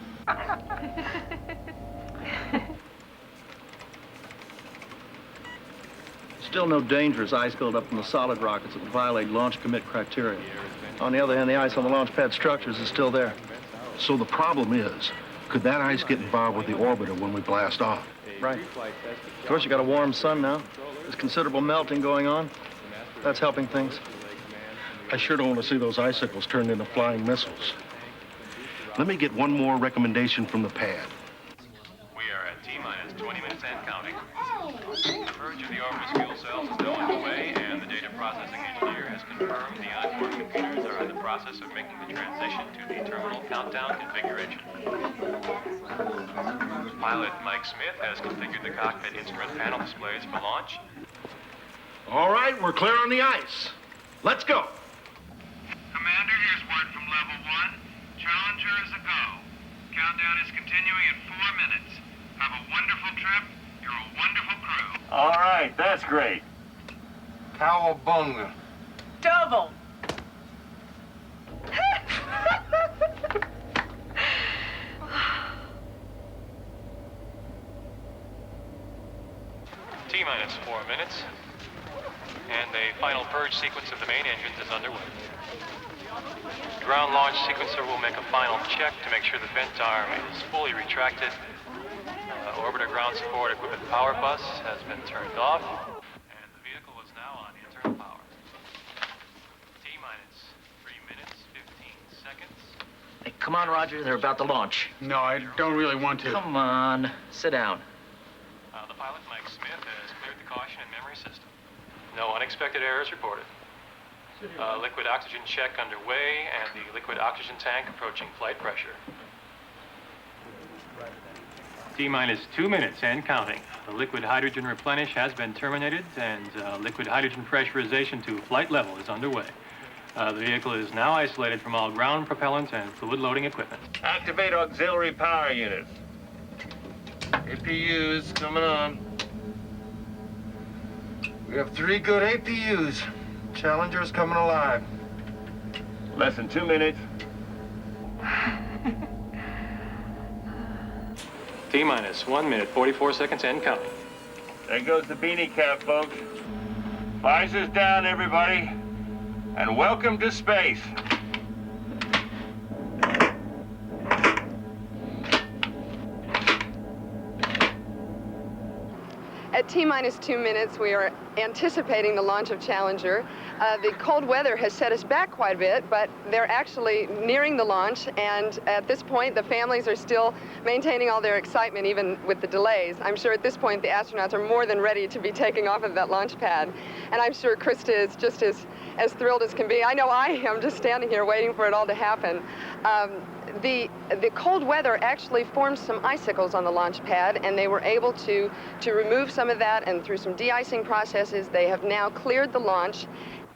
Still no dangerous ice buildup from the solid rockets that would violate launch commit criteria. On the other hand, the ice on the launch pad structures is still there. So the problem is, could that ice get involved with the orbiter when we blast off? Right. Of course, you got a warm sun now. There's considerable melting going on. That's helping things. I sure don't want to see those icicles turned into flying missiles. Let me get one more recommendation from the pad. We are at T-minus 20 minutes and counting. The purge of the orbital fuel cells is now underway, and the data processing engineer has confirmed the onboard computers are in the process of making the transition to the terminal countdown configuration. Pilot Mike Smith has configured the cockpit instrument panel displays for launch. All right, we're clear on the ice. Let's go. Commander, here's word from level 1. Challenger is a go. Countdown is continuing in 4 minutes. Have a wonderful trip. You're a wonderful crew. All right, that's great. Cowabunga. Double. T-minus 4 minutes, and the final purge sequence of the main engines is underway. The ground launch sequencer will make a final check to make sure the vent arm is fully retracted. Orbiter ground support equipment power bus has been turned off, and the vehicle is now on internal power. T-minus 3 minutes, 15 seconds. Hey, come on, Roger. They're about to launch. No, I don't really want to. Come on. Sit down. The pilot, Mike Smith, has cleared the caution and memory system. No unexpected errors reported. Liquid oxygen check underway, and the liquid oxygen tank approaching flight pressure. T-minus 2 minutes and counting. The liquid hydrogen replenish has been terminated, and liquid hydrogen pressurization to flight level is underway. The vehicle is now isolated from all ground propellant and fluid loading equipment. Activate auxiliary power units. APUs coming on. We have 3 good APUs. Challenger's coming alive. Less than 2 minutes. T-minus 1 minute, 44 seconds and counting. There goes the beanie cap, folks. Visors down, everybody. And welcome to space. At T-minus 2 minutes, we are anticipating the launch of Challenger. The cold weather has set us back quite a bit, but they're actually nearing the launch, and at this point, the families are still maintaining all their excitement, even with the delays. I'm sure at this point, the astronauts are more than ready to be taking off of that launch pad, and I'm sure Krista is just as thrilled as can be. I know I am, just standing here waiting for it all to happen. the cold weather actually formed some icicles on the launch pad, and they were able to remove some of that, and through some de-icing processes, they have now cleared the launch.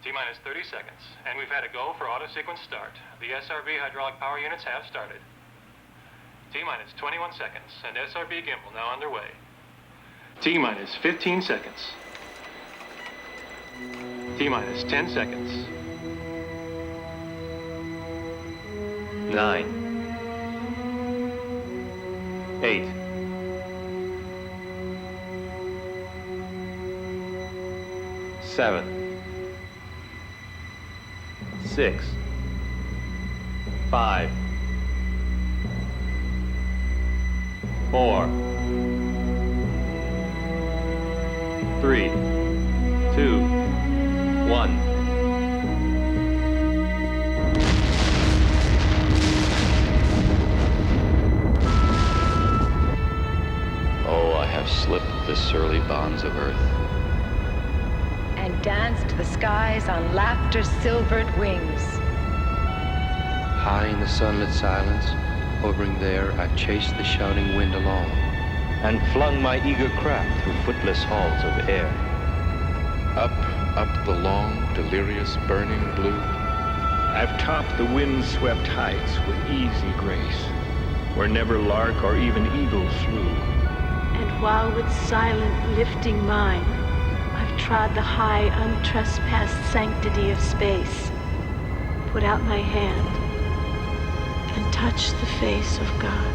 T-minus 30 seconds, and we've had a go for auto sequence start. The SRB hydraulic power units have started. T-minus 21 seconds, and SRB gimbal now underway. T-minus 15 seconds. T-minus 10 seconds. 9, 8, 7, 6, 5, 4, 3, 2, 1. Slipped the surly bonds of earth. And danced the skies on laughter's silvered wings. High in the sunlit silence, hovering there, I chased the shouting wind along. And flung my eager craft through footless halls of air. Up the long, delirious, burning blue. I've topped the wind-swept heights with easy grace, where never lark or even eagle flew. And while with silent lifting mind, I've trod the high, untrespassed sanctity of space, put out my hand and touched the face of God.